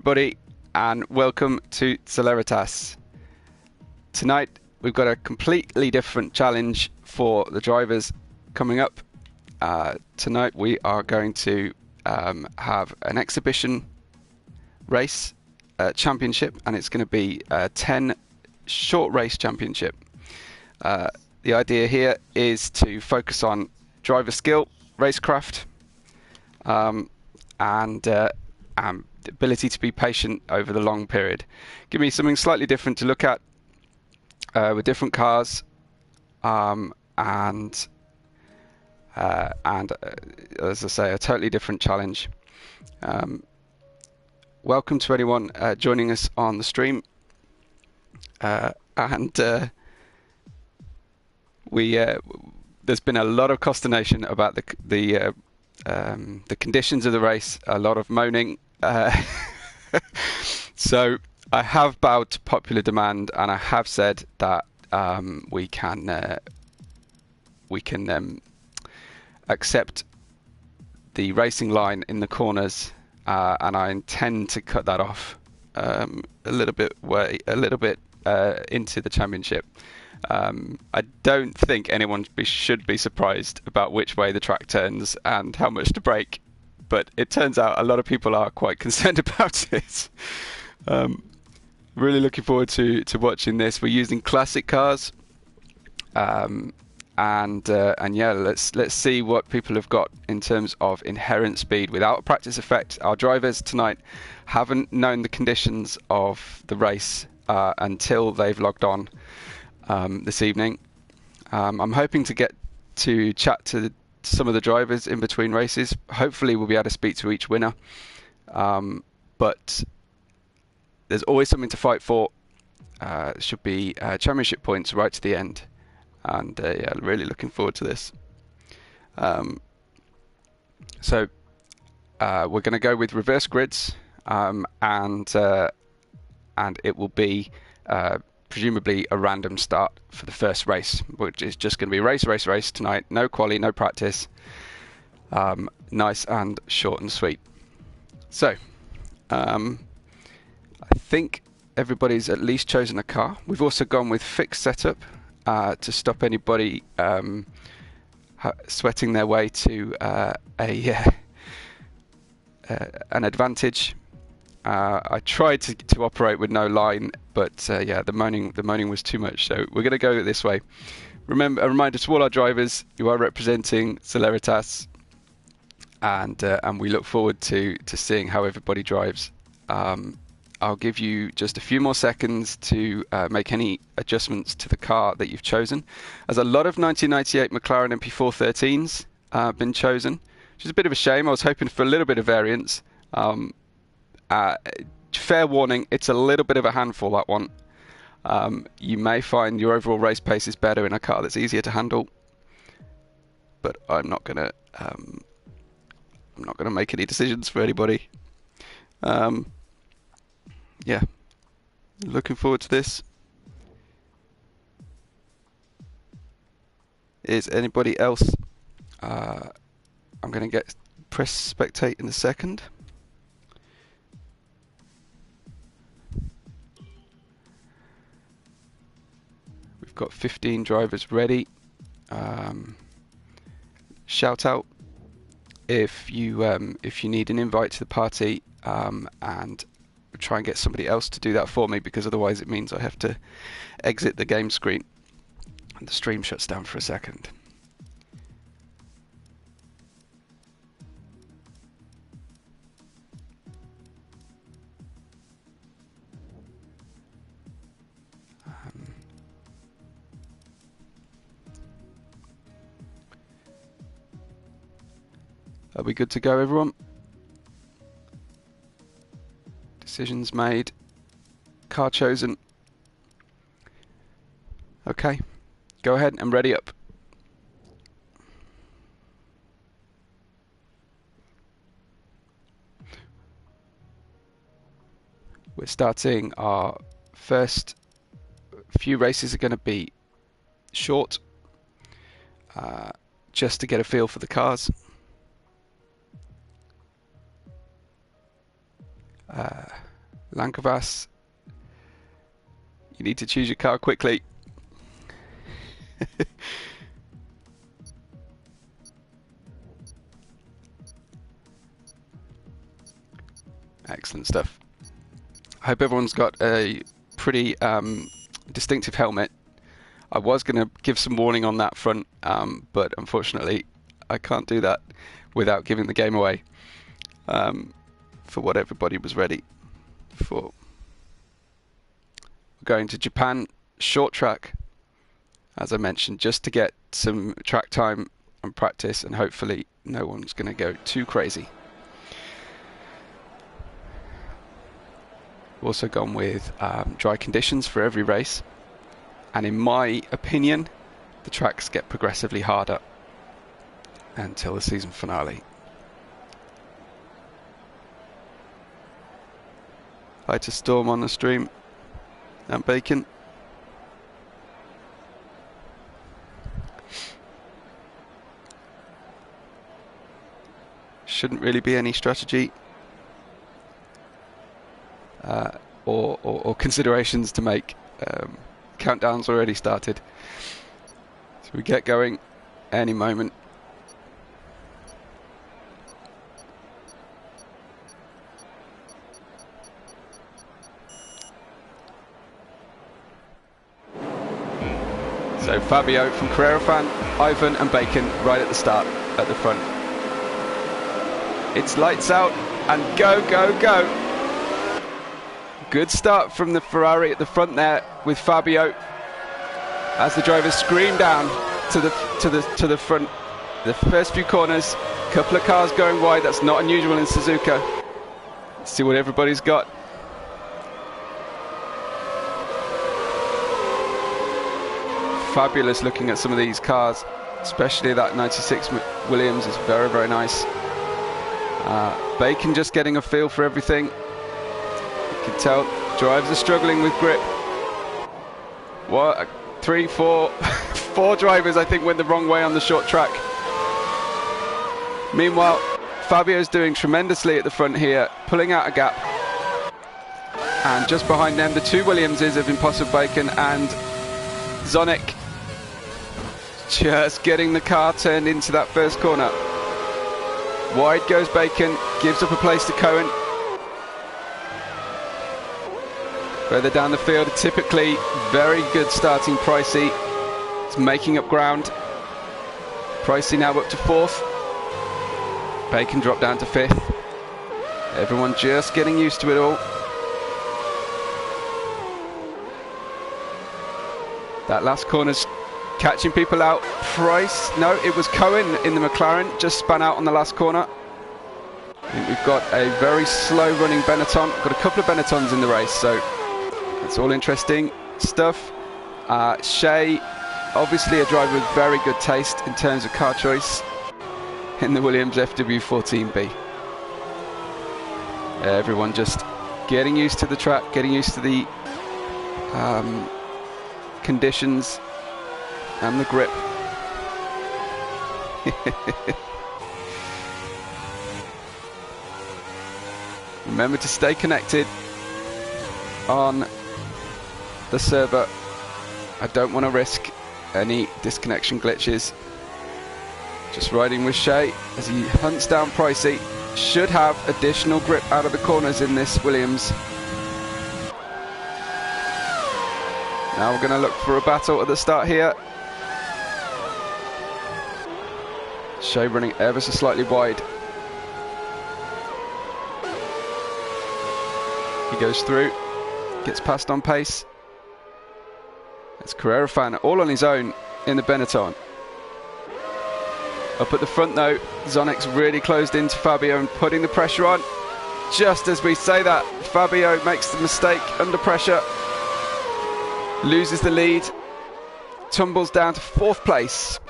Everybody, and welcome to Celeritas. Tonight we've got a completely different challenge for the drivers coming up. Tonight we are going to have an exhibition race championship, and it's going to be a 10 short race championship. The idea here is to focus on driver skill, racecraft, and the ability to be patient over the long period. Give me something slightly different to look at with different cars, and as I say, a totally different challenge. Welcome to anyone joining us on the stream, there's been a lot of consternation about the conditions of the race, a lot of moaning. So I have bowed to popular demand, and I have said that we can accept the racing line in the corners, and I intend to cut that off a little bit into the championship. I don't think anyone should be surprised about which way the track turns and how much to brake, but it turns out a lot of people are quite concerned about it. Really looking forward to watching this. We're using classic cars, and yeah, let's see what people have got in terms of inherent speed without a practice effect. Our drivers tonight haven't known the conditions of the race until they've logged on this evening. I'm hoping to get to chat to some of the drivers in between races. Hopefully we'll be able to speak to each winner, but there's always something to fight for. It should be championship points right to the end, and yeah, really looking forward to this. So we're going to go with reverse grids, and it will be presumably a random start for the first race, which is just going to be race tonight. No quali, no practice. Nice and short and sweet. So I think everybody's at least chosen a car. We've also gone with fixed setup to stop anybody sweating their way to an advantage. I tried to operate with no line, but yeah, the moaning was too much. So we're going to go this way. Remember, a reminder to all our drivers: you are representing Celeritas, and we look forward to seeing how everybody drives. I'll give you just a few more seconds to make any adjustments to the car that you've chosen, as a lot of 1998 McLaren MP413s have been chosen, which is a bit of a shame. I was hoping for a little bit of variance. Fair warning, it's a little bit of a handful, that one. You may find your overall race pace is better in a car that's easier to handle, but I'm not gonna make any decisions for anybody. Yeah, looking forward to this. Is anybody else? I'm gonna press spectate in a second. We've got 15 drivers ready. Shout out if you need an invite to the party, and try and get somebody else to do that for me, because otherwise it means I have to exit the game screen and the stream shuts down for a second. Are we good to go, everyone? Decisions made. Car chosen. Okay. Go ahead and ready up. We're starting our first few races are going to be short, just to get a feel for the cars. Lankavas, you need to choose your car quickly. Excellent stuff. I hope everyone's got a pretty distinctive helmet. I was going to give some warning on that front, but unfortunately I can't do that without giving the game away for what everybody was ready for. We're going to Japan short track, as I mentioned, just to get some track time and practice, and hopefully no one's going to go too crazy. Also gone with dry conditions for every race, and in my opinion the tracks get progressively harder until the season finale. Hi to Storm on the stream and Bacon. Shouldn't really be any strategy or considerations to make. Countdown's already started, so we get going any moment. So Fabio from Carrera-Fan, Ivan and Bacon right at the start, at the front. It's lights out and go, go, go. Good start from the Ferrari at the front there with Fabio as the drivers scream down to the front. The first few corners, couple of cars going wide. That's not unusual in Suzuka. Let's see what everybody's got. Fabulous looking at some of these cars, especially that 96 Williams is very, very nice. Bacon just getting a feel for everything. You can tell drivers are struggling with grip. What, 3, 4, 4 drivers I think went the wrong way on the short track. Meanwhile, Fabio's doing tremendously at the front here, pulling out a gap. And just behind them, the 2 Williamses of Impossible Bacon and CLES1OC just getting the car turned into that first corner. Wide goes Bacon, gives up a place to Cohen. Further down the field, typically very good starting Pricey. It's making up ground. Pricey now up to 4th. Bacon dropped down to 5th. Everyone just getting used to it all. That last corner's catching people out. Price, no, it was Cohen in the McLaren, just spun out on the last corner. I think we've got a very slow running Benetton. Got a couple of Benettons in the race, so it's all interesting stuff. Shea, obviously a driver with very good taste in terms of car choice in the Williams FW14B. Everyone just getting used to the track, getting used to the conditions and the grip. Remember to stay connected on the server. I don't want to risk any disconnection glitches. Just riding with Shea as he hunts down Pricey. Should have additional grip out of the corners in this Williams. Now we're going to look for a battle at the start here. Shea running ever so slightly wide. He goes through, gets past on pace. It's Carrera-Fan all on his own in the Benetton. Up at the front though, CLES1OC's really closed into Fabio and putting the pressure on. Just as we say that, Fabio makes the mistake under pressure. Loses the lead, tumbles down to 4th place,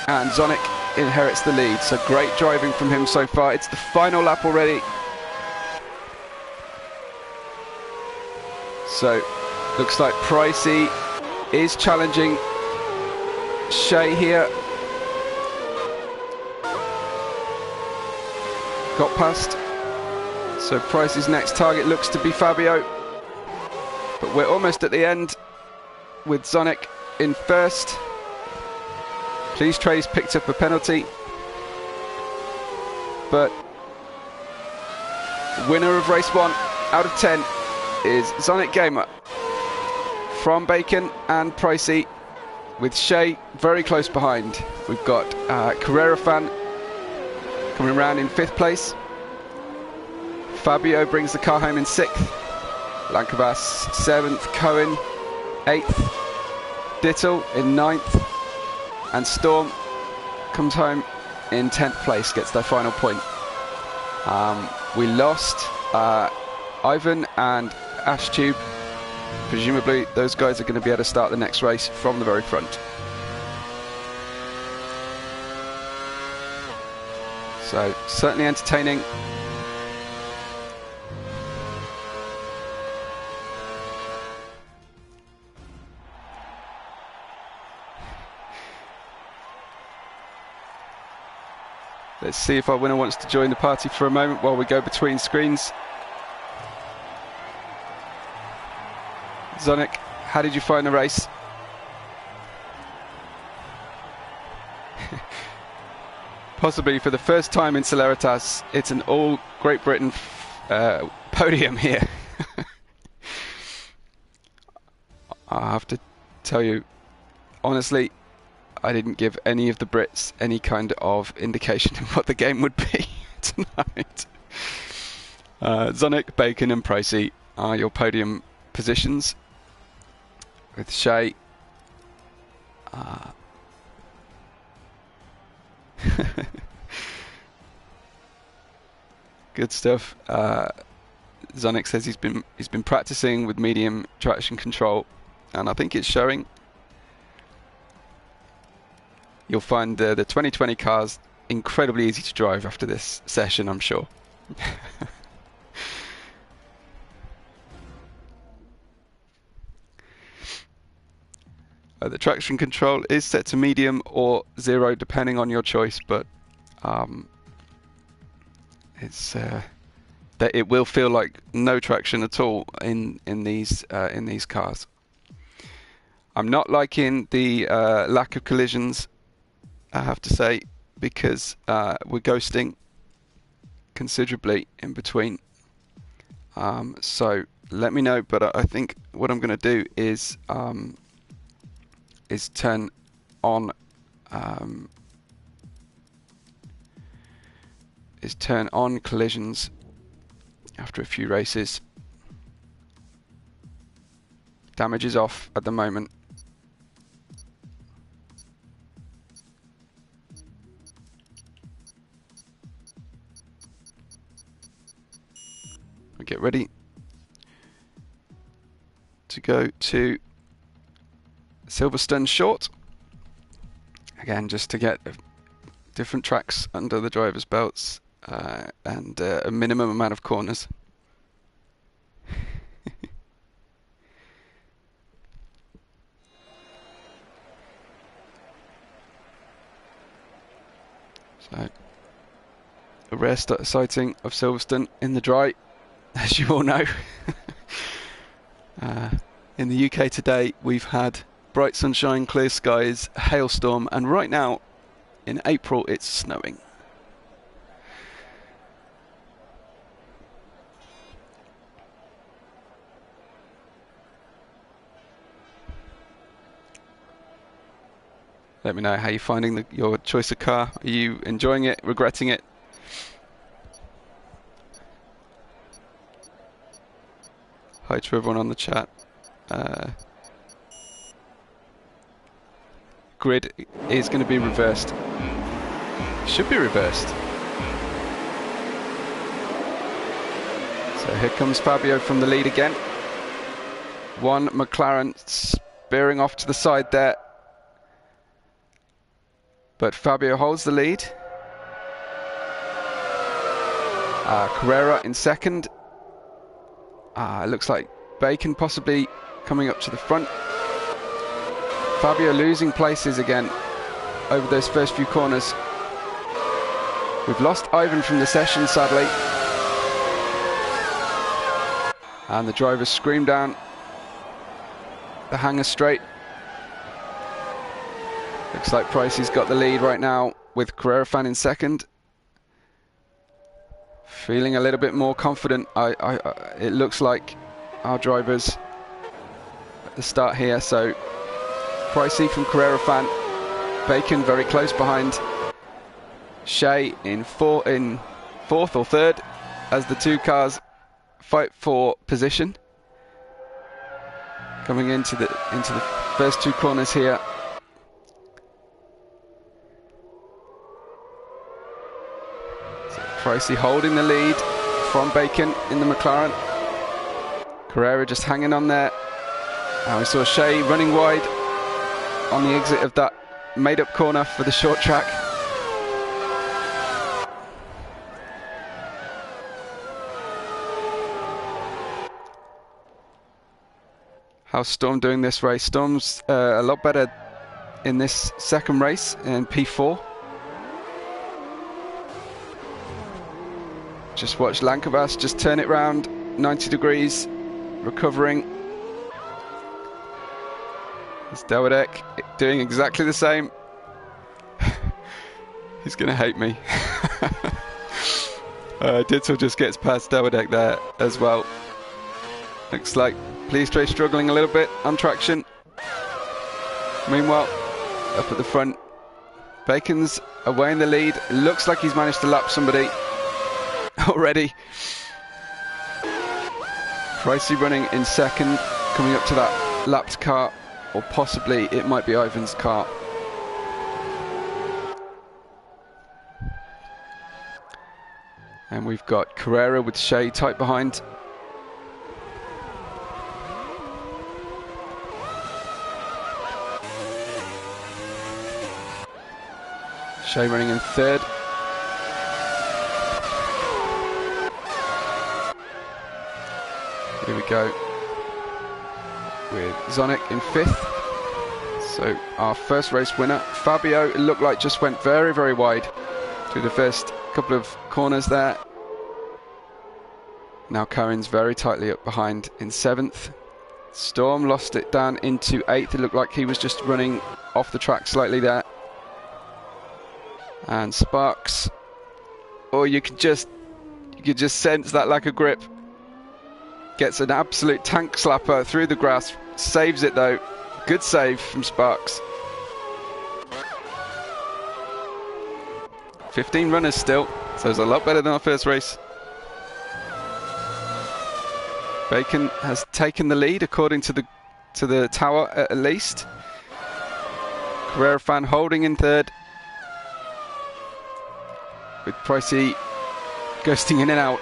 and CLES1OC inherits the lead. So great driving from him so far. It's the final lap already. So looks like Pricey is challenging Shea here. Got past So Price's next target looks to be Fabio, but we're almost at the end with CLES1OC in first. Please Trace picked up a penalty, but winner of race 1 out of 10 is CLES1OC Gamer from Bacon and Pricey, with Shay very close behind. We've got Carrera Fan coming around in 5th place. Fabio brings the car home in 6th. Lankabas 7th. Cohen 8th. Dittel in 9th. And Storm comes home in 10th place, gets their final point. We lost Ivan and Ashtube. Presumably those guys are going to be able to start the next race from the very front. So certainly entertaining. Let's see if our winner wants to join the party for a moment while we go between screens. CLES1OC, how did you find the race? Possibly for the first time in Celeritas, it's an all Great Britain podium here. I have to tell you, honestly, I didn't give any of the Brits any kind of indication of what the game would be tonight. CLES1OC, Bacon and Pricey are your podium positions, with Shay good stuff. CLES1OC says he's been practicing with medium traction control, and I think it's showing. You'll find the 2020 cars incredibly easy to drive after this session, I'm sure. The traction control is set to medium or 0 depending on your choice, but it's that it will feel like no traction at all in these cars. I'm not liking the lack of collisions, I have to say, because we're ghosting considerably in between. So let me know, but I think what I'm going to do is turn on collisions after a few races. Damage is off at the moment. We get ready to go to Silverstone Short. Again, just to get different tracks under the driver's belts and a minimum amount of corners. So, a rare sighting of Silverstone in the dry, as you all know. In the UK today, we've had bright sunshine, clear skies, hailstorm, and right now, in April, it's snowing. Let me know how you're finding your choice of car. Are you enjoying it, regretting it? Hi to everyone on the chat. Grid is going to be reversed. Should be reversed. So here comes Fabio from the lead again. One McLaren spearing off to the side there. But Fabio holds the lead. Carrera in second. It looks like Bacon possibly coming up to the front. Fabio losing places again over those first few corners. We've lost Ivan from the session, sadly. And the drivers scream down the hangar straight. Looks like Pricey's got the lead right now with Carrera-Fan in second. Feeling a little bit more confident. It looks like our drivers at the start here. So Pricey from Carrera-Fan, Bacon very close behind, Shea in fourth or third as the two cars fight for position. Coming into the first two corners here. So Pricey holding the lead from Bacon in the McLaren. Carrera just hanging on there. And we saw Shea running wide on the exit of that made-up corner for the short track. How's Storm doing this race? Storm's a lot better in this second race in P4. Just watch Lankavas just turn it round 90 degrees, recovering. It's Delwadek doing exactly the same. He's going to hate me. Dittel just gets past Delwadek there as well. Looks like Pleastre struggling a little bit on traction. Meanwhile, up at the front, Bacon's away in the lead. Looks like he's managed to lap somebody already. Pricey running in second, coming up to that lapped car, or possibly it might be Ivan's car. And we've got Carrera with Shea tight behind. Shea running in third. Here we go with CLES1OC in fifth. So our first race winner, Fabio, it looked like just went very, very wide through the first couple of corners there. Now Cohen's very tightly up behind in seventh. Storm lost it down into eighth. It looked like he was just running off the track slightly there. And Sparks, oh, you could just sense that lack of grip. Gets an absolute tank slapper through the grass, saves it though. Good save from Sparks. 15 runners still, so it's a lot better than our first race. Bacon has taken the lead according to the tower at least. Carrera-Fan holding in third, with Pricey ghosting in and out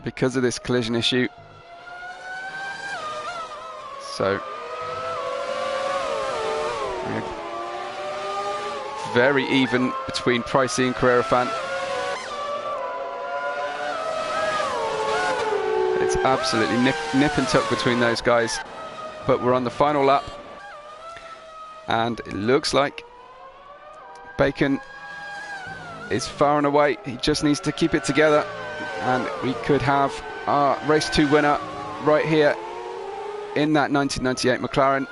because of this collision issue. So very even between Pricey and Carrera-Fan. It's absolutely nip and tuck between those guys. But we're on the final lap, and it looks like Bacon is far and away. He just needs to keep it together, and we could have our race 2 winner right here in that 1998 McLaren.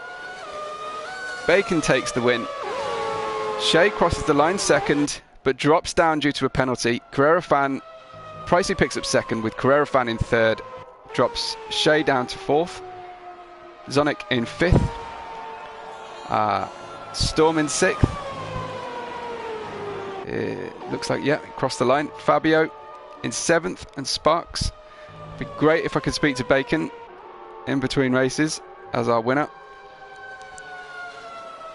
Bacon takes the win. Shea crosses the line second, but drops down due to a penalty. Carrera-Fan, Pricey picks up second with Carrera-Fan in third, drops Shea down to fourth. CLES1OC in fifth. Storm in sixth. It looks like, yeah, crossed the line. Fabio in seventh, and Sparks. It'd be great if I could speak to Bacon in between races as our winner.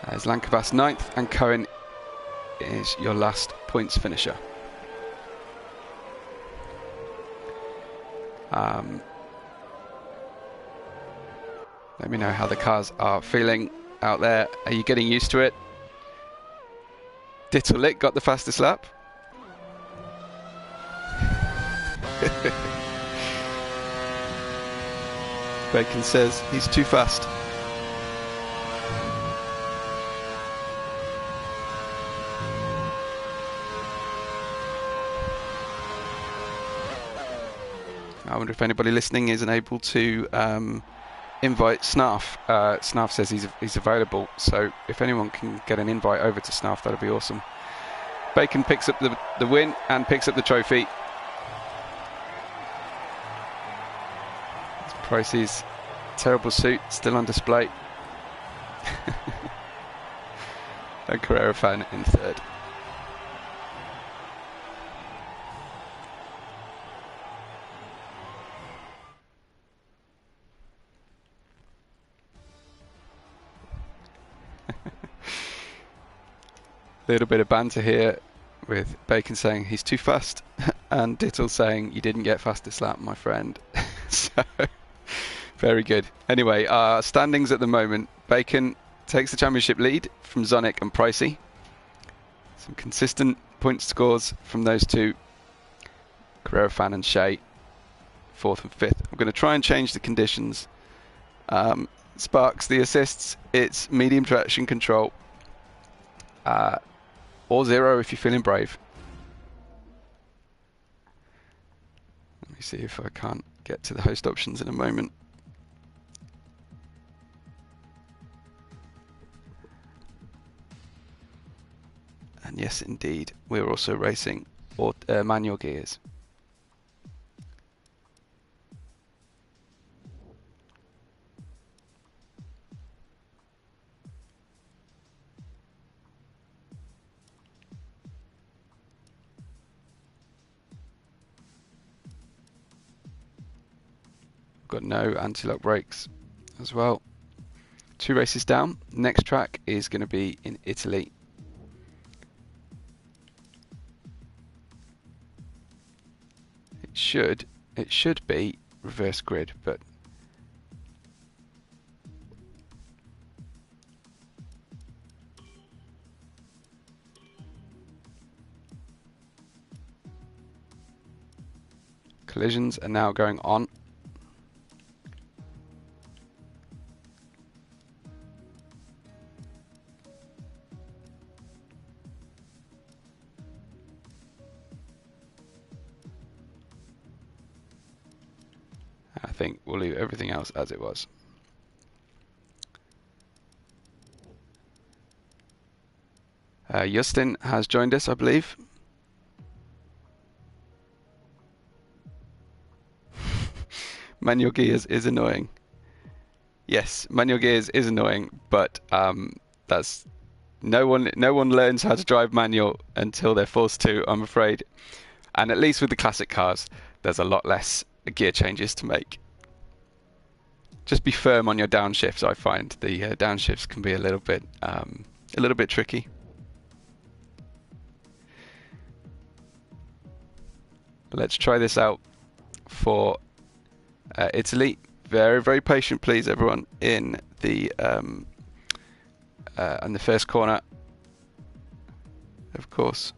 As Lankavas ninth, and Cohen is your last points finisher. Let me know how the cars are feeling out there. Are you getting used to it? Dittel got the fastest lap. Bacon says he's too fast. wonder if anybody listening isn't able to invite Snarf. Snarf says he's available, so if anyone can get an invite over to Snarf, that'd be awesome. Bacon picks up the win and picks up the trophy. Pricey's terrible suit still on display. A Carrera fan in third. Little bit of banter here with Bacon saying he's too fast and Dittle saying you didn't get fastest lap, my friend. So very good. Anyway, standings at the moment. Bacon takes the championship lead from CLES1OC and Pricey. Some consistent point scores from those two. Carrera fan and Shea, 4th and 5th. I'm going to try and change the conditions. Sparks, the assists, it's medium traction control. Or 0 if you're feeling brave. Let me see if I can't get to the host options in a moment. And yes, indeed, we're also racing manual gears. Got no anti-lock brakes as well. 2 races down. Next track is going to be in Italy. It should be reverse grid, but collisions are now going on. I think we'll leave everything else as it was. Justin has joined us, I believe. Manual gears is annoying. Yes, manual gears is annoying, but that's no one learns how to drive manual until they're forced to, I'm afraid. And at least with the classic cars, there's a lot less gear changes to make. Just be firm on your downshifts. I find the downshifts can be a little bit tricky. Let's try this out for Italy. Very, very patient, please, everyone, in the first corner. Of course.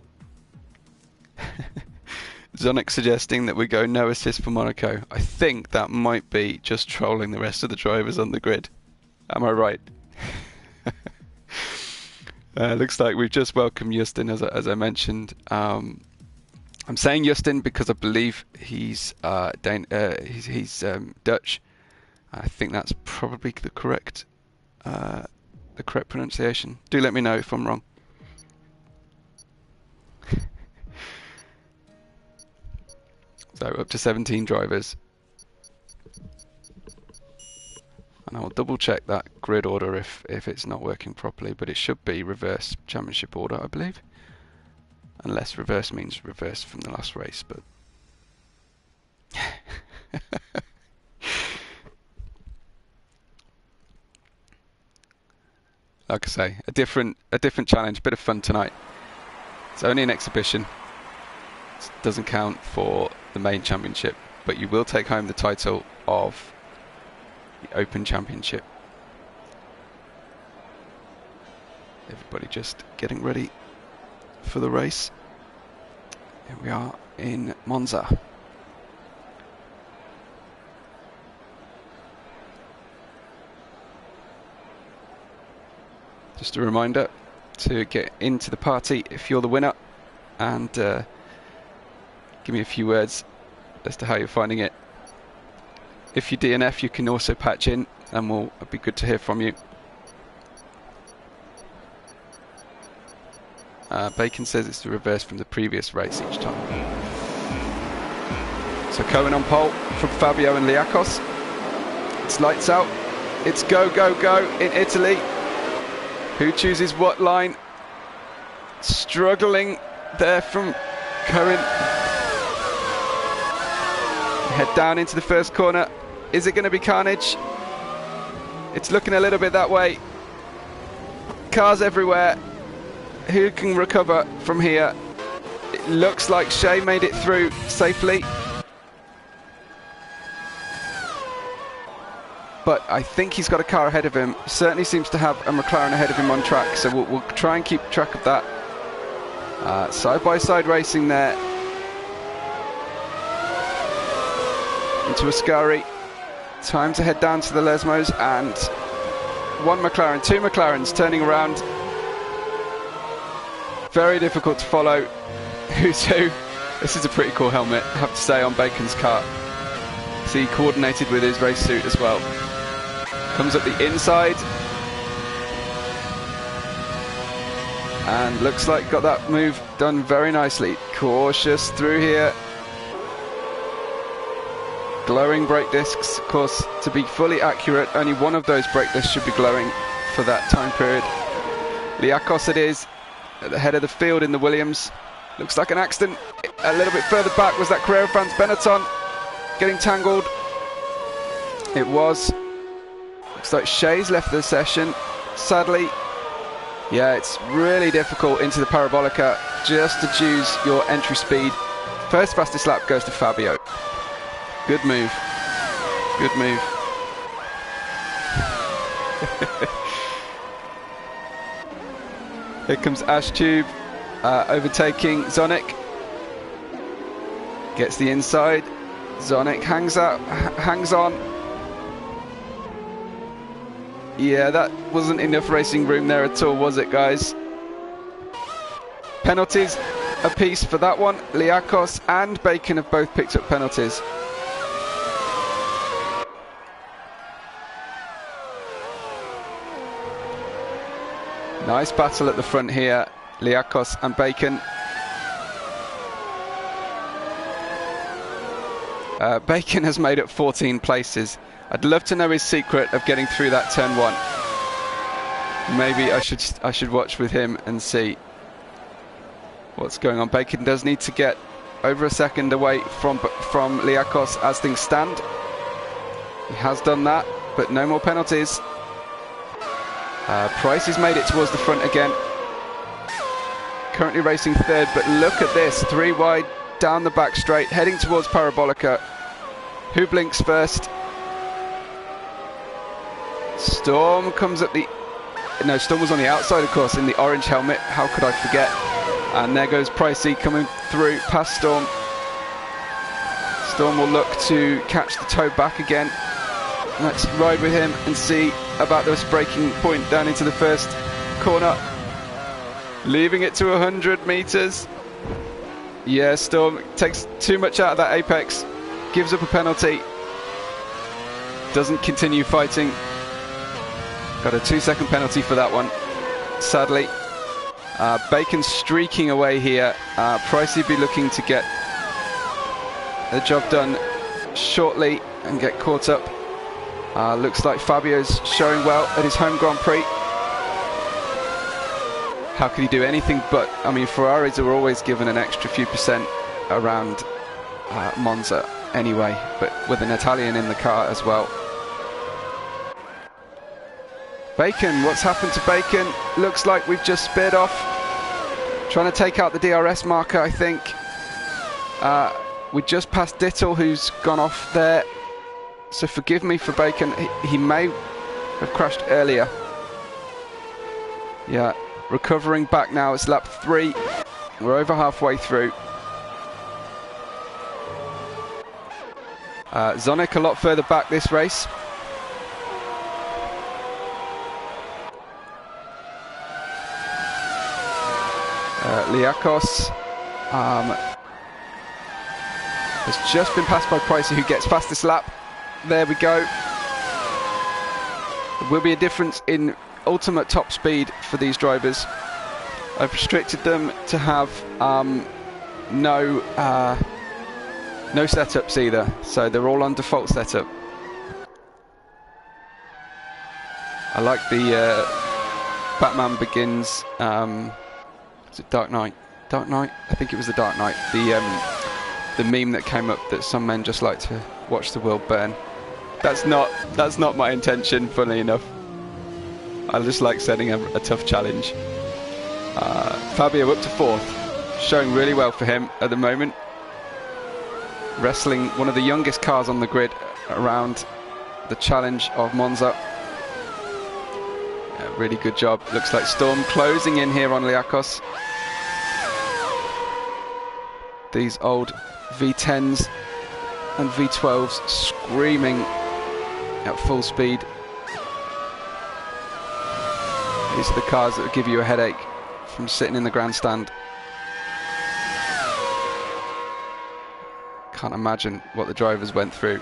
CLES1OC suggesting that we go no assist for Monaco. I think that might be just trolling the rest of the drivers on the grid. Am I right? Looks like we've just welcomed Justin, as I mentioned. I'm saying Justin because I believe he's Dutch. I think that's probably the correct pronunciation. Do let me know if I'm wrong. So up to 17 drivers. And I'll double check that grid order if it's not working properly, but it should be reverse championship order, I believe. Unless reverse means reverse from the last race, but like I say, a different challenge, bit of fun tonight. It's only an exhibition. It doesn't count for the main championship, but you will take home the title of the Open Championship. Everybody just getting ready for the race. Here we are in Monza. Just a reminder to get into the party if you're the winner, and give me a few words as to how you're finding it. If you DNF, you can also patch in, and it'll be good to hear from you. Bacon says it's the reverse from the previous race each time. So Cohen on pole from Fabio and Liakos. It's lights out. It's go, go, go in Italy. Who chooses what line? Struggling there from Cohen. Head down into the first corner. Is it going to be carnage? It's looking a little bit that way. Cars everywhere. Who can recover from here? It looks like Shea made it through safely. But I think he's got a car ahead of him. Certainly seems to have a McLaren ahead of him on track, so we'll try and keep track of that. Side-by-side racing there. Into Ascari. Time to head down to the Lesmos, and one McLaren, two McLarens turning around. Very difficult to follow who's who. This is a pretty cool helmet, I have to say, on Bacon's car. See, coordinated with his race suit as well. Comes up the inside. And looks like got that move done very nicely. Cautious through here. Glowing brake discs, of course, to be fully accurate, only one of those brake discs should be glowing for that time period. Liakos it is, at the head of the field in the Williams. Looks like an accident. A little bit further back was that Carrera France Benetton getting tangled. It was. Looks like Shea's left the session, sadly. Yeah, it's really difficult into the Parabolica just to choose your entry speed. First fastest lap goes to Fabio. Good move. Good move. Here comes Ashtube overtaking Zonic. Gets the inside. Zonic hangs on. Yeah, that wasn't enough racing room there at all, was it, guys? Penalties apiece for that one. Liakos and Bacon have both picked up penalties. Nice battle at the front here, Liakos and Bacon. Bacon has made it 14 places. I'd love to know his secret of getting through that turn one. Maybe I should watch with him and see what's going on. Bacon does need to get over a second away from Liakos as things stand. He has done that, but no more penalties. Price has made it towards the front again. Currently racing third, but look at this, 3 wide down the back straight, heading towards Parabolica. Who blinks first? Storm comes at the... No, Storm was on the outside, of course, in the orange helmet. How could I forget? And there goes Pricey coming through past Storm. Storm will look to catch the toe back again. Let's ride with him and see about this braking point down into the first corner. Leaving it to 100 meters. Yeah, Storm takes too much out of that apex. Gives up a penalty. Doesn't continue fighting. Got a 2-second penalty for that one, sadly. Bacon streaking away here. Pricey be looking to get the job done shortly and get caught up. Looks like Fabio's showing well at his home Grand Prix. How could he do anything but? I mean, Ferraris are always given an extra few percent around Monza anyway, but with an Italian in the car as well. Bacon, what's happened to Bacon? Looks like we've just sped off. Trying to take out the DRS marker, I think. We just passed Dittel, who's gone off there. So forgive me for Bacon. He may have crashed earlier. Yeah, recovering back now. It's lap 3. We're over halfway through. Zonic a lot further back this race. Liakos has just been passed by Pricey, who gets fastest lap. There we go. There will be a difference in ultimate top speed for these drivers. I've restricted them to have no setups either, so they're all on default setup. I like the Batman Begins. Is it Dark Knight? Dark Knight? I think it was the Dark Knight. The meme that came up that some men just like to watch the world burn. That's not my intention, funnily enough. I just like setting a tough challenge. Fabio up to 4th, showing really well for him at the moment. Wrestling one of the youngest cars on the grid around the challenge of Monza. Yeah, really good job. Looks like Storm closing in here on Liakos. These old V10s and V12s screaming at full speed. These are the cars that will give you a headache from sitting in the grandstand. Can't imagine what the drivers went through.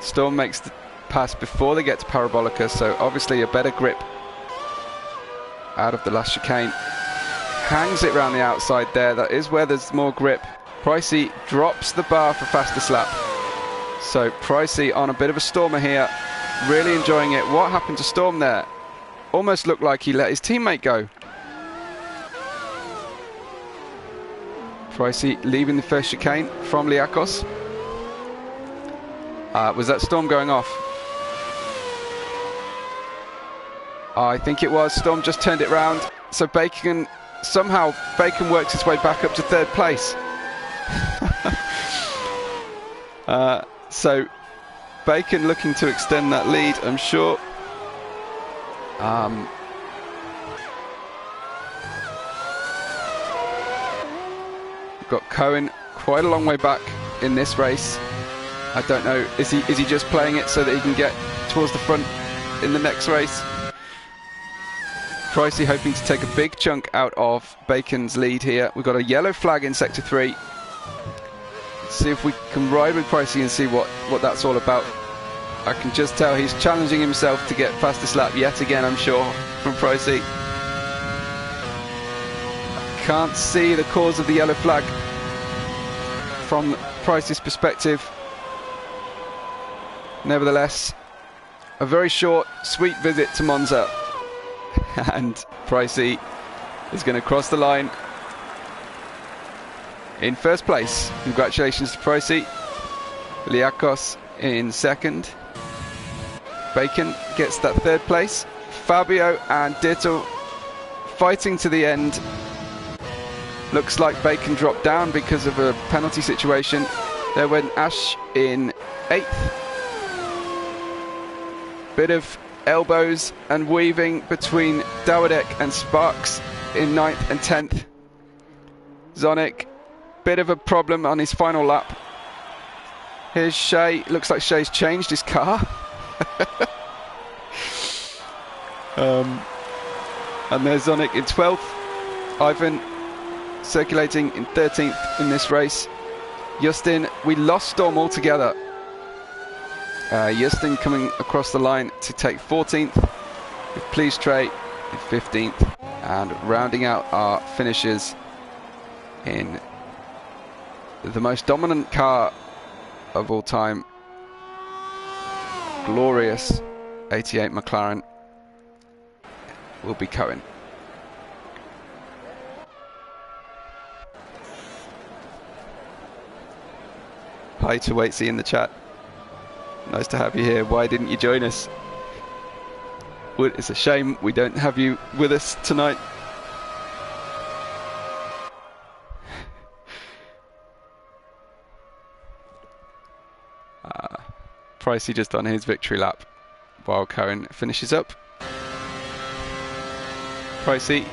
Storm makes the pass before they get to Parabolica, so obviously a better grip out of the last chicane. Hangs it round the outside there. That is where there's more grip. Pricey drops the bar for fastest lap. So Pricey on a bit of a stormer here, really enjoying it. What happened to Storm there? Almost looked like he let his teammate go. Pricey leaving the first chicane from Liakos. Was that Storm going off? I think it was. Storm just turned it round. So somehow Bacon works his way back up to 3rd place. So Bacon looking to extend that lead, I'm sure. We've got Cohen quite a long way back in this race. I don't know, is he just playing it so that he can get towards the front in the next race? Pricey hoping to take a big chunk out of Bacon's lead here. We've got a yellow flag in sector 3. Let's see if we can ride with Pricey and see what that's all about. I can just tell he's challenging himself to get fastest lap yet again, I'm sure, from Pricey. Can't see the cause of the yellow flag from Pricey's perspective. Nevertheless, a very short, sweet visit to Monza. And Pricey is going to cross the line in 1st place. Congratulations to Pricey. Liakos in 2nd. Bacon gets that 3rd place. Fabio and Ditto fighting to the end. Looks like Bacon dropped down because of a penalty situation. There went Ash in 8th. Bit of elbows and weaving between Dowdek and Sparks in 9th and 10th. Zonic, bit of a problem on his final lap. Here's Shea. Looks like Shea's changed his car. And there's Zonic in 12th. Ivan circulating in 13th in this race. Justin, we lost Storm altogether. Justin coming across the line to take 14th, with Please Trey in 15th, and rounding out our finishes in the most dominant car of all time, glorious 88 McLaren, will be Cohen. Hi to Waitsy in the chat. Nice to have you here. Why didn't you join us? It's a shame we don't have you with us tonight. Pricey just on his victory lap while Cohen finishes up. Pricey,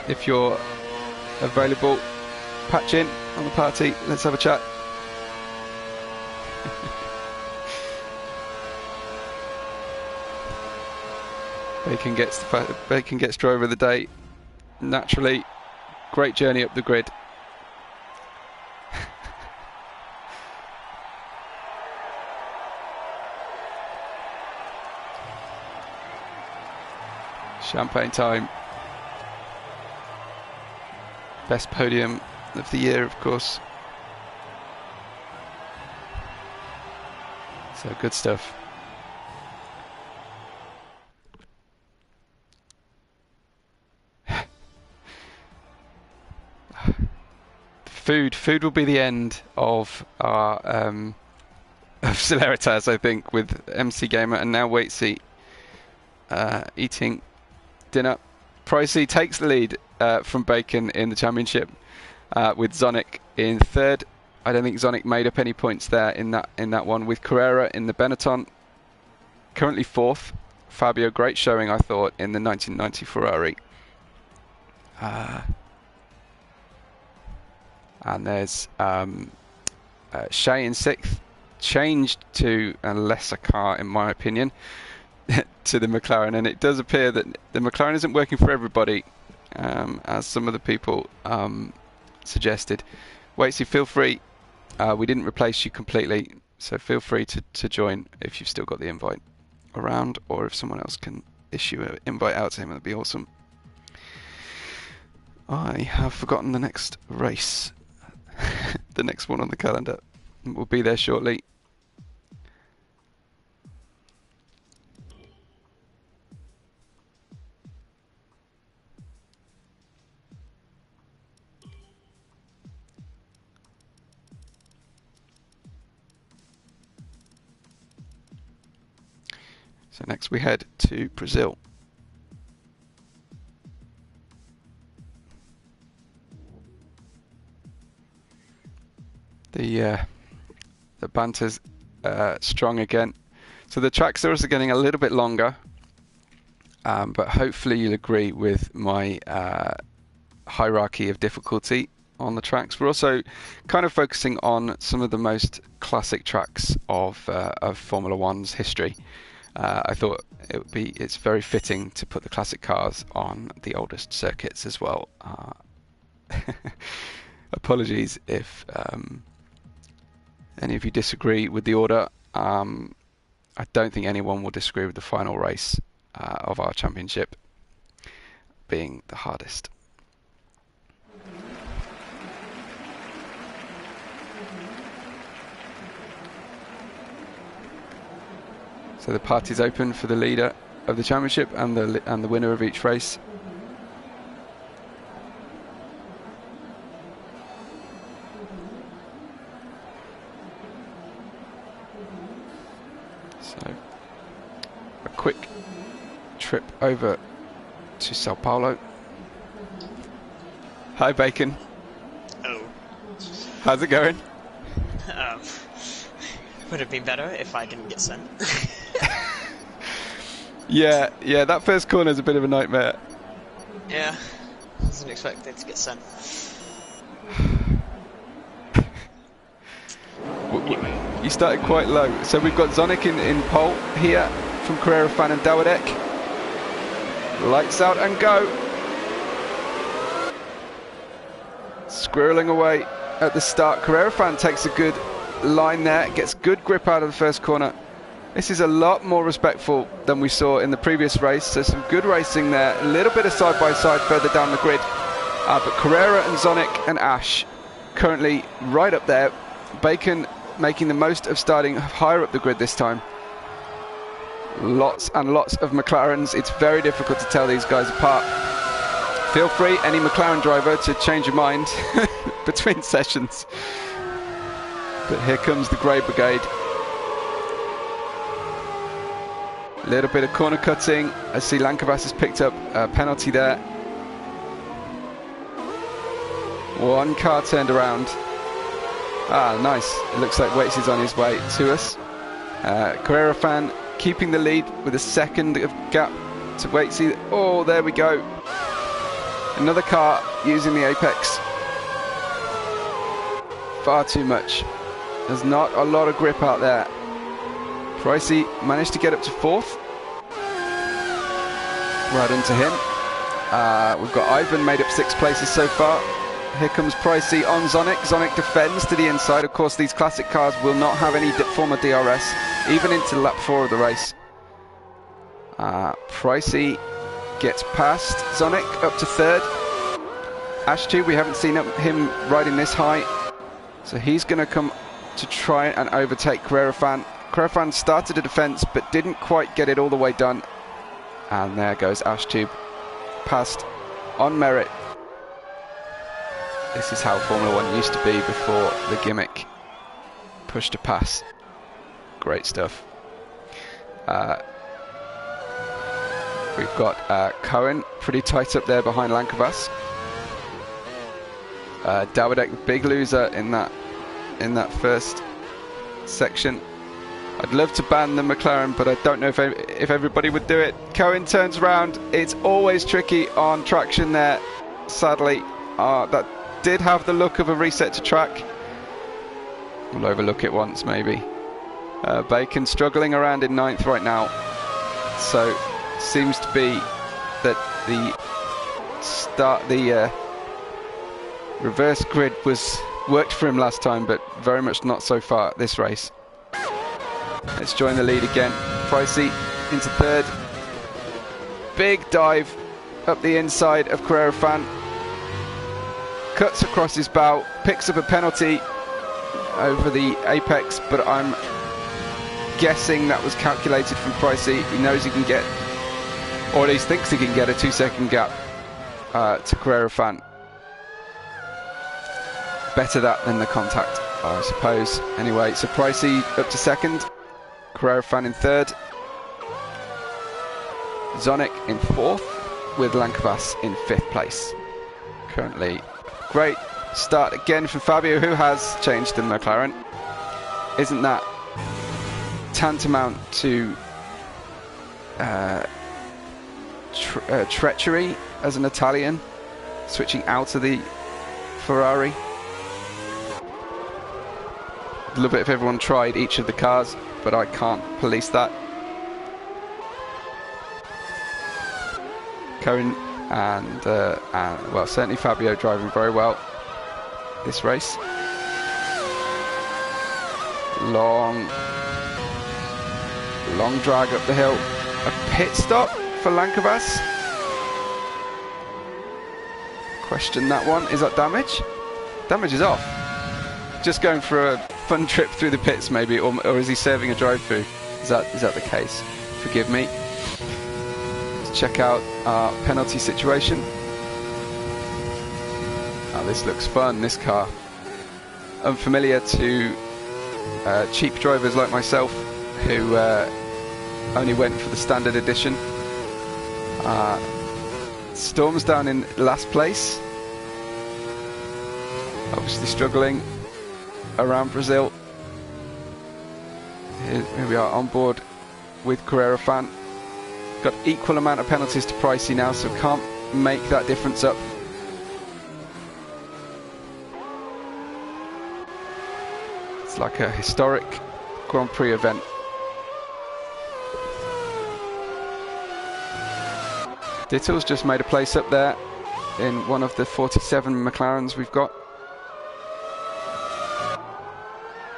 if you're available, patch in on the party. Let's have a chat. Bacon gets driver of the day. Naturally, great journey up the grid. Champagne time. Best podium of the year, of course. So good stuff. Food will be the end of our of Celeritas, I think, with MC Gamer and now Waitsy eating dinner. Pricey takes the lead from Bacon in the championship, with Zonic in third. I don't think Zonic made up any points there in that one. With Carrera in the Benetton, currently fourth. Fabio, great showing, I thought, in the 1990 Ferrari. And there's Shay in sixth, changed to a lesser car, in my opinion, to the McLaren, and it does appear that the McLaren isn't working for everybody, as some of the people suggested. Waitsy, feel free. We didn't replace you completely, so feel free to join if you've still got the invite around, or if someone else can issue an invite out to him, that'd be awesome. I have forgotten the next race. The next one on the calendar. We'll be there shortly. So next we head to Brazil. The banter's strong again. So the tracks are also getting a little bit longer, but hopefully you'll agree with my hierarchy of difficulty on the tracks. We're also kind of focusing on some of the most classic tracks of Formula One's history. I thought it's very fitting to put the classic cars on the oldest circuits as well. Apologies if any of you disagree with the order. I don't think anyone will disagree with the final race of our championship being the hardest. So the party's open for the leader of the championship and the winner of each race. So a quick trip over to Sao Paulo. Hi, Bacon. Hello. How's it going? Would have been better if I didn't get sent. Yeah, that first corner is a bit of a nightmare. Yeah, wasn't expecting to get sent. You started quite low. So we've got Zonic in pole here from Carrera Fan and Dawadek. Lights out and go. Squirreling away at the start. Carrera Fan takes a good line there, gets good grip out of the first corner. This is a lot more respectful than we saw in the previous race, so some good racing there. A little bit of side-by-side further down the grid. But Carrera and Zonic and Ash currently right up there. Bacon making the most of starting higher up the grid this time. Lots and lots of McLarens. It's very difficult to tell these guys apart. Feel free, any McLaren driver, to change your mind between sessions. But here comes the Grey Brigade. A little bit of corner cutting. I see Lankavas has picked up a penalty there. One car turned around. Ah, nice. It looks like Waits is on his way to us. Carrera Fan keeping the lead with a second of gap to Waitsy. Oh, there we go. Another car using the apex. Far too much. There's not a lot of grip out there. Pricey managed to get up to fourth. Right into him. We've got Ivan made up 6 places so far. Here comes Pricey on Zonic. Zonic defends to the inside. Of course, these classic cars will not have any form of DRS, even into lap 4 of the race. Pricey gets past CLES1OC up to third. Ashtube, we haven't seen him riding this high, so he's going to come to try and overtake Carrera-Fan. Carrera-Fan started a defense but didn't quite get it all the way done. And there goes Ashtube, passed on merit. This is how Formula 1 used to be before the gimmick. Push to pass. Great stuff. We've got Cohen pretty tight up there behind Lankavas. Dawidek, big loser in that first section. I'd love to ban the McLaren, but I don't know if everybody would do it. Cohen turns around. It's always tricky on traction there, sadly. That did have the look of a reset to track. We'll overlook it once, maybe. Bacon struggling around in 9th right now. So, seems to be that the reverse grid worked for him last time, but very much not so far this race. Let's join the lead again. Pricey into 3rd. Big dive up the inside of Carrera-Fan. Cuts across his bow, picks up a penalty over the apex, but I'm guessing that was calculated from Pricey. He knows he can get, or at least thinks he can get, a 2-second gap to Carrera-Fan. Better that than the contact, I suppose. Anyway, so Pricey up to 2nd. Carrera-Fan in 3rd. CLES1OC in 4th, with Lankavas in 5th place. Currently, great start again for Fabio, who has changed the McLaren. Isn't that tantamount to treachery as an Italian, switching out of the Ferrari? I'd love it if everyone tried each of the cars, but I can't police that. Cohen and well, certainly Fabio driving very well this race. Long drag up the hill. A pit stop for Lankavas. Question that one. Is that damage? Damage is off. Just going for a fun trip through the pits, maybe, or is he serving a drive-through? Is that the case? Forgive me. Let's check out our penalty situation. Oh, this looks fun, this car. Unfamiliar to cheap drivers like myself, who only went for the standard edition. Storm's down in last place. Obviously struggling around Brazil. Here we are on board with Carrera-Fan. Got equal amount of penalties to Pricey now, so can't make that difference up. It's like a historic Grand Prix event. Dittle's just made a place up there in one of the 47 McLarens we've got.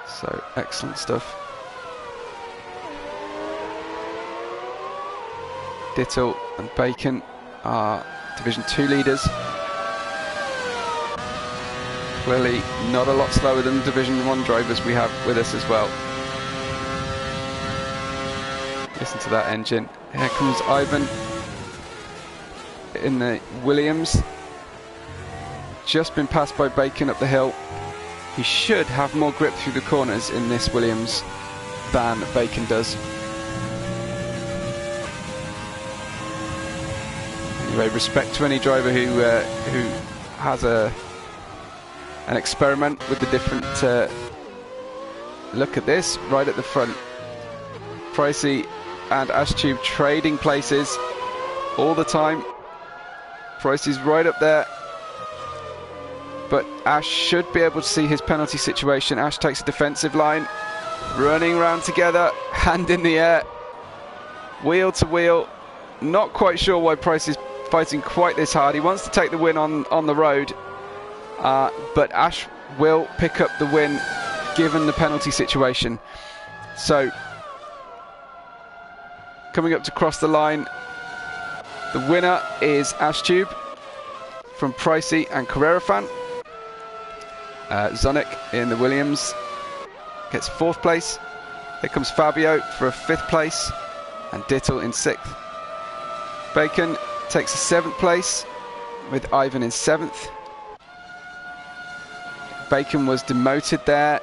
So, excellent stuff. Dittle and Bacon are Division 2 leaders. Clearly not a lot slower than the Division 1 drivers we have with us as well. Listen to that engine. Here comes Ivan in the Williams. Just been passed by Bacon up the hill. He should have more grip through the corners in this Williams than Bacon does. Anyway, respect to any driver who has an experiment with the different. Look at this, right at the front. Pricey and Ashtube trading places all the time. Pricey's right up there, but Ash should be able to see his penalty situation. Ash takes a defensive line, running round together, hand in the air, wheel to wheel. Not quite sure why Price is fighting quite this hard. He wants to take the win on the road, but Ash will pick up the win given the penalty situation. So coming up to cross the line, The winner is Ashtube from Pricey and Carrera Fan. CLES1OC in the Williams gets 4th place. Here comes Fabio for a 5th place, and Dittel in 6th. Bacon takes a 7th place with Ivan in 7th. Bacon was demoted there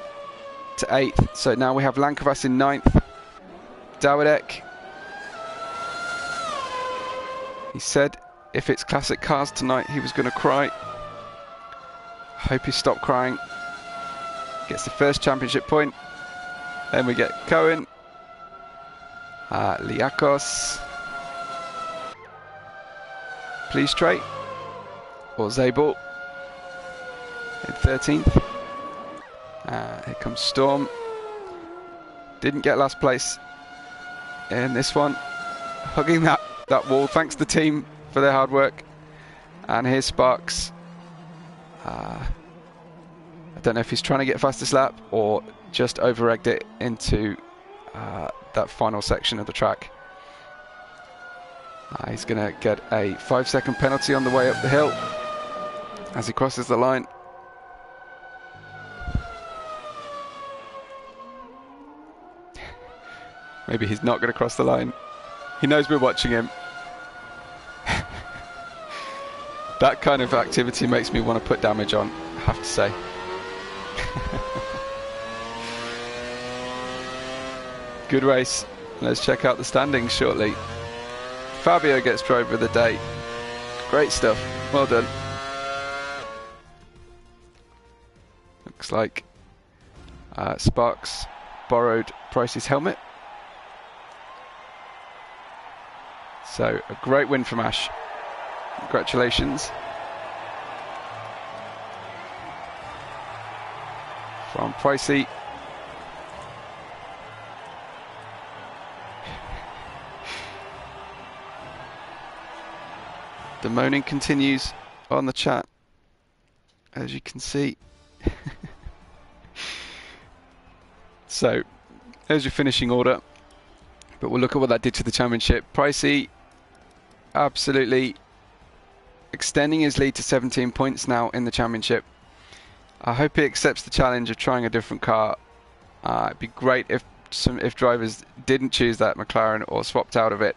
to 8th, so now we have Lankavas in 9th. Dawidek, he said if it's classic cars tonight he was going to cry. Hope he stopped crying. Gets the first championship point. Then we get Cohen, Liakos, Please Trey, or Zabel in 13th. Here comes Storm. Didn't get last place in this one. Hugging that wall. Thanks to the team for their hard work. And here's Sparks. I don't know if he's trying to get fastest lap or just over-egged it into that final section of the track. He's going to get a 5-second penalty on the way up the hill as he crosses the line. Maybe he's not going to cross the line. He knows we're watching him. That kind of activity makes me want to put damage on, I have to say. Good race. Let's check out the standings shortly. Fabio gets driver of the day. Great stuff. Well done. Looks like Sparks borrowed Price's helmet. So a great win from Ash. Congratulations. From Pricey. The moaning continues on the chat, as you can see. So, there's your finishing order. But we'll look at what that did to the championship. Pricey absolutely extending his lead to 17 points now in the championship. I hope he accepts the challenge of trying a different car. It'd be great if drivers didn't choose that McLaren or swapped out of it.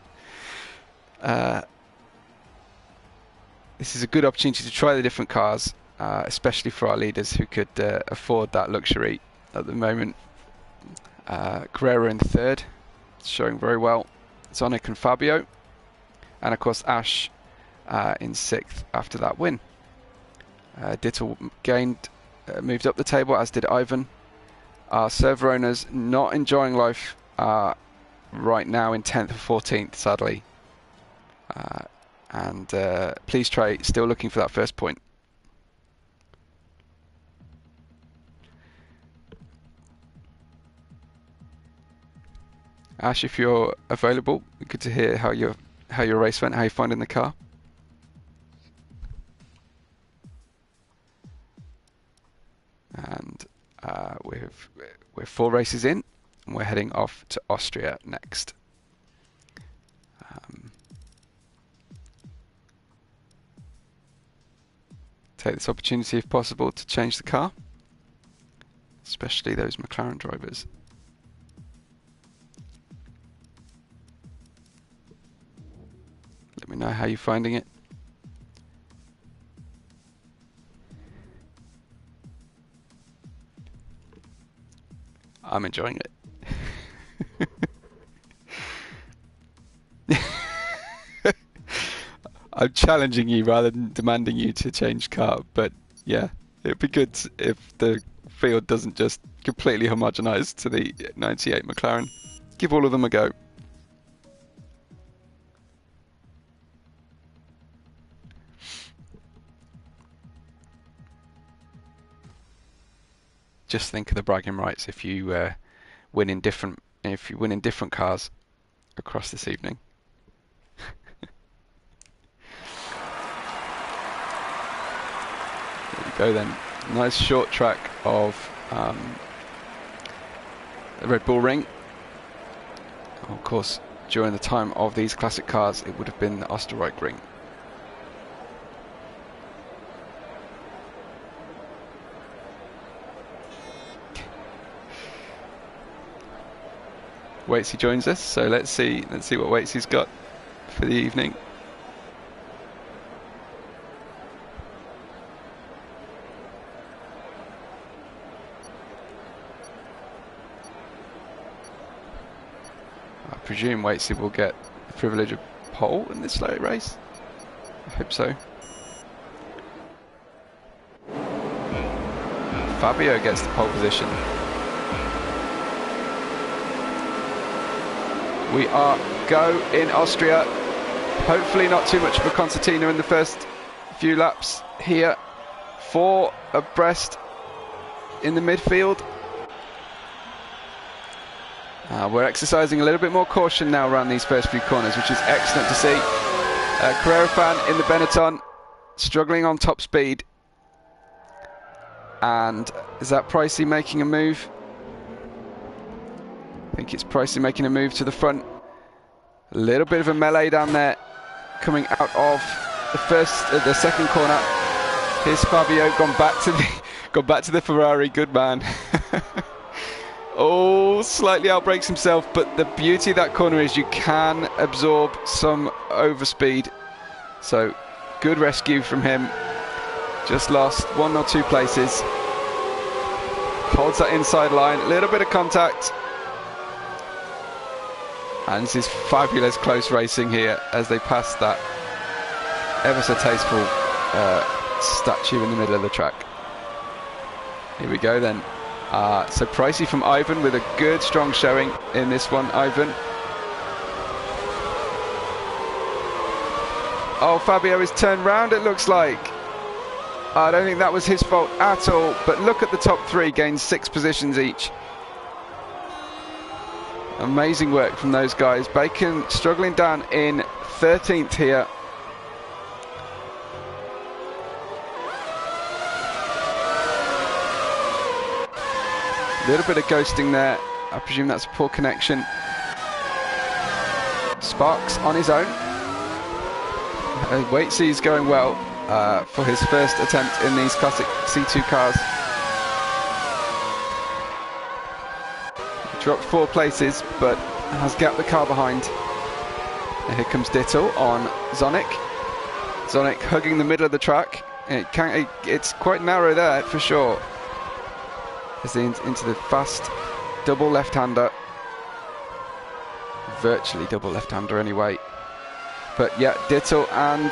This is a good opportunity to try the different cars, especially for our leaders who could afford that luxury at the moment. Carrera in 3rd, showing very well. CLES1OC and Fabio, and of course Ash in 6th after that win. Dittel moved up the table, as did Ivan. Our server owners not enjoying life right now in 10th or 14th, sadly. And Please Trey still looking for that first point. Ash, if you're available, good to hear how your race went, how you're finding the car. And we're 4 races in, and we're heading off to Austria next. Take this opportunity, if possible, to change the car, especially those McLaren drivers. Let me know how you're finding it. I'm enjoying it. I'm challenging you rather than demanding you to change car, but yeah, it'd be good if the field doesn't just completely homogenize to the 98 McLaren. Give all of them a go. Just think of the bragging rights if you win in different cars across this evening. There we go then. Nice short track of the Red Bull Ring. Of course, during the time of these classic cars, it would have been the Oostenrijkring. Waitsy joins us, so let's see what Waitsy's got for the evening. I presume Waitsy will get the privilege of pole in this slow race. I hope so. Fabio gets the pole position. We are go in Austria. Hopefully not too much of a concertina in the first few laps here. 4 abreast in the midfield. We're exercising a little bit more caution now around these first few corners, which is excellent to see. Carrera fan in the Benetton, struggling on top speed. And is that Pricey making a move? I think it's Pricey making a move to the front. A little bit of a melee down there, coming out of the second corner. Here's Fabio gone back to the Ferrari. Good man. Oh, slightly outbrakes himself, but the beauty of that corner is you can absorb some overspeed. So good rescue from him. Just lost 1 or 2 places. Holds that inside line, a little bit of contact. And this is fabulous close racing here as they pass that ever so tasteful statue in the middle of the track. Here we go then. So Pricey from Ivan with a good strong showing in this one. Ivan. Oh, Fabio is turned round, it looks like. I don't think that was his fault at all, but look at the top 3, gained 6 positions each. Amazing work from those guys. Bacon struggling down in 13th here. A little bit of ghosting there. I presume that's a poor connection. Sparks on his own. Waitsy's going well for his first attempt in these classic C2 cars. Dropped 4 places, but has gapped the car behind. And here comes Dittel on Zonic. Zonic hugging the middle of the track. It's quite narrow there for sure. As into the fast double left-hander. Virtually double left-hander anyway. But yeah, Dittel and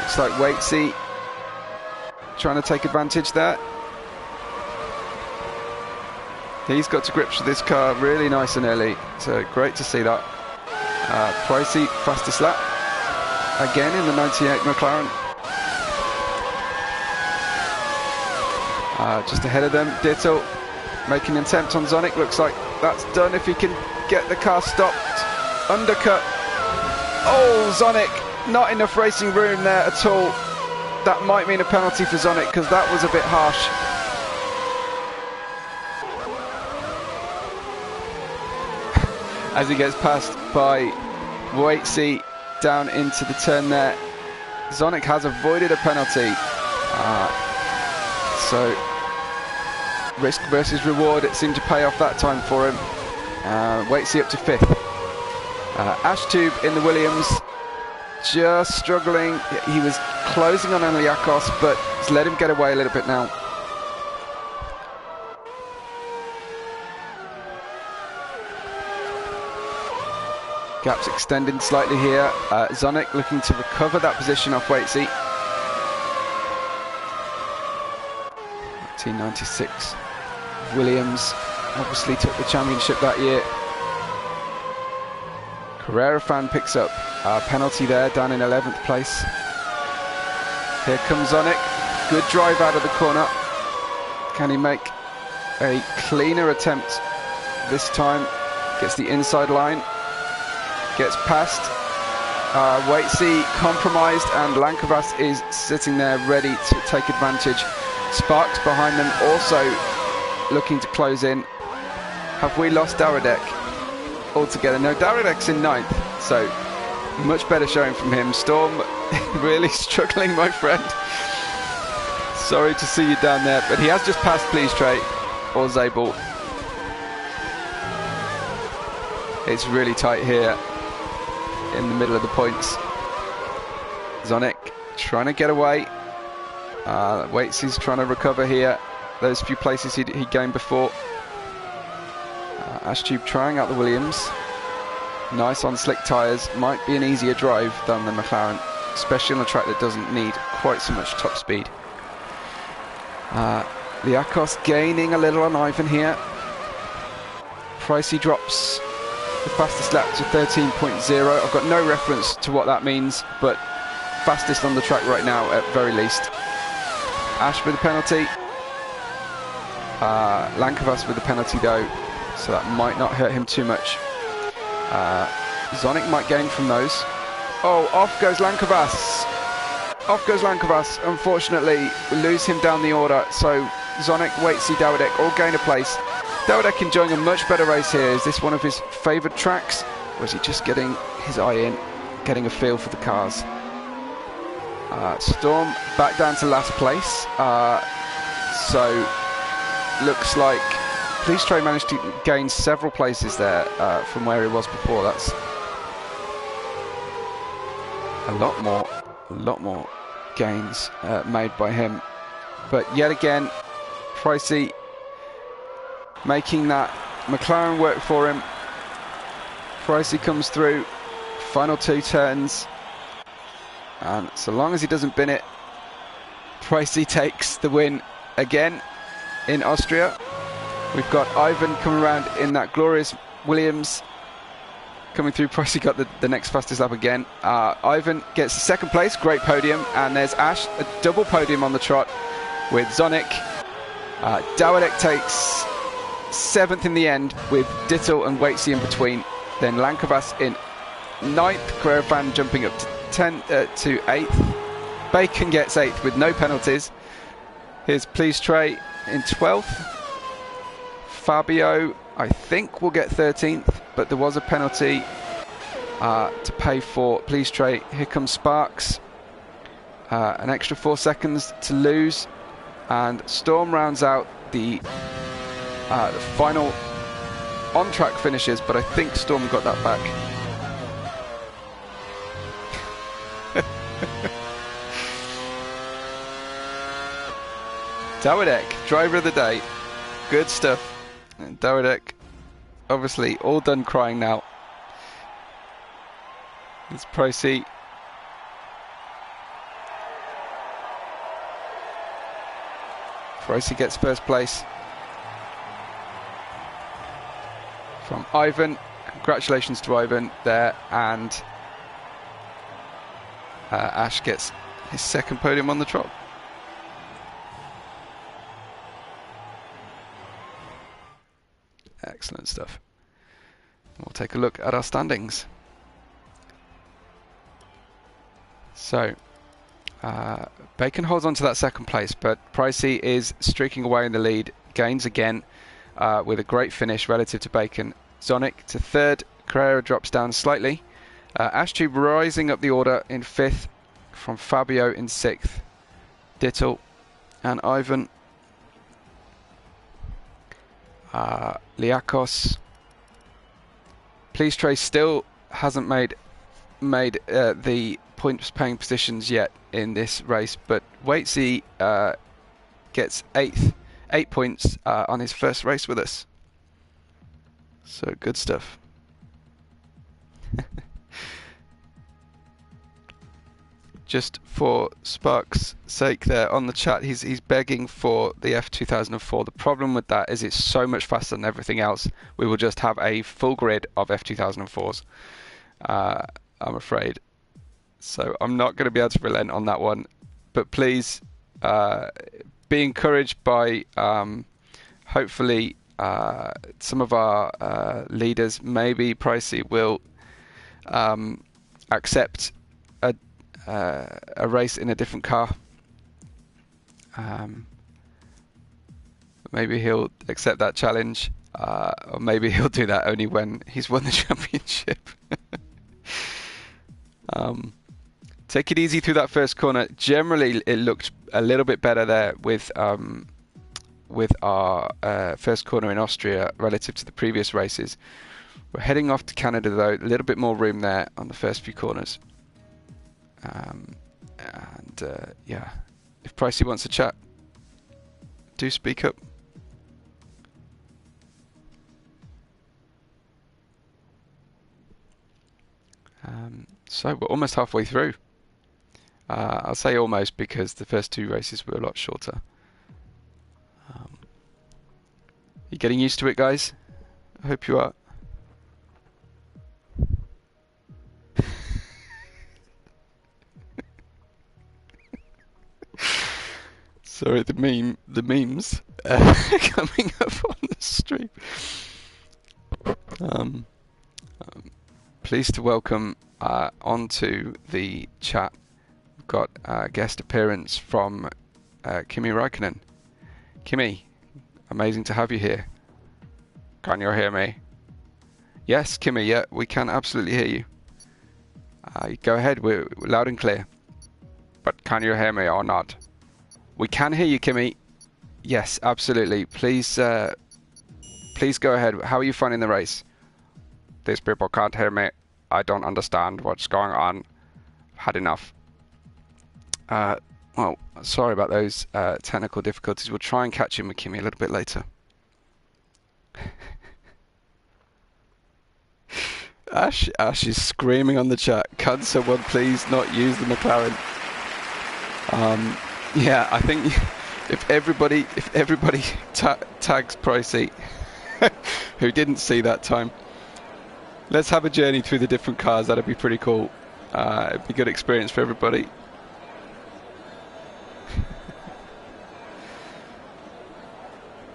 looks like Waitsy trying to take advantage there. He's got to grips with this car really nice and early, so great to see that. Pricey, fastest lap, again in the 98 McLaren. Just ahead of them, Dittel making an attempt on Zonic, looks like that's done if he can get the car stopped. Undercut. Oh, Zonic, not enough racing room there at all. That might mean a penalty for Zonic because that was a bit harsh. As he gets passed by Waitsy down into the turn there. Zonic has avoided a penalty. So risk versus reward, it seemed to pay off that time for him. Waitsy up to 5th. Ashtube in the Williams, just struggling. He was closing on Eliakos, but has let him get away a little bit now. Gaps extending slightly here. Zonic looking to recover that position off Waitsy. 1996. Williams obviously took the championship that year. Carrera fan picks up a penalty there, down in 11th place. Here comes Zonic. Good drive out of the corner. Can he make a cleaner attempt this time? Gets the inside line. Gets past. Waitsy compromised, and Lankavas is sitting there ready to take advantage. Sparks behind them also looking to close in. Have we lost Daradek altogether? No, Daradek's in 9th, so much better showing from him. Storm really struggling, my friend. Sorry to see you down there, but he has just passed Please Trey or Zabel. It's really tight here in the middle of the points. CLES1OC trying to get away. Waitsy's trying to recover here. Those few places he gained before. Ashtube trying out the Williams. Nice on slick tyres. Might be an easier drive than the McLaren, especially on a track that doesn't need quite so much top speed. Liakos gaining a little on Ivan here. Pricey drops the fastest lap to 13.0. I've got no reference to what that means, but fastest on the track right now at very least. Ash with a penalty. Lankovas with a penalty though, so that might not hurt him too much. CLES1OC might gain from those. Oh, off goes Lankovas. Off goes Lankovas. Unfortunately, we lose him down the order, so CLES1OC, Waitsy, Daradek all gain a place. Daradek enjoying a much better race here. Is this one of his favoured tracks? Or is he just getting his eye in, getting a feel for the cars? Storm back down to last place. So looks like Please Trey managed to gain several places there from where he was before. That's a lot more gains made by him. But yet again, Pricey making that McLaren work for him. Pricey comes through, final 2 turns, and so long as he doesn't bin it, Pricey takes the win again in Austria. We've got Ivan coming around in that glorious Williams coming through. Pricey got the next fastest lap again. Ivan gets second place, great podium, and there's Ash, a double podium on the trot with CLES1OC. Daradek takes 7th in the end with Dittel and Waitsy in between. Then Lankovas in 9th, Carrera Fan jumping up to 8th. Bacon gets 8th with no penalties. Here's Please Trey in 12th. Fabio, I think, will get 13th, but there was a penalty to pay for Please Trey. Here comes Sparks. An extra 4 seconds to lose. And Storm rounds out the final on-track finishes, but I think Storm got that back. Daradek, driver of the day. Good stuff. And Daradek, obviously, all done crying now. It's Pricey. Pricey gets first place from Ivan. Congratulations to Ivan there, and Ash gets his second podium on the trot. Excellent stuff. We'll take a look at our standings. So Bacon holds on to that second place, but Pricey is streaking away in the lead, gains again with a great finish relative to Bacon. CLES1OC to 3rd, Carrera drops down slightly. Ashtube rising up the order in 5th from Fabio in 6th. Dittel and Ivan. Liakos. Please Trey still hasn't made the points paying positions yet in this race, but Waitsy gets 8 points on his first race with us. So good stuff. Just for Sparks' sake there on the chat, he's begging for the F2004. The problem with that is it's so much faster than everything else. We will just have a full grid of F2004s, I'm afraid. So I'm not going to be able to relent on that one. But please be encouraged by hopefully some of our leaders. Maybe Pricey will accept a race in a different car. Maybe he'll accept that challenge. Or maybe he'll do that only when he's won the championship. Take it easy through that first corner. Generally, it looked a little bit better there with our first corner in Austria relative to the previous races. We're heading off to Canada though, a little bit more room there on the first few corners. Yeah, if Pricey wants to chat, do speak up. So we're almost halfway through. I'll say almost because the first two races were a lot shorter. You getting used to it, guys? I hope you are. Sorry, the memes coming up on the stream. Pleased to welcome onto the chat. We've got a guest appearance from Kimi Räikkönen. Kimi, amazing to have you here. Can you hear me? Yes, Kimi, yeah, we can absolutely hear you. Go ahead, we're loud and clear. But can you hear me or not? We can hear you, Kimi. Yes, absolutely. Please please go ahead. How are you finding the race? These people can't hear me. I don't understand what's going on. Had enough. Well, sorry about those technical difficulties. We'll try and catch in with Kimi a little bit later. Ash is screaming on the chat. Can someone please not use the McLaren? Yeah, I think if everybody tags Pricey, who didn't see that time, let's have a journey through the different cars. That'd be pretty cool. It'd be a good experience for everybody.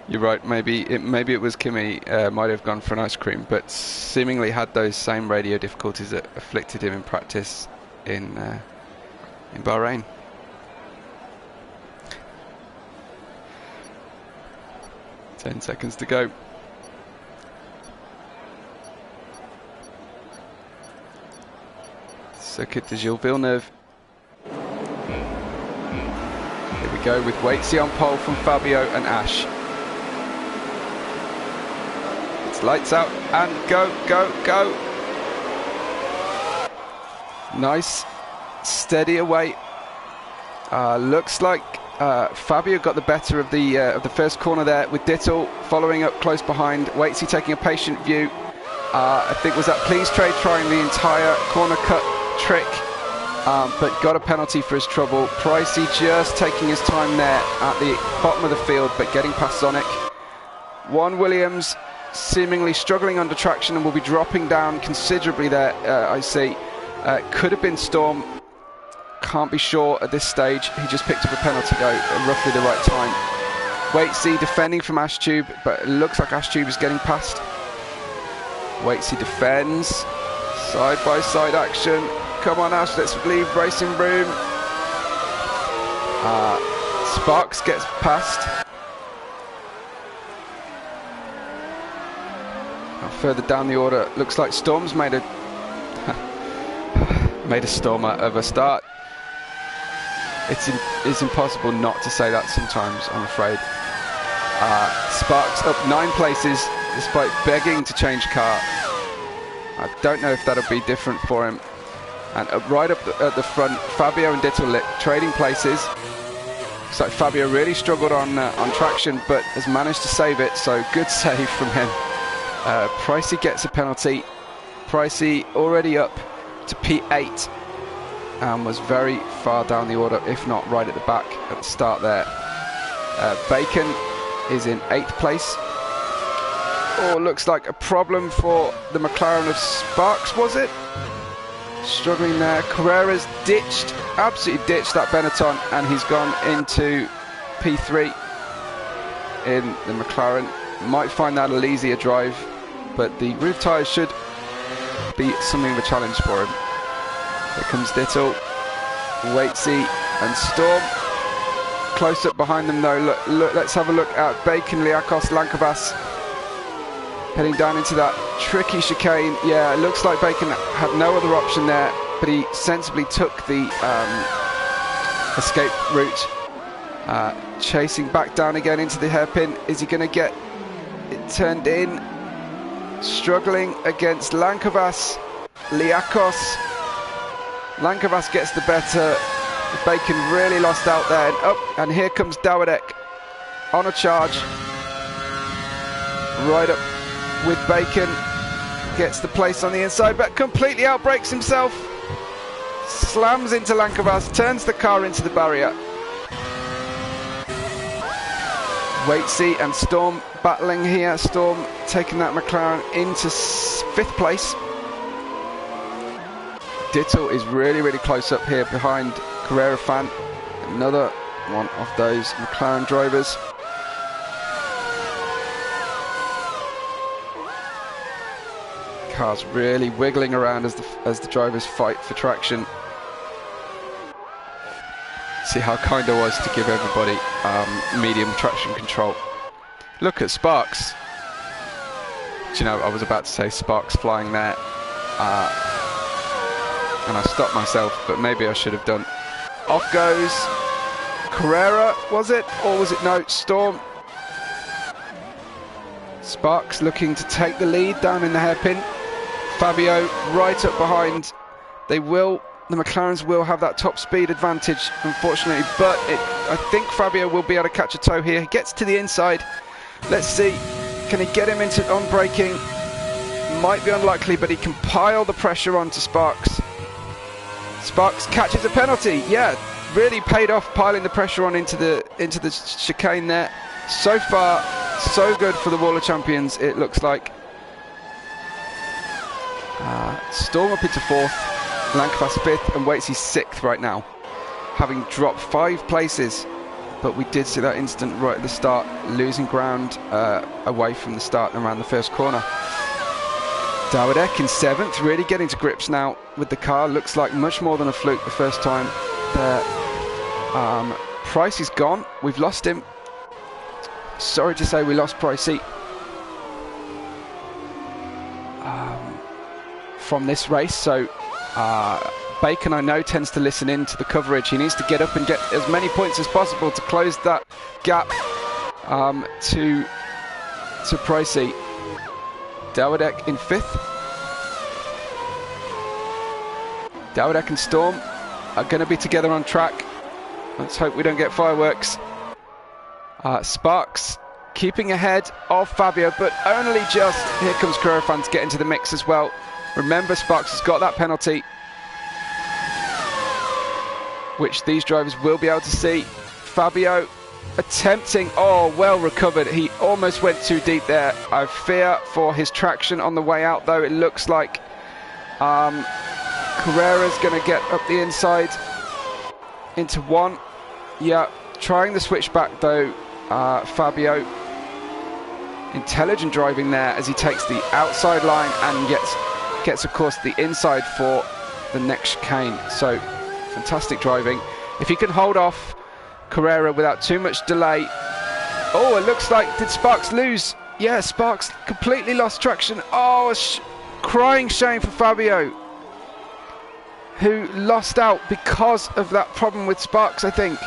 You're right. Maybe it was Kimi. Might have gone for an ice cream, but seemingly had those same radio difficulties that afflicted him in practice in Bahrain. Ten seconds to go. Circuit de Gilles Villeneuve. Here we go with Waitsy on pole from Fabio and Ash. It's lights out and go, go, go. Nice, steady away. Looks like Fabio got the better of the first corner there, with Dittel following up close behind. Waitsy taking a patient view. I think was that Please Trade trying the entire corner cut trick, but got a penalty for his trouble. Pricey just taking his time there at the bottom of the field, but getting past Sonic. Juan Williams seemingly struggling under traction and will be dropping down considerably there. I see. Could have been Storm. Can't be sure at this stage. He just picked up a penalty though at roughly the right time. Waitsy defending from Ashtube, but it looks like Ashtube is getting past. Waitsy defends. Side by side action. Come on Ash, let's leave racing room. Sparks gets past. Now further down the order, looks like Storm's made a stormer of a start. It's impossible not to say that sometimes, I'm afraid. Sparks up 9 places despite begging to change car. I don't know if that'll be different for him. And right up at the front, Fabio and Dittel trading places. Looks like Fabio really struggled on traction, but has managed to save it, so good save from him. Pricey gets a penalty. Pricey already up to P8 and was very far down the order, if not right at the back at the start there. Bacon is in 8th place. Oh, looks like a problem for the McLaren of Sparks, was it? Struggling there. Carrera's ditched, absolutely ditched that Benetton, and he's gone into P3 in the McLaren. Might find that a little easier drive, but the roof tyres should be something of a challenge for him. Here comes Dittel, Waitsy and Storm. Close up behind them though. Look, let's have a look at Bacon, Liakos, Lankabas. Heading down into that tricky chicane. Yeah, it looks like Bacon had no other option there, but he sensibly took the escape route. Chasing back down again into the hairpin. Is he going to get it turned in? Struggling against Lankovas. Liakos. Lankovas gets the better. Bacon really lost out there. And up, and here comes Dawadek on a charge. Right up with Bacon. Gets the place on the inside, but completely outbrakes himself. Slams into Lankovas, turns the car into the barrier. Waitsy and Storm battling here. Storm taking that McLaren into 5th place. Dittel is really, really close up here behind Carrera Fan. Another one of those McLaren drivers. Car's really wiggling around as the drivers fight for traction. See how kind I was to give everybody medium traction control. Look at Sparks. Do you know, I was about to say Sparks flying there. And I stopped myself, but maybe I should have done. Off goes Carrera, was it? Or was it no, Storm? Sparks looking to take the lead down in the hairpin. Fabio right up behind. The McLarens will have that top speed advantage, unfortunately, but I think Fabio will be able to catch a tow here. He gets to the inside. Let's see, can he get him into on braking? Might be unlikely, but he can pile the pressure onto Sparks. Sparks catches a penalty. Yeah, really paid off piling the pressure on into the chicane there. So far, so good for the Wall of Champions, it looks like. Storm up into 4th, Lankovas 5th, and Waitsy 6th right now, having dropped 5 places. But we did see that instant right at the start, losing ground away from the start and around the first corner. Dawadek in 7th, really getting to grips now with the car. Looks like much more than a fluke the first time there. Price is gone. We've lost him. Sorry to say we lost Pricey from this race. So Bacon, I know, tends to listen in to the coverage. He needs to get up and get as many points as possible to close that gap to Pricey. Dawadek in 5th. Dawadek and Storm are going to be together on track. Let's hope we don't get fireworks. Sparks keeping ahead of Fabio, but only just. Here comes Curofan to get into the mix as well. Remember, Sparks has got that penalty, which these drivers will be able to see. Fabio attempting, oh, well recovered. He almost went too deep there. I fear for his traction on the way out, though. It looks like Carrera's going to get up the inside into 1. Yeah, trying the switchback, though, Fabio. Intelligent driving there as he takes the outside line and gets, of course, the inside for the next chicane. So, fantastic driving. If he can hold off Carrera without too much delay. Oh, it looks like, did Sparks lose? Yeah, Sparks completely lost traction. Oh, crying shame for Fabio, who lost out because of that problem with Sparks, I think.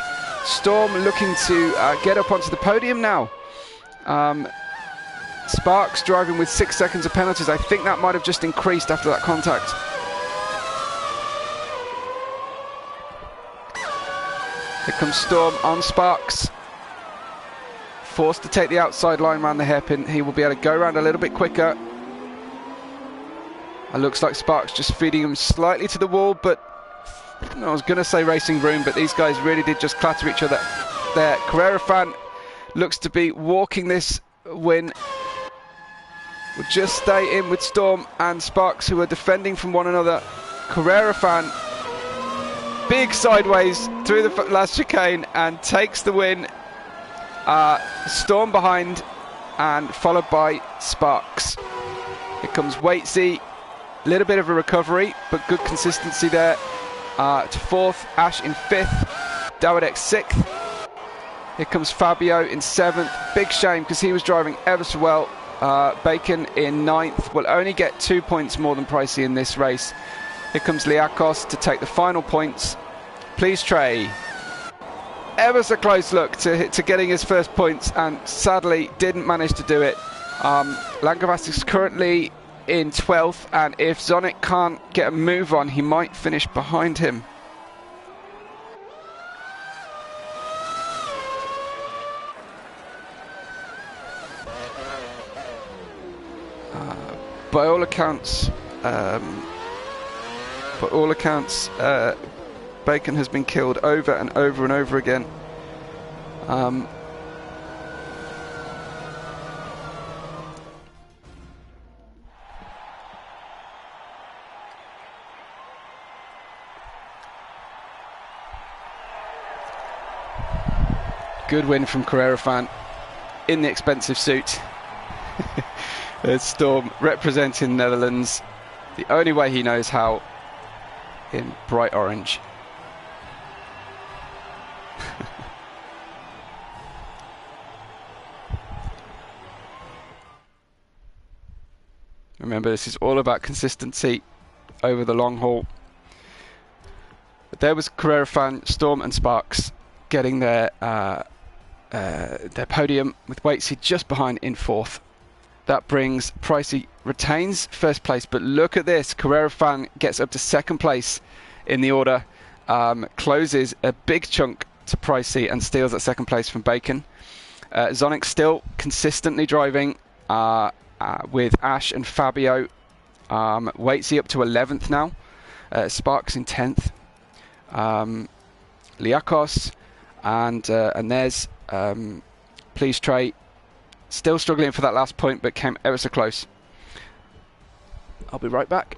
Storm looking to get up onto the podium now. Sparks driving with 6 seconds of penalties. I think that might have just increased after that contact. Here comes Storm on Sparks. Forced to take the outside line around the hairpin. He will be able to go around a little bit quicker. It looks like Sparks just feeding him slightly to the wall, but I was going to say racing room, but these guys really did just clatter each other there. Carrera Fan looks to be walking this win. Will just stay in with Storm and Sparks, who are defending from one another. Carrera Fan, big sideways through the last chicane and takes the win. Storm behind and followed by Sparks. Here comes Waitsy. A little bit of a recovery, but good consistency there. To 4th, Ash in 5th, Dawadek 6th. Here comes Fabio in 7th. Big shame because he was driving ever so well. Bacon in 9th will only get 2 points more than Pricey in this race. Here comes Liakos to take the final points. Please Trey. Ever so close look to getting his first points, and sadly didn't manage to do it. Langavas is currently in 12th, and if Zonic can't get a move on, he might finish behind him. By all accounts, Bacon has been killed over and over and over again. Good win from Carrera Fan in the expensive suit. There's Storm representing Netherlands the only way he knows how, in bright orange. Remember, this is all about consistency over the long haul. But there was Carrera Fan, Storm and Sparks getting their podium, with Waitsy just behind in 4th. That brings Pricey retains first place, but look at this. Carrera Fan gets up to 2nd place in the order, closes a big chunk to Pricey and steals that 2nd place from Bacon. Zonic still consistently driving with Ash and Fabio. Waitsy up to 11th now. Sparks in 10th. Liakos and there's Please Trey. Still struggling for that last point, but came ever so close. I'll be right back.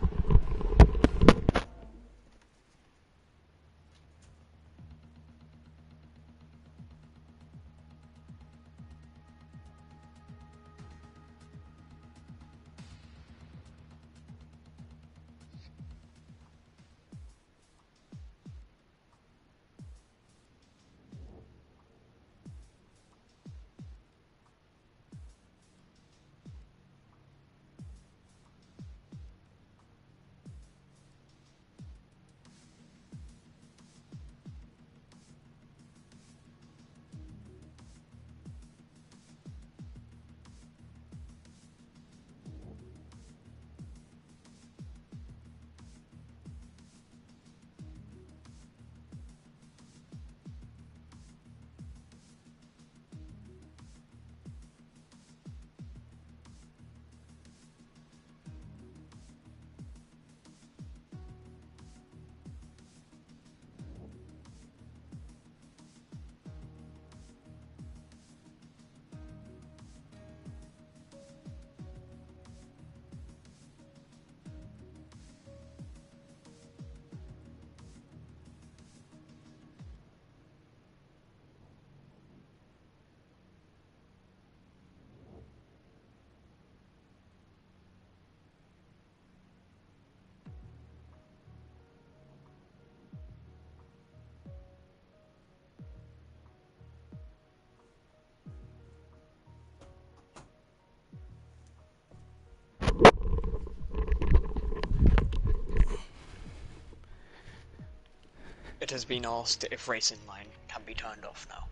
It has been asked if racing line can be turned off now.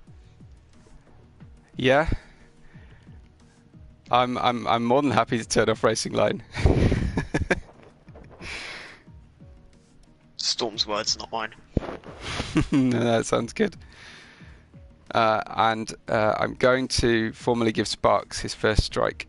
Yeah. I'm more than happy to turn off racing line. Storm's words, not mine. No, that sounds good. I'm going to formally give Sparks his first strike.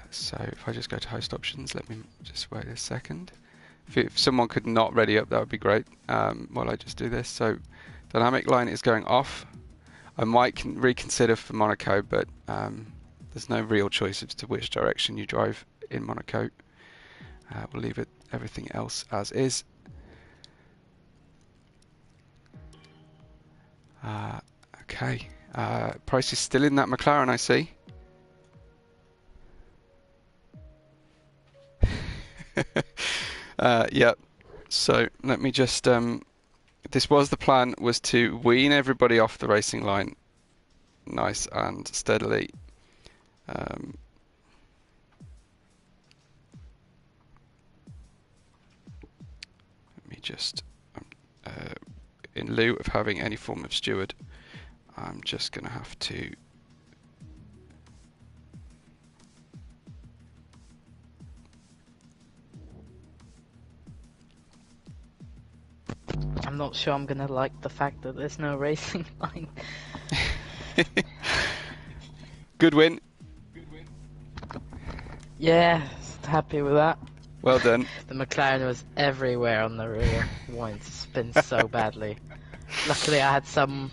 So if I just go to host options, let me just wait a second. If someone could not ready up, that would be great. While I just do this. So dynamic line is going off. I might reconsider for Monaco, but there's no real choice as to which direction you drive in Monaco. We'll leave everything else as is. Okay. Price is still in that McLaren, I see. Yeah, so let me just This was the plan, was to wean everybody off the racing line nice and steadily. Let me just, in lieu of having any form of steward, I'm just going to have to I'm not sure I'm gonna like the fact that there's no racing line. Good win. Yeah, happy with that. Well done. The McLaren was everywhere on the rear, wanting to spin so badly. Luckily I had some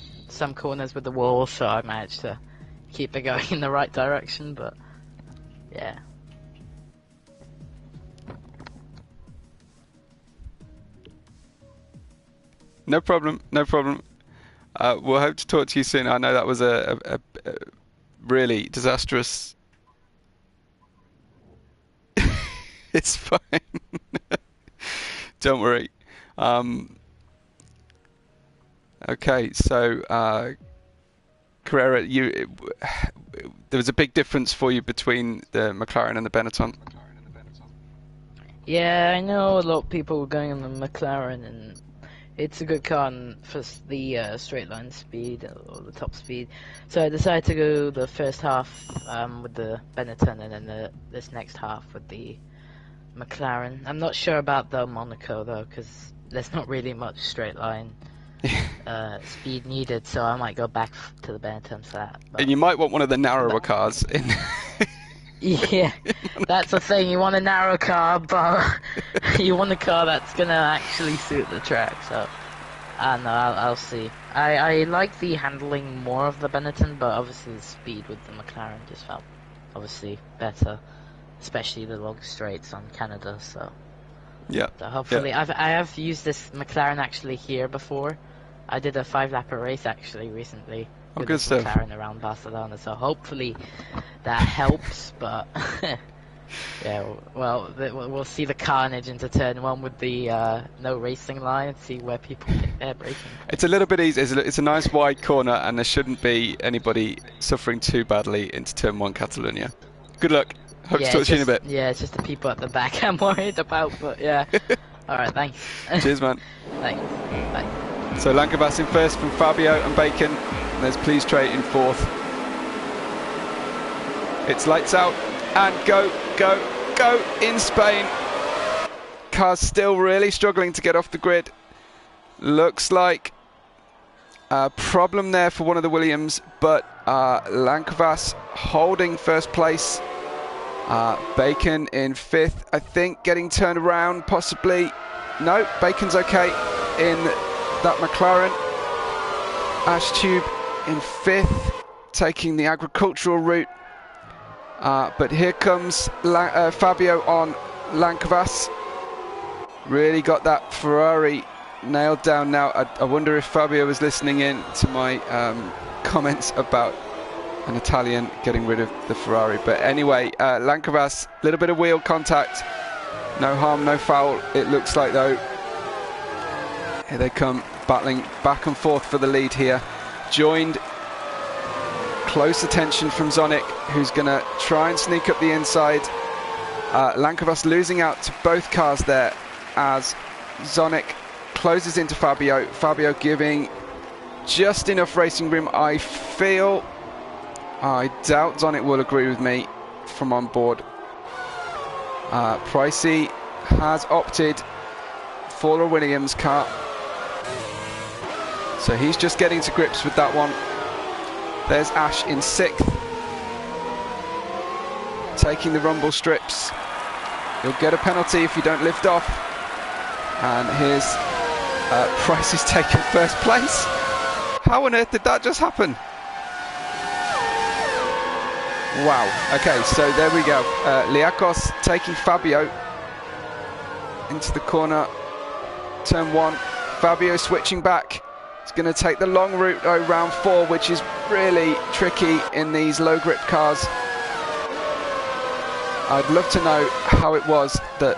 corners with the wall, so I managed to keep it going in the right direction, but yeah. No problem, no problem. We'll hope to talk to you soon. I know that was a really disastrous... It's fine. Don't worry. Okay, so Carrera, there was a big difference for you between the McLaren and the Benetton. Yeah, I know a lot of people were going on the McLaren, and it's a good car for the straight line speed or the top speed. So I decided to go the first half with the Benetton, and then this next half with the McLaren. I'm not sure about the Monaco though, because there's not really much straight line speed needed, so I might go back to the Benetton for that. But and you might want one of the narrower cars in. Yeah, that's the thing. You want a narrow car, but you want a car that's gonna actually suit the track. So, I don't know. I'll see. I like the handling more of the Benetton, but obviously the speed with the McLaren just felt obviously better, especially the long straights on Canada. So yeah. So hopefully, yeah. I have used this McLaren actually here before. I did a 5-lapper race actually recently. Oh, with good this stuff. McLaren around Barcelona, so hopefully that helps. But yeah, well, we'll see the carnage into turn 1 with the no racing line and see where people take their braking. It's a little bit easy. It's a nice wide corner, and there shouldn't be anybody suffering too badly into turn 1 Catalonia. Good luck. Hope to talk to you in a bit. Yeah, it's just the people at the back I'm worried about, but yeah. Alright, thanks. Cheers, man. Thanks. Bye. So Lancavas in first from Fabio and Bacon. And there's Please Trade in fourth. It's lights out and go, go, go in Spain. Car's still really struggling to get off the grid. Looks like a problem there for one of the Williams, but Lancavas holding first place. Bacon in fifth, I think, getting turned around possibly. No, Bacon's okay in that McLaren. Ash Tube in fifth, taking the agricultural route. But here comes Fabio on Lancavas. Really got that Ferrari nailed down now. I wonder if Fabio was listening in to my comments about an Italian getting rid of the Ferrari. But anyway, Lancavas, a little bit of wheel contact. No harm, no foul, it looks like though. Here they come, battling back and forth for the lead here. Joined, close attention from Zonic, who's going to try and sneak up the inside. Lancavas losing out to both cars there as Zonic closes into Fabio. Fabio giving just enough racing room, I feel. I doubt Zonic will agree with me from on board. Pricey has opted for a Williams car, so he's just getting to grips with that one. There's Ash in sixth, taking the rumble strips. You'll get a penalty if you don't lift off. And here's Pricey's taking first place. How on earth did that just happen? Wow. Okay, so there we go. Liakos taking Fabio into the corner. Turn 1. Fabio switching back. He's going to take the long route round 4, which is really tricky in these low grip cars. I'd love to know how it was that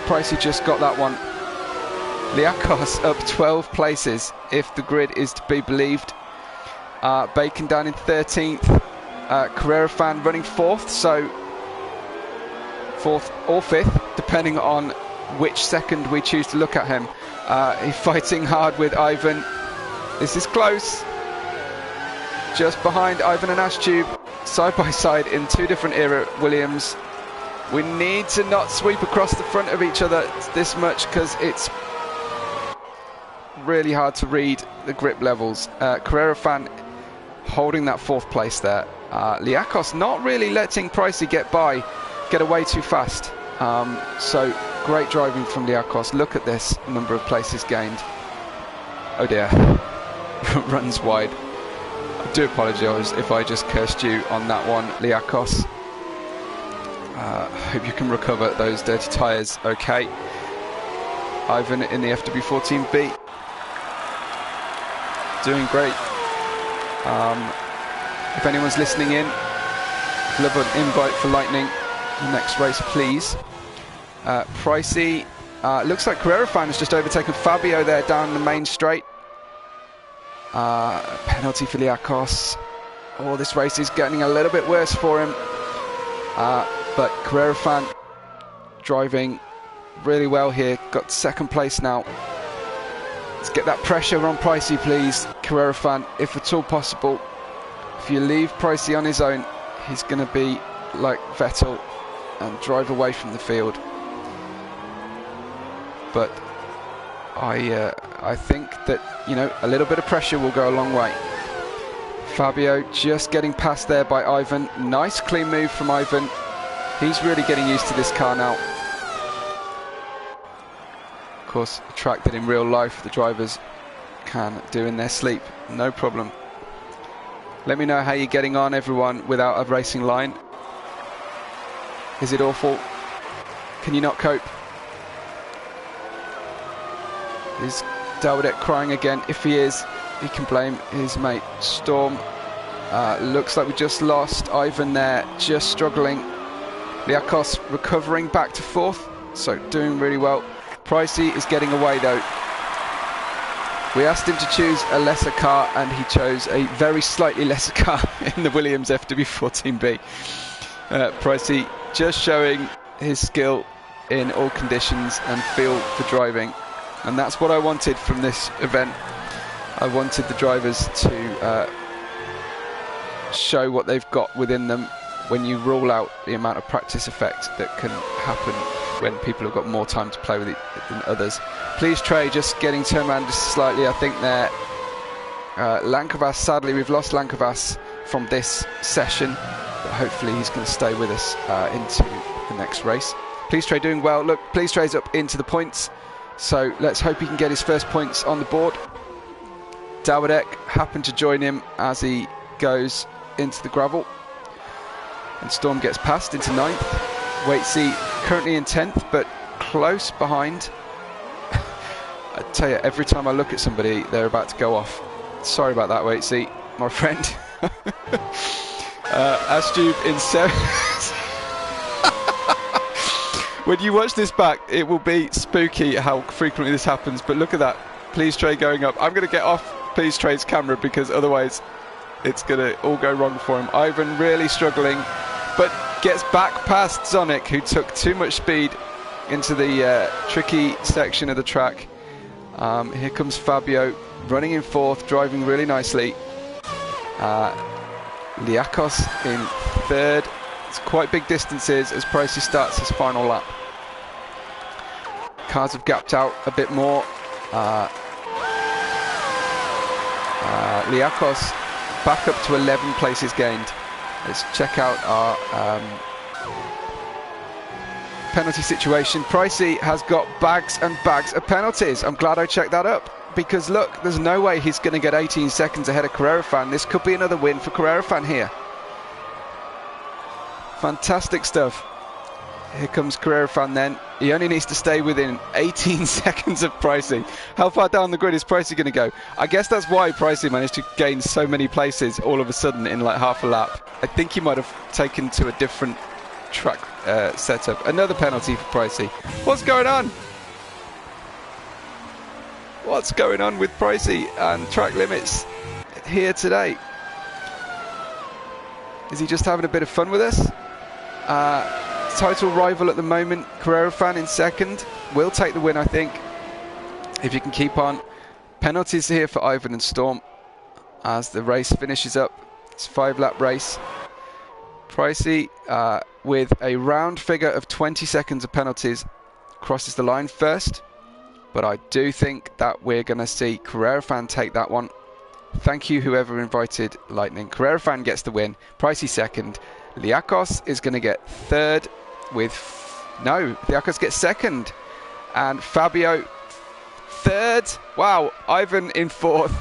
Pricey just got that one. Liakos up 12 places, if the grid is to be believed. Bacon down in 13th. Carrera Fan running 4th, so 4th or 5th, depending on which second we choose to look at him. He's fighting hard with Ivan. This is close. Just behind Ivan and Ashtube, side by side in 2 different era Williams. We need to not sweep across the front of each other this much because it's really hard to read the grip levels. Carrera Fan holding that 4th place there. Liakos not really letting Pricey get away too fast. So great driving from Liakos. Look at this number of places gained. Oh dear. Runs wide. I do apologise if I just cursed you on that one, Liakos. Hope you can recover those dirty tyres okay. Ivan in the FW14B. Doing great. If anyone's listening in, love an invite for Lightning. The next race, please. Pricey. Looks like Carrera Fan has just overtaken Fabio there down the main straight. Penalty for Liakos. Oh, this race is getting a little bit worse for him. But Carrera Fan driving really well here. Got 2nd place now. Let's get that pressure on Pricey, please, Carrera Fan, if at all possible. If you leave Pricey on his own, he's going to be like Vettel and drive away from the field. But I think that, you know, a little bit of pressure will go a long way. Fabio just getting past there by Ivan. Nice clean move from Ivan. He's really getting used to this car now. Of course, a track that in real life the drivers can do in their sleep, no problem. Let me know how you're getting on, everyone, without a racing line. Is it awful? Can you not cope? Is Dawidek crying again? If he is, he can blame his mate Storm. Looks like we just lost Ivan there, just struggling. Liakos recovering back to 4th, so doing really well. Pricey is getting away though. We asked him to choose a lesser car and he chose a very slightly lesser car in the Williams FW14B. Pricey just showing his skill in all conditions and feel for driving. And that's what I wanted from this event. I wanted the drivers to show what they've got within them when you rule out the amount of practice effect that can happen when people have got more time to play with it than others. Please Trey, just getting turned around just slightly, I think there. Lankovas, sadly we've lost Lankovas from this session, but hopefully he's going to stay with us into the next race. Please Trey doing well. Look, Please Trey's up into the points, so let's hope he can get his first points on the board. Dawidek happened to join him as he goes into the gravel, and Storm gets past into 9th. Waitsy currently in 10th, but close behind. I tell you, every time I look at somebody, they're about to go off. Sorry about that, Waitsy, my friend. Astube in 7th. When you watch this back, it will be spooky how frequently this happens, but look at that. Please Trey going up. I'm going to get off Please Trey's camera because otherwise it's going to all go wrong for him. Ivan really struggling, but gets back past Zonic, who took too much speed into the tricky section of the track. Here comes Fabio running in 4th, driving really nicely. Liakos in 3rd. It's quite big distances as Pricey starts his final lap. Cars have gapped out a bit more. Liakos back up to 11 places gained. Let's check out our penalty situation. Pricey has got bags and bags of penalties. I'm glad I checked that up, because look, there's no way he's going to get 18 seconds ahead of Carrera Fan. This could be another win for Carrera Fan here. Fantastic stuff. Here comes Carrera Fan then. He only needs to stay within 18 seconds of Pricey. How far down the grid is Pricey going to go? I guess that's why Pricey managed to gain so many places all of a sudden in like half a lap. I think he might have taken to a different track setup. Another penalty for Pricey. What's going on? What's going on with Pricey and track limits here today? Is he just having a bit of fun with us? Title rival at the moment, Carrera Fan in second. Will take the win, I think, if you can keep on. Penalties here for Ivan and Storm as the race finishes up. It's a 5-lap race. Pricey, with a round figure of 20 seconds of penalties, crosses the line first. But I do think that we're going to see Carrera Fan take that one. Thank you, whoever invited Lightning. Carrera Fan gets the win. Pricey second. Liakos is going to get third with... No, Liakos gets second. And Fabio third. Wow, Ivan in fourth.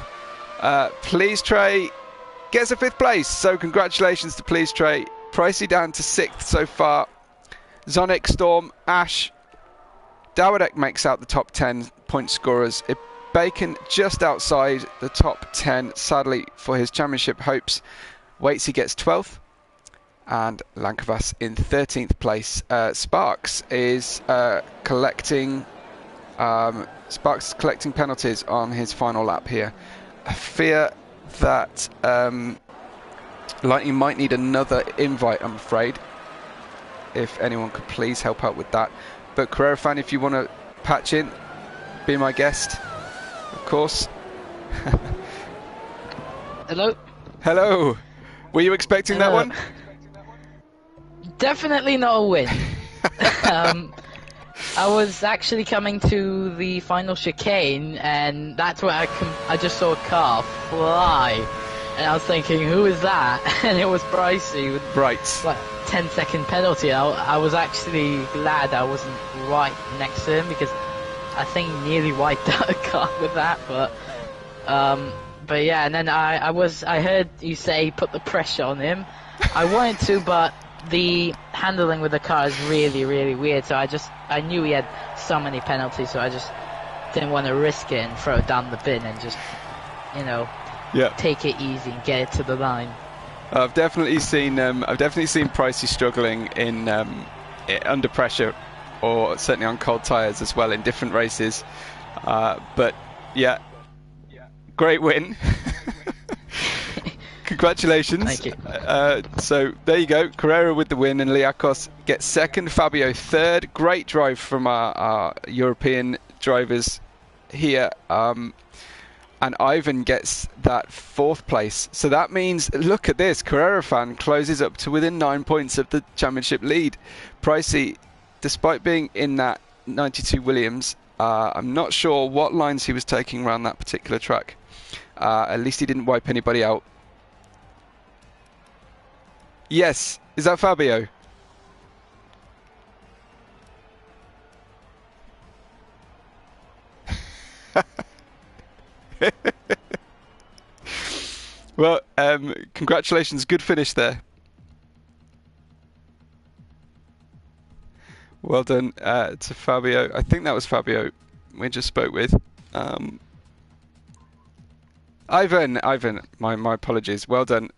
Please Trey gets a 5th place. So congratulations to Please Trey. Pricey down to 6th so far. Zonic, Storm, Ash. Dawadek makes out the top 10 point scorers. Bacon just outside the top 10, sadly, for his championship hopes. Waitsy gets 12th. And Lankavas in 13th place. Sparks is collecting penalties on his final lap here. I fear that Lightning might need another invite, I'm afraid. If anyone could please help out with that. But Carrera Fan, if you want to patch in, be my guest, of course. Hello. Hello. Were you expecting that one? Definitely not a win. I was actually coming to the final chicane, and that's where I just saw a car fly, and I was thinking, who is that? And it was Pricey with like 10-second penalty. I was actually glad I wasn't right next to him, because I think he nearly wiped out a car with that. But yeah, and then I heard you say put the pressure on him. I wanted to, but the handling with the car is really, really weird, so I knew he had so many penalties, so I just didn't want to risk it and throw it down the bin and just, take it easy and get it to the line. I've definitely seen Pricey struggling in under pressure, or certainly on cold tyres as well in different races. But yeah, great win. Congratulations. Thank you. So there you go. Carrera with the win, and Liakos gets second. Fabio third. Great drive from our European drivers here. And Ivan gets that 4th place. So that means, look at this, Carrera Fan closes up to within 9 points of the championship lead. Pricey, despite being in that 92 Williams, I'm not sure what lines he was taking around that particular track. At least he didn't wipe anybody out. Yes, is that Fabio? Well, congratulations, good finish there. Well done to Fabio. I think that was Fabio we just spoke with. Ivan, my apologies. Well done.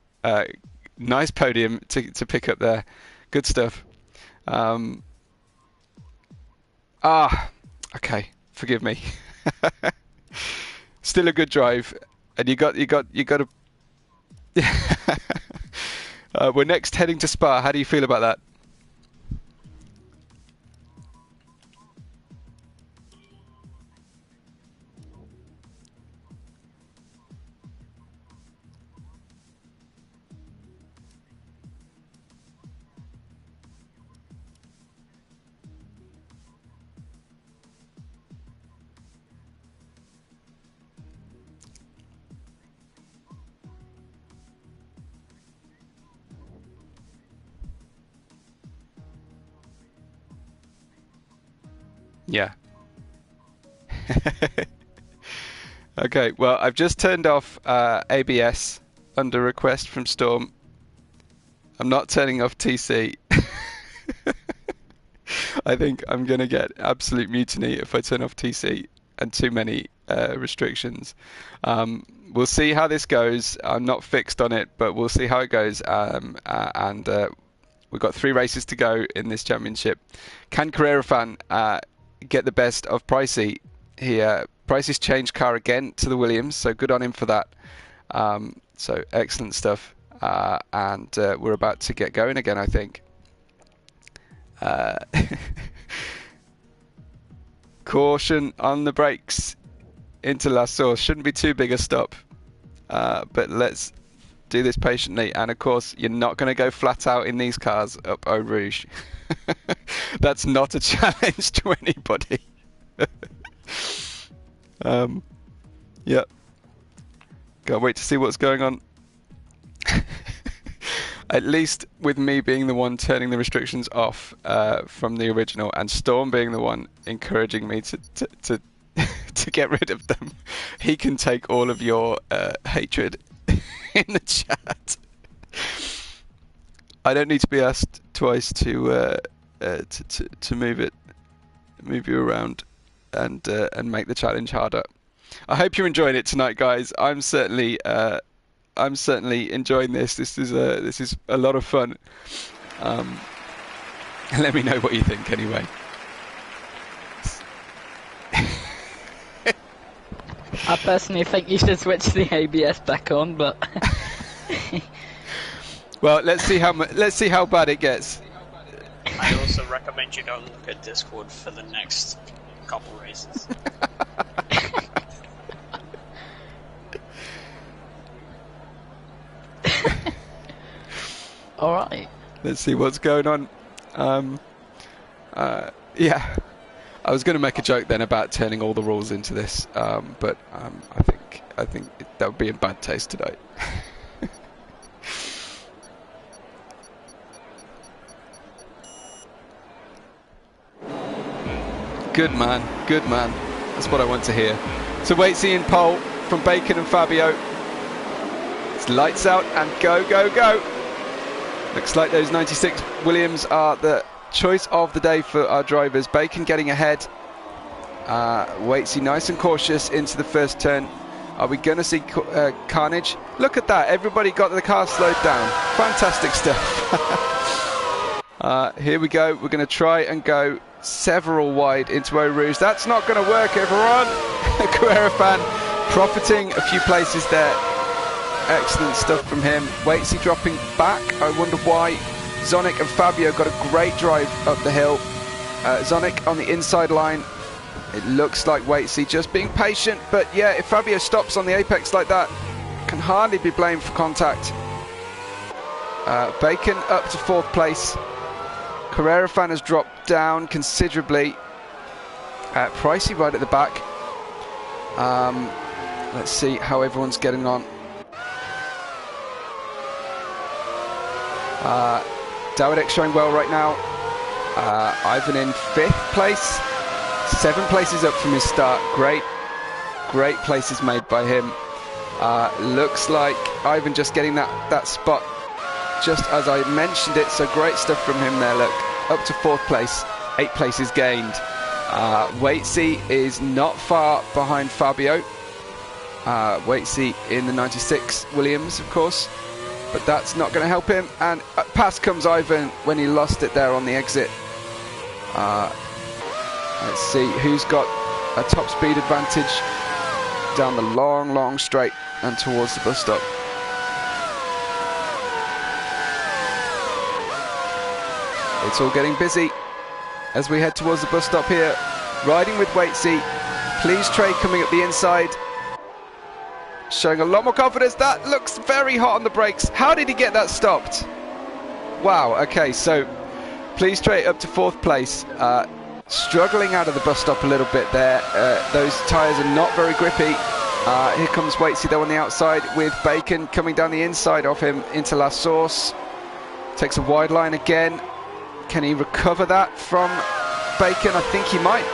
Nice podium to pick up there. Good stuff. Okay. Forgive me. Still a good drive, and you got to. We're next heading to Spa. How do you feel about that? Yeah. Okay, well, I've just turned off ABS under request from Storm. I'm not turning off TC. I think I'm going to get absolute mutiny if I turn off TC and too many restrictions. We'll see how this goes. I'm not fixed on it, but we'll see how it goes. And we've got 3 races to go in this championship. Can Carrera Fan get the best of Pricey here? Price's changed car again to the Williams, so good on him for that. So excellent stuff. And we're about to get going again, I think. Caution on the brakes into La Source. Shouldn't be too big a stop, but let's do this patiently. And of course, you're not going to go flat out in these cars up Eau Rouge. That's not a challenge to anybody. Yep. Can't wait to see what's going on. At least with me being the one turning the restrictions off from the original, and Storm being the one encouraging me to to get rid of them, he can take all of your hatred in the chat. I don't need to be asked twice to move you around and make the challenge harder. I hope you're enjoying it tonight, guys. I'm certainly enjoying this. This is a lot of fun. Let me know what you think, anyway. I personally think you should switch the ABS back on, but well, let's see how bad it gets. I also recommend you don't look at Discord for the next couple races. all right. Let's see what's going on. Yeah, I was going to make a joke then about turning all the rules into this, but I think that would be in bad taste tonight. Good man, good man. That's what I want to hear. So Waitsy in pole from Bacon and Fabio. It's lights out and go, go, go. Looks like those 96 Williams are the choice of the day for our drivers. Bacon getting ahead. Waitsy nice and cautious into the first turn. Are we going to see carnage? Look at that. Everybody got the car slowed down. Fantastic stuff. Here we go. We're going to try and go several wide into Eau Rouge. That's not going to work, everyone. Carrera fan profiting a few places there. Excellent stuff from him. Waitsy dropping back. I wonder why. CLES1OC and Fabio got a great drive up the hill. CLES1OC on the inside line. It looks like Waitsy just being patient, but yeah, if Fabio stops on the apex like that, can hardly be blamed for contact. Bacon up to 4th place. Carrera fan has dropped down considerably. Pricey right at the back. Let's see how everyone's getting on. Dawidek showing well right now. Ivan in 5th place. 7 places up from his start. Great places made by him. Looks like Ivan just getting that spot just as I mentioned it, so great stuff from him there. Look, up to 4th place, 8 places gained. Waitsy is not far behind Fabio. Waitsy in the 96 Williams, of course, but that's not going to help him. And past comes Ivan when he lost it there on the exit. Let's see who's got a top speed advantage down the long straight and towards the bus stop. It's all getting busy as we head towards the bus stop here. Riding with Waitsy. Please Trey coming up the inside. Showing a lot more confidence. That looks very hot on the brakes. How did he get that stopped? Wow, okay, so Please Trey up to 4th place. Struggling out of the bus stop a little bit there. Those tyres are not very grippy. Here comes Waitsy though on the outside with Bacon coming down the inside of him into La Source. Takes a wide line again. Can he recover that from Bacon? I think he might.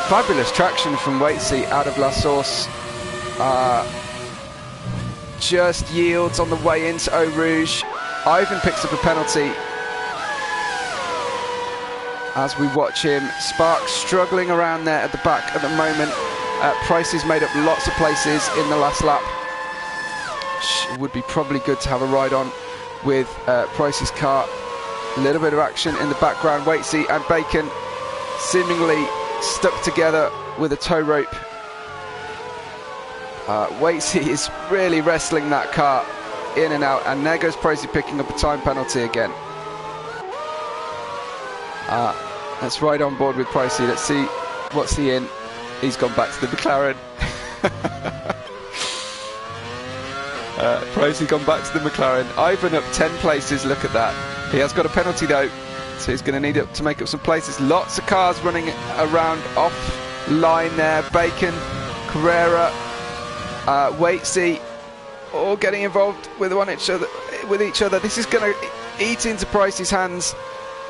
Fabulous traction from Waitsy out of La Source. Just yields on the way into Eau Rouge. Ivan picks up a penalty as we watch him. Sparks struggling around there at the back at the moment. Price has made up lots of places in the last lap. It would be probably good to have a ride on with Price's car. A little bit of action in the background. Waitsy and Bacon seemingly stuck together with a tow rope Waitsy is really wrestling that car in and out, and there goes Pricey picking up a time penalty again. That's right on board with Pricey. Let's see what's he in. He's gone back to the McLaren. Pricey gone back to the McLaren. Ivan up 10 places, look at that. He has got a penalty though, so he's going to need it to make up some places. Lots of cars running around off line there. Bacon, Carrera, Waitsy, all getting involved with each other. This is going to eat into Pricey's hands.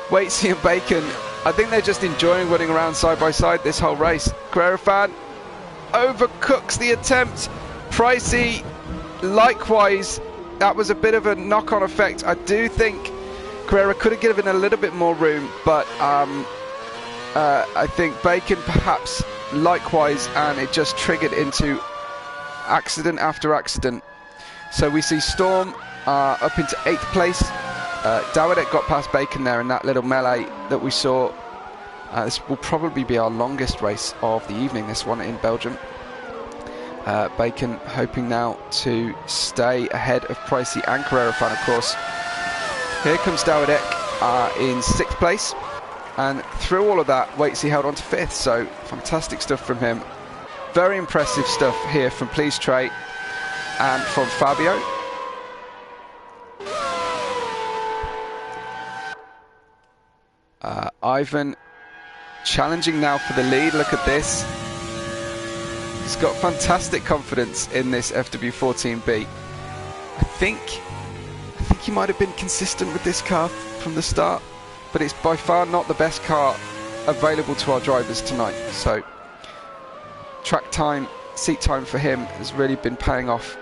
Waitsy and Bacon, I think they're just enjoying running around side by side this whole race. Carrera fan overcooks the attempt. Pricey, likewise, that was a bit of a knock-on effect. I do think Carrera could have given a little bit more room, but I think Bacon perhaps likewise, and it just triggered into accident after accident. So we see Storm up into 8th place. Dawidek got past Bacon there in that little melee that we saw. This will probably be our longest race of the evening, this one in Belgium. Bacon hoping now to stay ahead of Pricey and Carrera fan, of course. Here comes Dawidek in 6th place, and through all of that, Waitsy held on to 5th, so fantastic stuff from him. Very impressive stuff here from Please Trey and from Fabio. Ivan challenging now for the lead. Look at this. He's got fantastic confidence in this FW14B. I think he might have been consistent with this car from the start, but it's by far not the best car available to our drivers tonight. So track time, seat time for him has really been paying off.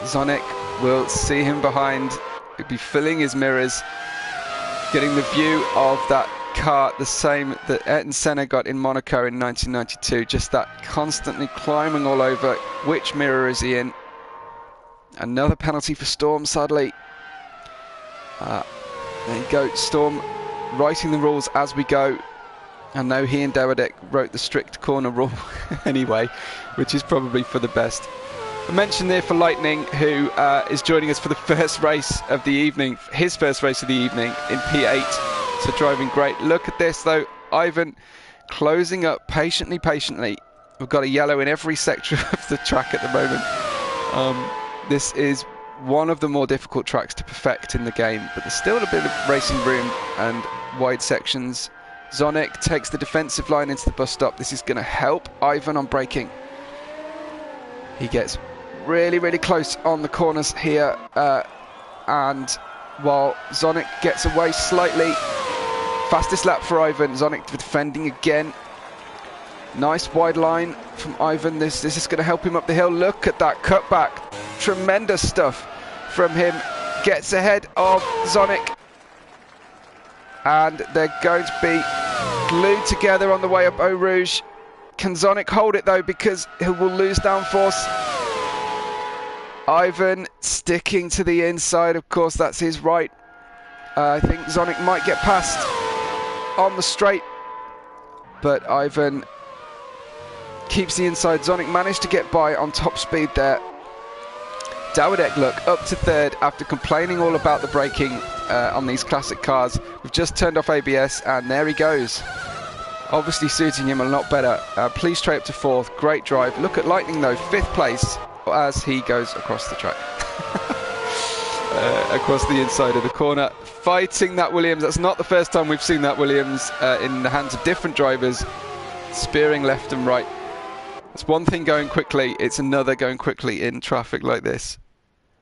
Zonic, we'll see him behind. He'll be filling his mirrors, getting the view of that car, the same that Ayrton Senna got in Monaco in 1992. Just that constantly climbing all over. Which mirror is he in? Another penalty for Storm, sadly. There you go, Storm writing the rules as we go. I know he and Dawidek wrote the strict corner rule anyway, which is probably for the best. A mention there for Lightning, who is joining us for the first race of the evening, his first race of the evening in P8. So driving great. Look at this though, Ivan closing up patiently. We've got a yellow in every sector of the track at the moment. This is one of the more difficult tracks to perfect in the game, but there's still a bit of racing room and wide sections. Zonic takes the defensive line into the bus stop. This is going to help Ivan on braking. He gets really close on the corners here, and while Zonic gets away slightly, fastest lap for Ivan. Zonic defending again. Nice wide line from Ivan. This is going to help him up the hill. Look at that cutback. Tremendous stuff from him. Gets ahead of Zonic, and they're going to be glued together on the way up Eau Rouge. Can Zonic hold it though, because he will lose downforce. Ivan sticking to the inside, of course that's his right. I think Zonic might get past on the straight, but Ivan keeps the inside. Zonic managed to get by on top speed there. Dawidek, look, up to 3rd after complaining all about the braking on these classic cars. We've just turned off ABS and there he goes. Obviously suiting him a lot better. Please Trey up to 4th, great drive. Look at Lightning though, 5th place as he goes across the track. Across the inside of the corner, fighting that Williams. That's not the first time we've seen that Williams in the hands of different drivers, spearing left and right. It's one thing going quickly, it's another going quickly in traffic like this.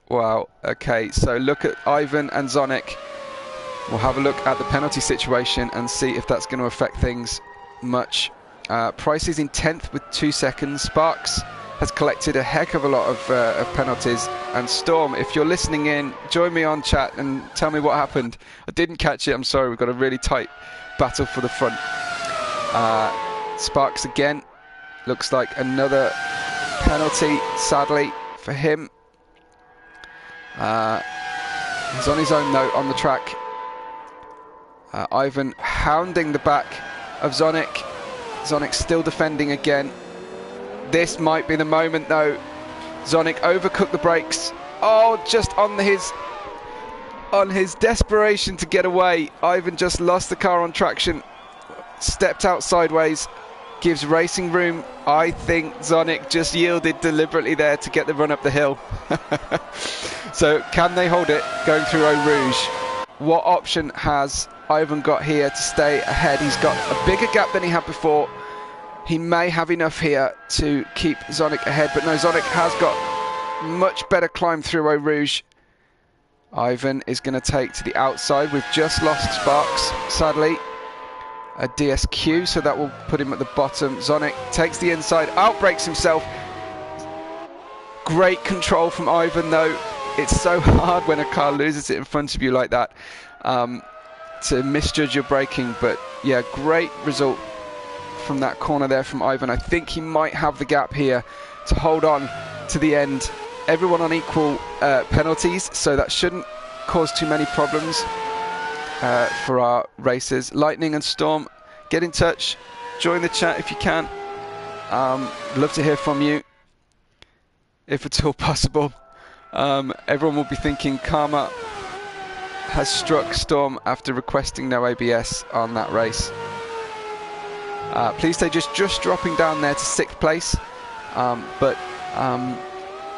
Wow, okay, so look at Ivan and Zonic. We'll have a look at the penalty situation and see if that's going to affect things much. Price is in 10th with 2 seconds. Sparks has collected a heck of a lot of penalties. And Storm, if you're listening in, join me on chat and tell me what happened. I didn't catch it, I'm sorry, we've got a really tight battle for the front. Sparks again, looks like another penalty, sadly, for him. He's on his own though on the track. Ivan hounding the back of Zonic. Zonic still defending again. This might be the moment though. Zonic overcooked the brakes. Oh, just on his desperation to get away, Ivan just lost the car on traction, stepped out sideways, gives racing room. I think Zonic just yielded deliberately there to get the run up the hill. So can they hold it going through Eau Rouge? What option has Ivan got here to stay ahead? He's got a bigger gap than he had before. He may have enough here to keep Zonic ahead, but no, Zonic has got much better climb through Eau Rouge. Ivan is going to take to the outside. We've just lost Sparks, sadly. A DSQ, so that will put him at the bottom. Zonic takes the inside, outbrakes himself. Great control from Ivan though. It's so hard when a car loses it in front of you like that to misjudge your braking, but yeah, great result from that corner there from Ivan. I think he might have the gap here to hold on to the end. Everyone on equal penalties, so that shouldn't cause too many problems for our racers. Lightning and Storm, get in touch, join the chat if you can. Love to hear from you, if at all possible. Everyone will be thinking Karma has struck Storm after requesting no ABS on that race. Please stay just dropping down there to 6th place, but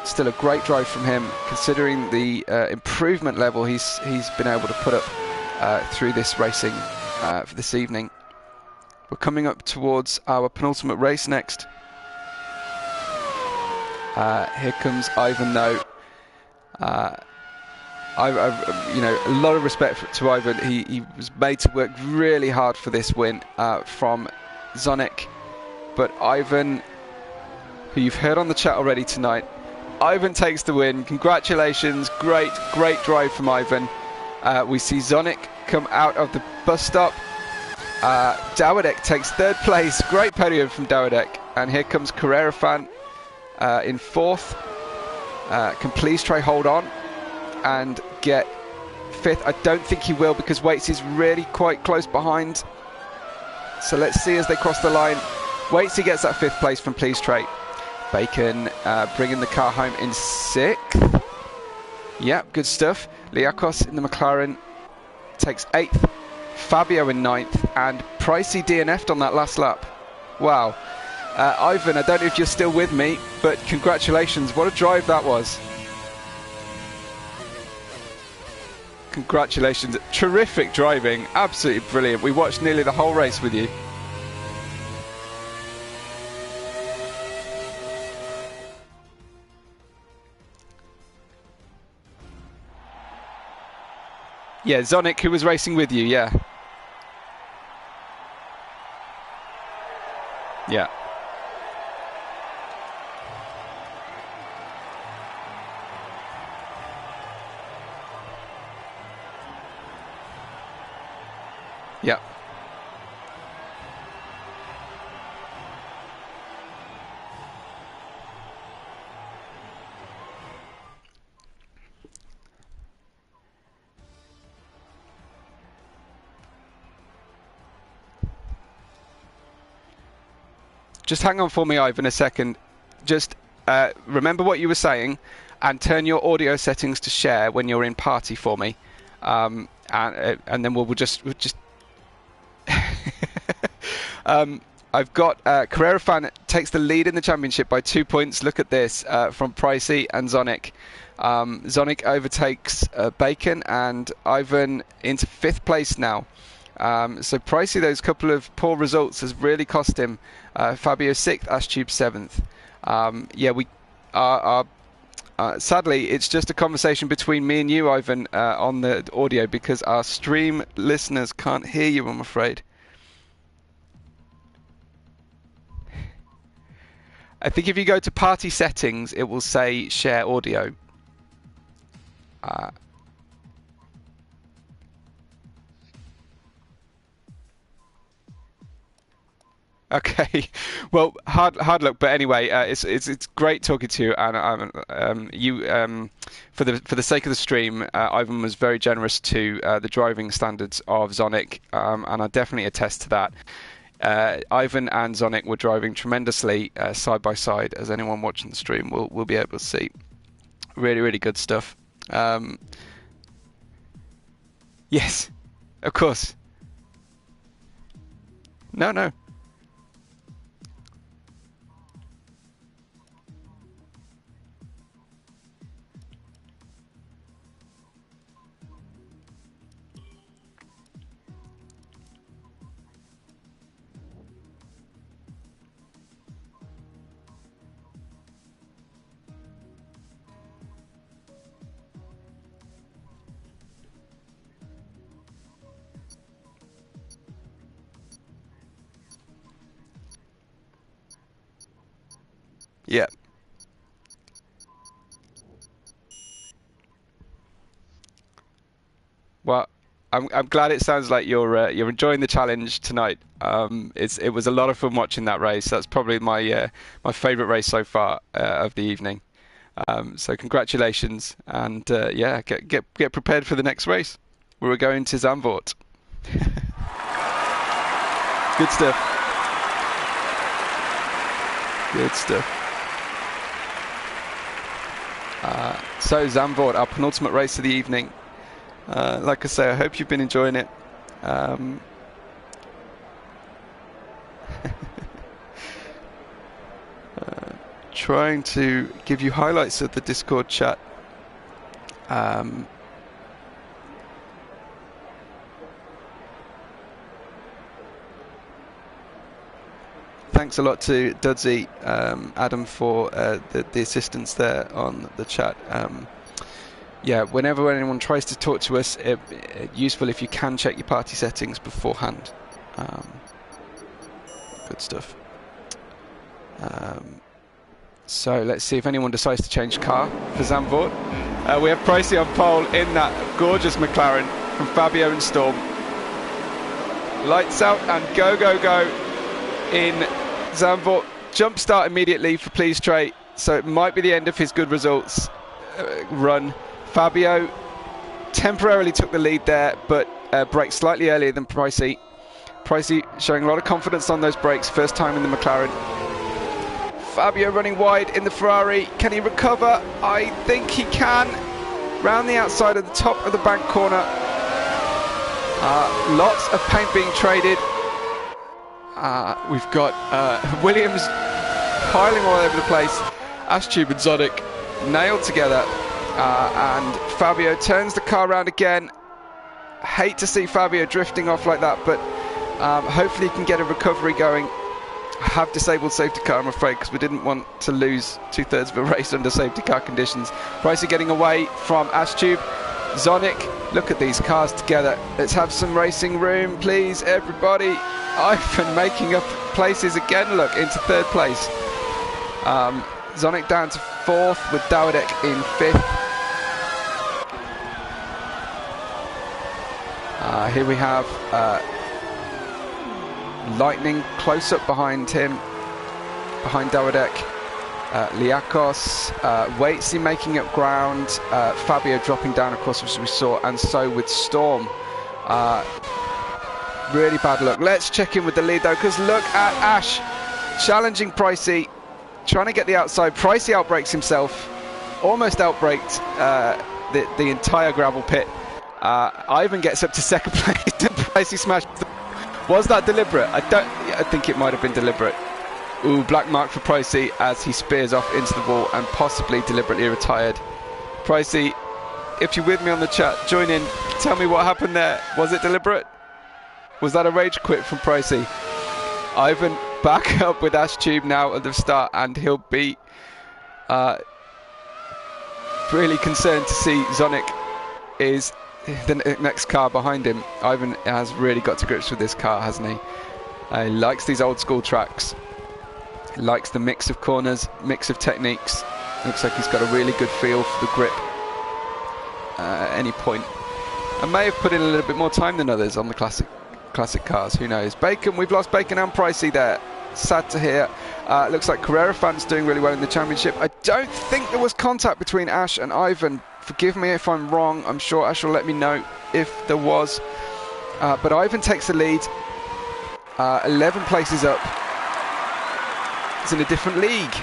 still a great drive from him, considering the improvement level he's been able to put up through this racing for this evening. We're coming up towards our penultimate race next. Here comes Ivan though. You know, a lot of respect to Ivan. He was made to work really hard for this win from Zonic, but Ivan, who you've heard on the chat already tonight, Ivan takes the win. Congratulations, great drive from Ivan. We see Zonic come out of the bus stop. Dawadek takes 3rd place, great podium from Dawadek, and here comes Carrera Fan in 4th. Can please try hold on and get 5th. I don't think he will, because Waits is really quite close behind. So let's see as they cross the line. Waitsy gets that 5th place from Please Trade. Bacon bringing the car home in 6th. Yep, good stuff. Liakos in the McLaren takes 8th. Fabio in 9th. And Pricey DNF'd on that last lap. Wow. Ivan, I don't know if you're still with me, but congratulations. What a drive that was. Congratulations. Terrific driving. Absolutely brilliant. We watched nearly the whole race with you. Yeah, Zonic, who was racing with you, yeah. Yeah. Yeah. Just hang on for me, Ivan, a second. Just remember what you were saying and turn your audio settings to share when you're in party for me. And then we'll just I've got Carrera Fan takes the lead in the championship by 2 points. Look at this from Pricey and Zonic. Zonic overtakes Bacon and Ivan into 5th place now. So Pricey, those couple of poor results has really cost him. Fabio 6th, Ashtube 7th. Yeah, we are sadly, it's just a conversation between me and you, Ivan, on the audio, because our stream listeners can't hear you, I'm afraid. I think if you go to party settings, it will say share audio. Okay, well, hard luck. But anyway, it's great talking to you, and for the sake of the stream, Ivan was very generous to the driving standards of Zonic, and I definitely attest to that. Ivan and Zonic were driving tremendously side by side, as anyone watching the stream will be able to see. Really, really good stuff. Yes, of course. No. Yeah. Well, I'm glad it sounds like you're enjoying the challenge tonight. It was a lot of fun watching that race. That's probably my favourite race so far of the evening. So congratulations, and yeah, get prepared for the next race. We're going to Zandvoort. Good stuff. Good stuff. So Zandvoort, our penultimate race of the evening. Like I say, I hope you've been enjoying it. Trying to give you highlights of the Discord chat. Thanks a lot to Dudsy, Adam, for the assistance there on the chat. Yeah, whenever anyone tries to talk to us, it's useful if you can check your party settings beforehand. Good stuff. So let's see if anyone decides to change car for Zandvoort. We have Pricey on pole in that gorgeous McLaren from Fabio and Storm. Lights out and go in Zandvoort. Jump start immediately for Please Trey, so it might be the end of his good results run. Fabio temporarily took the lead there, but braked slightly earlier than Pricey. Pricey showing a lot of confidence on those brakes, first time in the McLaren. Fabio running wide in the Ferrari. Can he recover? I think he can. Round the outside of the top of the bank corner. Lots of paint being traded. We've got Williams piling all over the place. Ashtube and Zonic nailed together. And Fabio turns the car around again. Hate to see Fabio drifting off like that, but hopefully he can get a recovery going. I have disabled safety car, I'm afraid, because we didn't want to lose 2/3 of a race under safety car conditions. Pricey getting away from Ashtube. Zonic, look at these cars together. Let's have some racing room, please, everybody. Ivan making up places again, look, into 3rd place. Zonic down to 4th with Dawidek in 5th. Here we have Lightning close up behind him, behind Dawidek. Liakos, Waitsy making up ground, Fabio dropping down, of course, as we saw, and so with Storm. Really bad luck. Let's check in with the lead though, because look at Ash challenging Pricey, trying to get the outside. Pricey outbrakes himself, almost outbraked the entire gravel pit. Ivan gets up to 2nd place and Pricey smashed. Was that deliberate? I think it might have been deliberate. Ooh, black mark for Pricey as he spears off into the wall and possibly deliberately retired. Pricey, if you're with me on the chat, join in. Tell me what happened there. Was it deliberate? Was that a rage quit from Pricey? Ivan back up with Ashtube now at the start, and he'll be really concerned to see Zonic is the next car behind him. Ivan has really got to grips with this car, hasn't he? He likes these old school tracks. He likes the mix of corners, mix of techniques. Looks like he's got a really good feel for the grip at any point. And may have put in a little bit more time than others on the classic cars, who knows. Bacon, we've lost Bacon and Pricey there. Sad to hear. Looks like Carrera Fan's doing really well in the championship. I don't think there was contact between Ash and Ivan. Forgive me if I'm wrong. I'm sure Ash will let me know if there was. But Ivan takes the lead. 11 places up. It's in a different league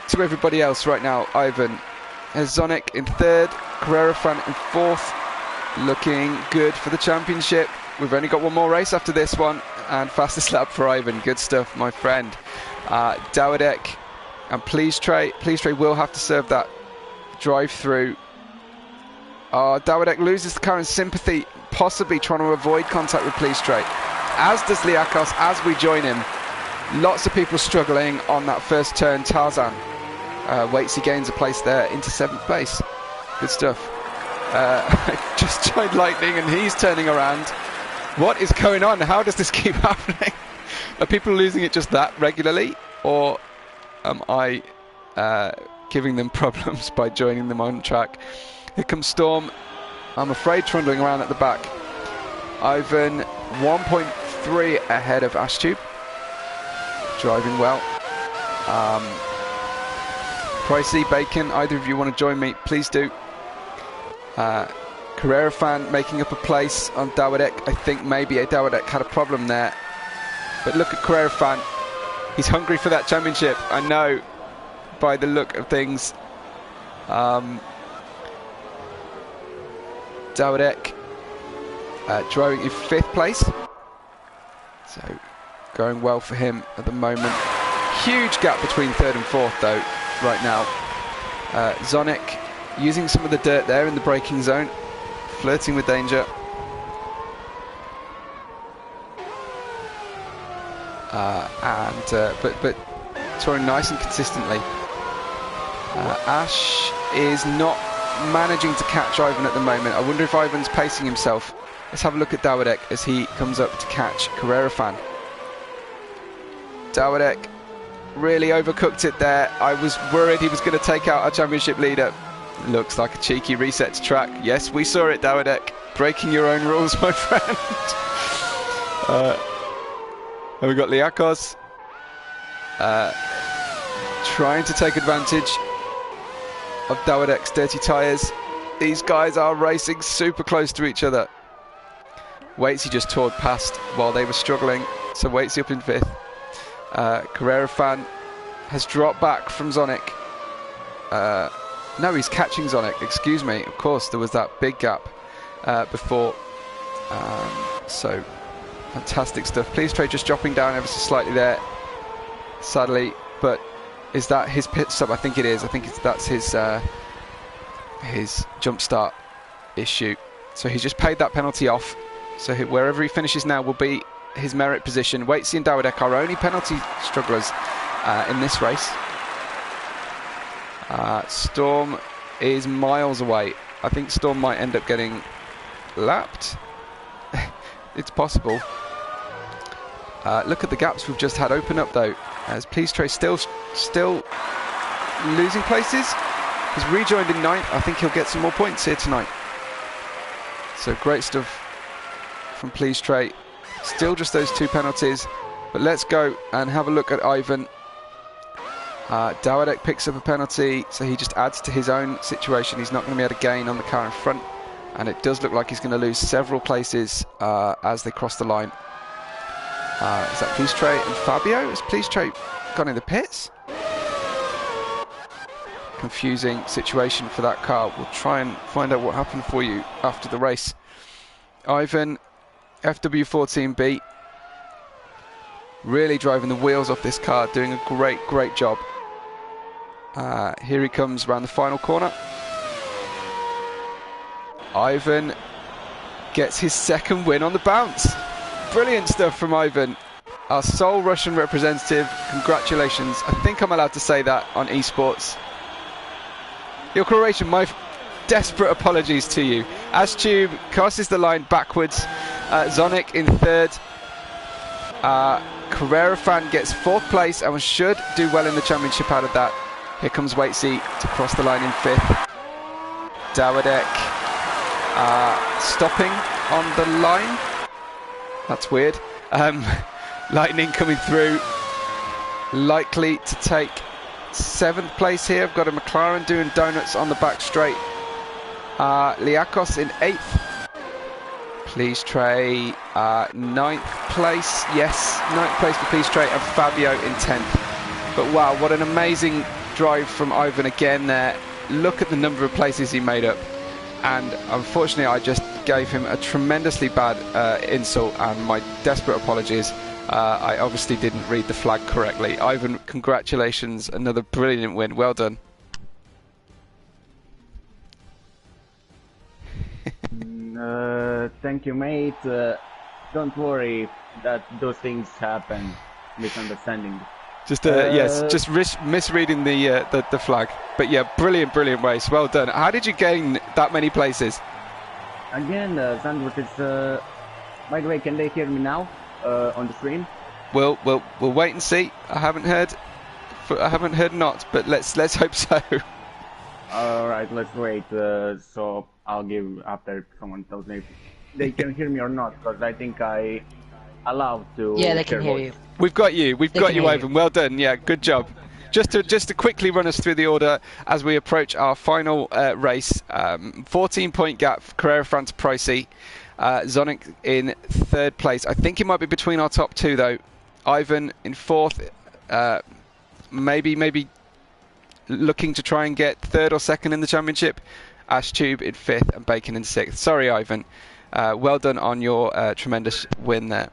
to everybody else right now. Ivan has CLES1OC in 3rd, CLES1OC10x5 in 4th. Looking good for the championship. We've only got one more race after this one, and fastest lap for Ivan. Good stuff, my friend. CLES1OC and CLES1OC will have to serve that drive through. CLES1OC loses the current sympathy, possibly trying to avoid contact with CLES1OC, as does Liakos as we join him. Lots of people struggling on that first turn. Tarzan Waitsy gains a place there into 7th place. Good stuff. Just joined Lightning and he's turning around. What is going on? How does this keep happening? Are people losing it just that regularly, or am I giving them problems by joining them on track? Here comes Storm, I'm afraid, trundling around at the back. Ivan 1.3 ahead of Ashtube, driving well. Pricey, Bacon, either of you want to join me, please do. Carrera fan making up a place on CLES1OC. I think maybe CLES1OC had a problem there. But look at Carrera fan. He's hungry for that championship. I know by the look of things. CLES1OC driving in 5th place. So going well for him at the moment. Huge gap between 3rd and 4th though right now. CLES1OC using some of the dirt there in the braking zone, flirting with danger. But touring nice and consistently. Ash is not managing to catch Ivan at the moment. I wonder if Ivan's pacing himself. Let's have a look at CLES1OC as he comes up to catch Carrera fan. CLES1OC really overcooked it there. I was worried he was going to take out our championship leader. Looks like a cheeky reset to track. Yes, we saw it, CLES1OC. Breaking your own rules, my friend. And we've got Liakos trying to take advantage of CLES1OC's dirty tyres. These guys are racing super close to each other. Waitsy just toured past while they were struggling, so Waitsy up in 5th. Carrera fan has dropped back from CLES1OC. No, he's catching CLES1OC, excuse me. Of course, there was that big gap before. So, fantastic stuff. CLES1OC just dropping down ever so slightly there, sadly. But is that his pit stop? I think it is. I think that's his jump start issue. So he's just paid that penalty off. So wherever he finishes now will be his merit position. Waitsy and CLES1OC are only penalty strugglers in this race. Storm is miles away. I think Storm might end up getting lapped. It's possible. Look at the gaps we've just had open up though, as CLES1OC still losing places. He's rejoined in 9th. I think he'll get some more points here tonight. So great stuff from CLES1OC. Still just those 2 penalties, but let's go and have a look at Ivan. CLES1OC picks up a penalty, so he just adds to his own situation. He's not going to be able to gain on the car in front, and it does look like he's going to lose several places as they cross the line. Is that CLES1OC and Fabio? Has CLES1OC gone in the pits? Confusing situation for that car. We'll try and find out what happened for you after the race. Ivan, FW14B, really driving the wheels off this car, doing a great job. Here he comes around the final corner. Ivan gets his 2nd win on the bounce. Brilliant stuff from Ivan, our sole Russian representative. Congratulations. I think I'm allowed to say that on eSports. Your Croatian, my desperate apologies to you. Ashtube crosses the line backwards. CLES1OC in 3rd. Carrera fan gets 4th place and should do well in the championship out of that. Here comes Waitsy to cross the line in 5th. CLES1OC stopping on the line. That's weird. Lightning coming through. Likely to take 7th place here. I've got a McLaren doing donuts on the back straight. Liakos in 8th. CLES1OC 9th. place, yes, 9th place for P Straight and Fabio in 10th. But wow, what an amazing drive from Ivan again there. Look at the number of places he made up. And unfortunately, I just gave him a tremendously bad insult, and my desperate apologies. I obviously didn't read the flag correctly. Ivan, congratulations, another brilliant win. Well done. Thank you, mate. Don't worry that those things happen. Misunderstanding. Just yes, just misreading the flag. But yeah, brilliant race. Well done. How did you gain that many places? Again, Zandvoort is. By the way, can they hear me now on the screen? We'll wait and see. I haven't heard not, but let's hope so. All right, let's wait. So I'll give after someone tells me if they can hear me or not, because I think I allowed to. Yeah, they can hear you. We've got you, Ivan. Well done. Yeah, good job. Just to quickly run us through the order as we approach our final race. 14-point gap for Carrera France Pricey. CLES1OC in 3rd place. I think it might be between our top 2 though. Ivan in 4th. Maybe looking to try and get 3rd or 2nd in the championship. Ashtube in 5th and Bacon in 6th. Sorry, Ivan. Well done on your tremendous win there.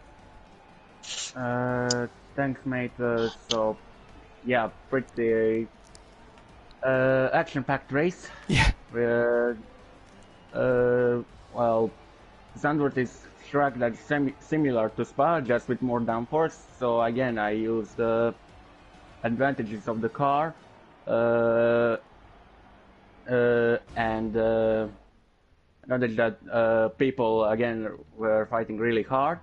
Thanks, mate. So, yeah, pretty action-packed race. Yeah. Well, Zandvoort is track that's similar to Spa, just with more downforce. So again, I used the advantages of the car and knowledge that people again were fighting really hard.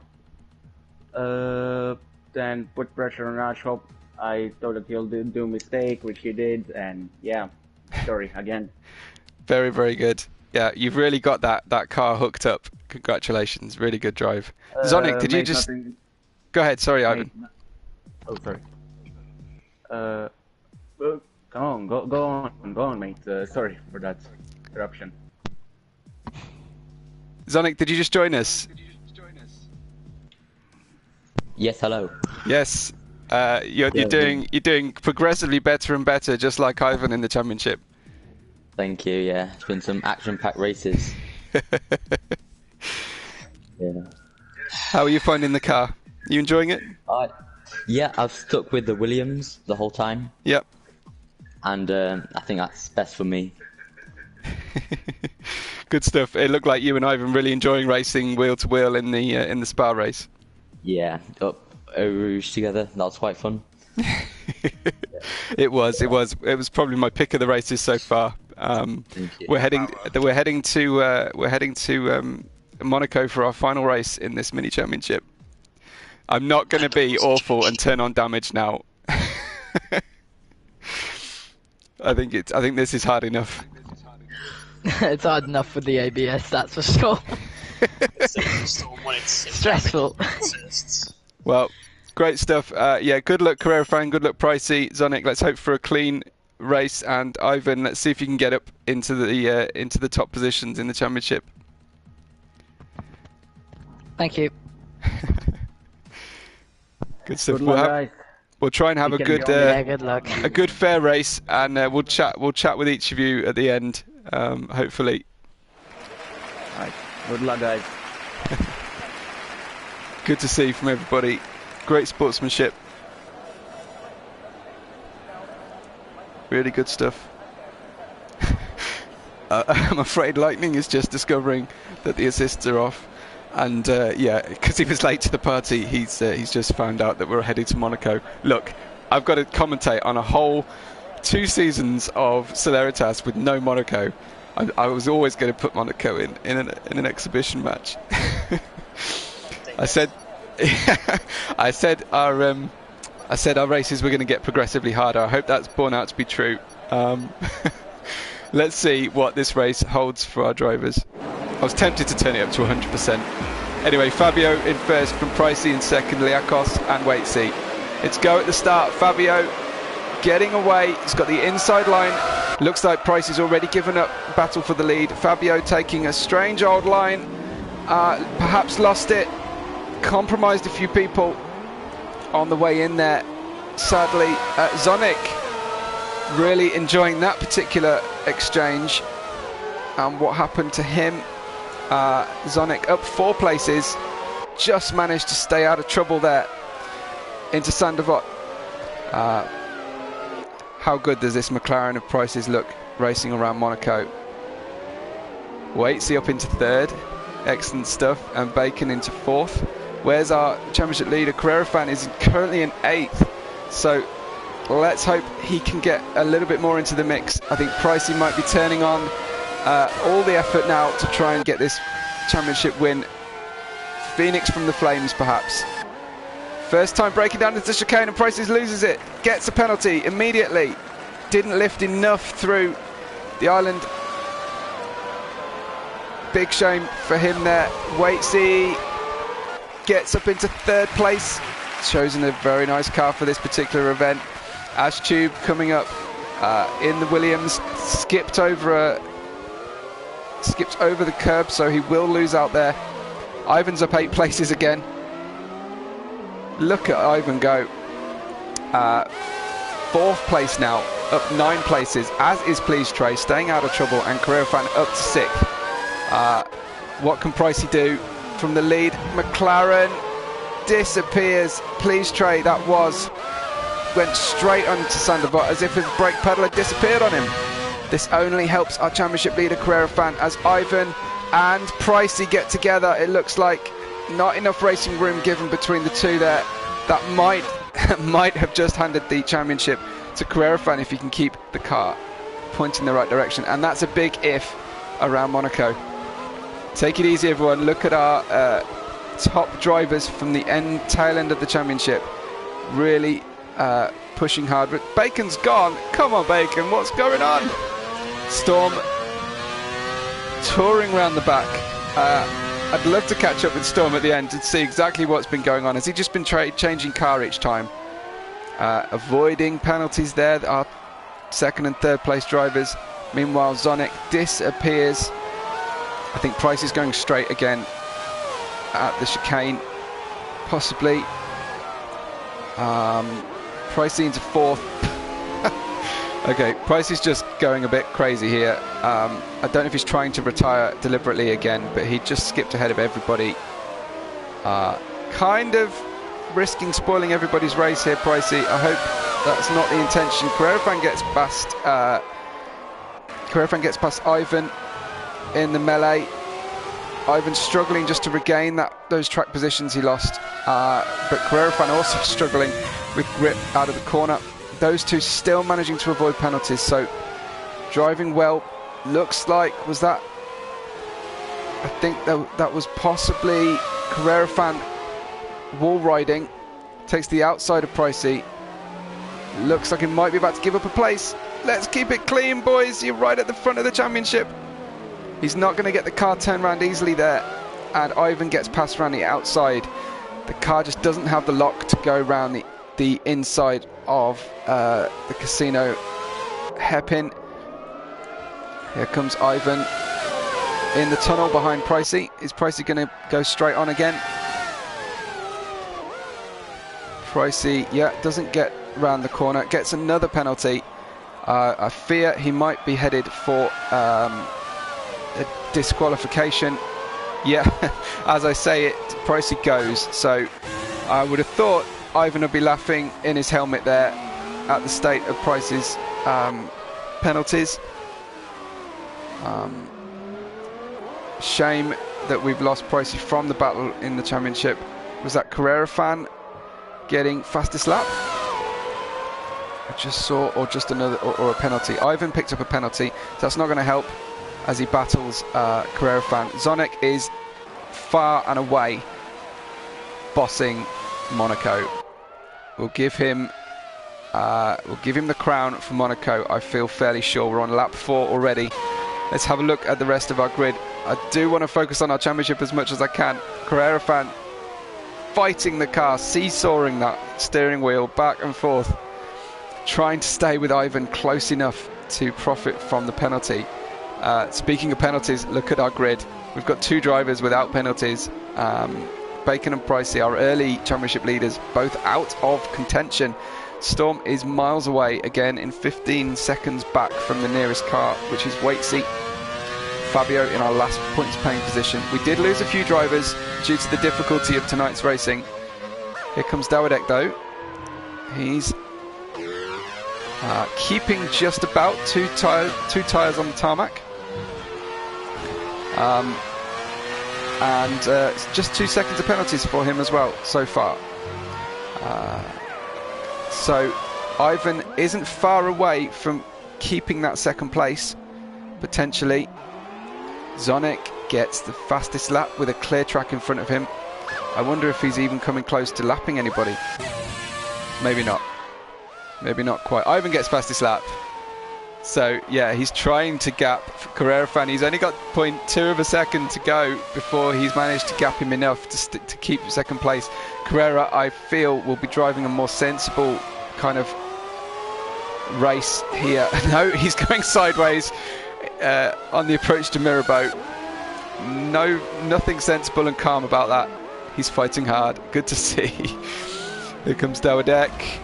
Then put pressure on Ashop. I thought that he'll do mistake, which he did, and yeah, sorry again. Very good. Yeah, you've really got that car hooked up. Congratulations, really good drive. CLES1OC, did you just... Go ahead, sorry, Ivan. Oh, sorry. Go on, mate. Sorry for that interruption. CLES1OC, did you just join us? Yes, hello. Yes. You're doing progressively better and better, just like Ivan in the championship. Thank you. Yeah, it's been some action-packed races. Yeah. How are you finding the car? You enjoying it? Yeah, I've stuck with the Williams the whole time. Yep. And I think that's best for me. Good stuff. It looked like you and Ivan really enjoying racing wheel to wheel in the Spa race. Yeah, up Eau Rouge together. That was quite fun. It was probably my pick of the races so far. We're heading to Monaco for our final race in this mini championship. I'm not going to be awful and turn on damage now. I think this is hard enough. It's hard enough with the ABS, that's for sure. Stressful. Well, great stuff. Yeah, good luck, Carrera Fan. Good luck, Pricey. CLES1OC, let's hope for a clean race. And Ivan, let's see if you can get up into the top positions in the championship. Thank you. Good stuff. Good luck, guys. We'll try and have a good luck. a good fair race, and we'll chat with each of you at the end, hopefully. All right. Good luck, guys. Good to see from everybody. Great sportsmanship. Really good stuff. I'm afraid Lightning is just discovering that the assists are off. And yeah, because he was late to the party, he's just found out that we're headed to Monaco. Look, I've got to commentate on a whole 2 seasons of Celeritas with no Monaco. I was always going to put Monaco in an exhibition match. I said our races were going to get progressively harder. I hope that's borne out to be true. Let's see what this race holds for our drivers. I was tempted to turn it up to 100%. Anyway, Fabio in first, from Pricey in second, Liakos and Waitsy. It's go at the start. Fabio getting away. He's got the inside line. Looks like Pricey's already given up battle for the lead. Fabio taking a strange old line. Perhaps lost it. compromised a few people on the way in there. Sadly, CLES1OC really enjoying that particular exchange and what happened to him. CLES1OC up 4 places, just managed to stay out of trouble there into Sandevot. How good does this McLaren of Price's look racing around Monaco? Waitsy up into 3rd, excellent stuff, and Bacon into 4th. Where's our championship leader? Carrera is currently in 8th, so let's hope he can get a little bit more into the mix. I think Pricey might be turning on all the effort now to try and get this championship win. Phoenix from the Flames, perhaps. First time breaking down into the chicane, and Pricey loses it. Gets a penalty immediately. Didn't lift enough through the island. Big shame for him there. Waitsy gets up into 3rd place. Chosen a very nice car for this particular event. Ash Tube coming up in the Williams. Skipped over the curb, so he will lose out there. Ivan's up 8 places again. Look at Ivan go. 4th place now, up 9 places, as is Please Trey, staying out of trouble, and Carrera Fan up to 6th. What can Pricey do from the lead? McLaren disappears. Please Trey, that went straight onto Sandevot as if his brake pedal had disappeared on him. This only helps our championship leader Carrera Fan as Ivan and Pricey get together. It looks like not enough racing room given between the two there. That might have just handed the championship to Carrera Fan if he can keep the car pointing in the right direction, and that's a big if around Monaco. Take it easy, everyone. Look at our top drivers from the tail end of the championship, really pushing hard. But Bacon's gone. Come on, Bacon, what's going on? Storm touring around the back. I'd love to catch up with Storm at the end to see exactly what's been going on. Has he just been changing car each time? Avoiding penalties there, our 2nd and 3rd place drivers. Meanwhile, CLES1OC disappears. I think Price is going straight again at the chicane, possibly. Pricey into 4th. Okay, Price is just going a bit crazy here. I don't know if he's trying to retire deliberately again, but he just skipped ahead of everybody. Kind of risking spoiling everybody's race here, Pricey. I hope that's not the intention. Carrera Fan gets past Ivan in the melee. Ivan struggling just to regain those track positions he lost, but Carrera Fan also struggling with grip out of the corner. Those two still managing to avoid penalties, so driving well. Looks like, I think that was possibly Carrera Fan wall riding. Takes the outside of Pricey. Looks like he might be about to give up a place. Let's keep it clean, boys. You're right at the front of the championship. He's not going to get the car turned around easily there, and Ivan gets past around the outside. The car just doesn't have the lock to go around the inside of the casino hairpin. Here comes Ivan in the tunnel behind Pricey. Is Pricey going to go straight on again? Pricey, yeah, doesn't get around the corner, gets another penalty. I fear he might be headed for a disqualification. Yeah, as I say it, Pricey goes. So I would have thought Ivan would be laughing in his helmet there at the state of Pricey's penalties. Shame that we've lost Pricey from the battle in the championship. Was that Carrera Fan getting fastest lap? I just saw, or just another, or a penalty. Ivan picked up a penalty, so that's not going to help as he battles Carrera Fan. CLES1OC is far and away bossing Monaco. We'll give him the crown for Monaco. I feel fairly sure. We're on lap 4 already. Let's have a look at the rest of our grid. I do want to focus on our championship as much as I can. Carrera Fan fighting the car, seesawing that steering wheel back and forth, trying to stay with Ivan close enough to profit from the penalty. Speaking of penalties, look at our grid. We've got 2 drivers without penalties. Bacon and Pricey, our early championship leaders, both out of contention. Storm is miles away, again in 15 seconds back from the nearest car, which is Waitsy. Fabio in our last points paying position. We did lose a few drivers due to the difficulty of tonight's racing. Here comes Dawidek though. He's keeping just about two tyres on the tarmac. And just 2 seconds of penalties for him as well so far. So Ivan isn't far away from keeping that second place, potentially. Zonic gets the fastest lap with a clear track in front of him. I wonder if he's even coming close to lapping anybody. Maybe not. Maybe not quite. Ivan gets fastest lap. So yeah, he's trying to gap Carrera Fan. He's only got 0.2 of a second to go before he's managed to gap him enough to keep second place. Carrera, I feel, will be driving a more sensible kind of race here. No, he's going sideways on the approach to Mirabeau. No, nothing sensible and calm about that. He's fighting hard. Good to see. Here comes Dawidek.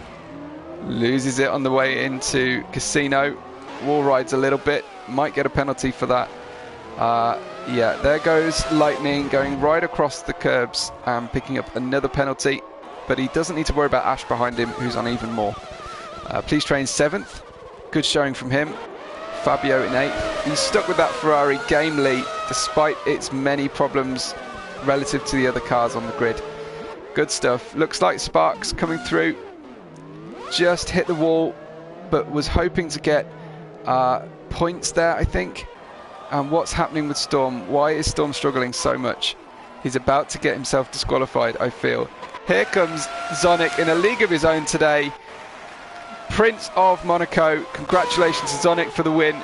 Loses it on the way into Casino. Wall rides a little bit. Might get a penalty for that. Yeah, there goes Lightning going right across the curbs and picking up another penalty. But he doesn't need to worry about Ash behind him, who's on even more. Please Train 7th. Good showing from him. Fabio in 8th. He's stuck with that Ferrari gamely despite its many problems relative to the other cars on the grid. Good stuff. Looks like Sparks coming through. Just hit the wall, but was hoping to get points there, I think. And what's happening with Storm? Why is Storm struggling so much? He's about to get himself disqualified, I feel. Here comes Zonic in a league of his own today. Prince of Monaco. Congratulations to Zonic for the win.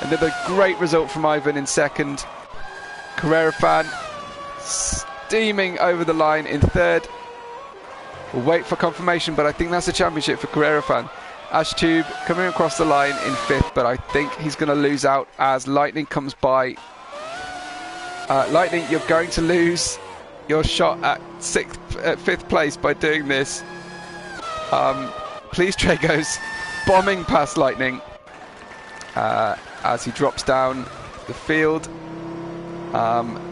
Another great result from Ivan in second. Carrera Fan steaming over the line in third. We'll wait for confirmation, but I think that's a championship for Carrera Fan. Ash Tube coming across the line in 5th, but I think he's going to lose out as Lightning comes by. Lightning, you're going to lose your shot at 5th place by doing this. Please Tragos bombing past Lightning as he drops down the field.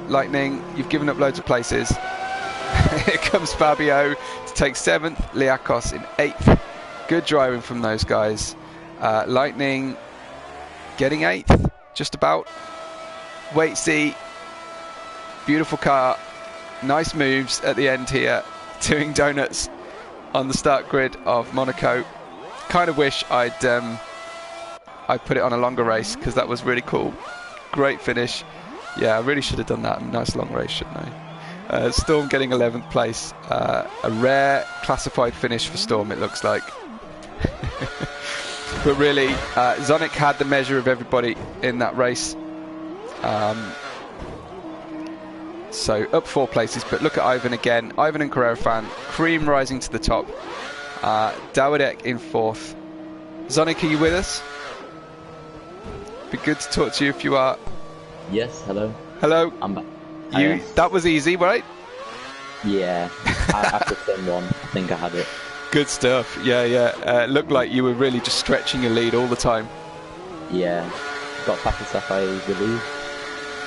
Lightning, you've given up loads of places. Here comes Fabio to take 7th, Liakos in 8th. Good driving from those guys. Lightning getting 8th, just about. Waitsy, beautiful car. Nice moves at the end here, doing donuts on the start grid of Monaco. Kind of wish I put it on a longer race because that was really cool. Great finish. Yeah, I really should have done that. Nice long race, shouldn't I? Storm getting 11th place. A rare classified finish for Storm, it looks like. But really, Zonic had the measure of everybody in that race. So up 4 places, but look at Ivan again. Ivan and Carrera Fan, cream rising to the top. Dawidek in 4th. Zonic, are you with us? Be good to talk to you if you are. Yes, hello. Hello. I'm back. That was easy, right? Yeah, after turn 1, I think I had it. Good stuff. Yeah. Looked like you were really just stretching your lead all the time. Yeah, got past stuff, I believe.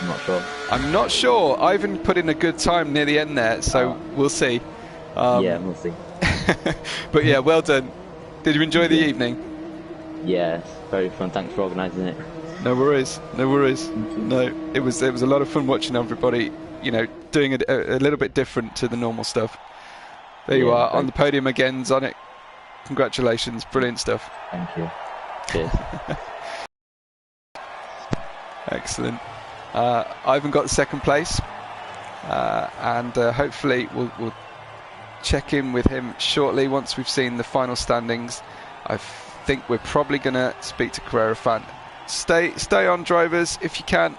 I'm not sure. I'm not sure. Ivan put in a good time near the end there, so we'll see. Yeah, we'll see. But yeah, well done. Did you enjoy the evening? Yeah, it's very fun. Thanks for organising it. No worries. No, it was a lot of fun watching everybody, doing it a little bit different to the normal stuff. There you are, on the podium again, Zonic. Congratulations, brilliant stuff. Thank you. Cheers. Excellent. Ivan got 2nd place, and hopefully we'll check in with him shortly once we've seen the final standings. I think we're probably going to speak to Carrera Fan. Stay on, drivers, if you can.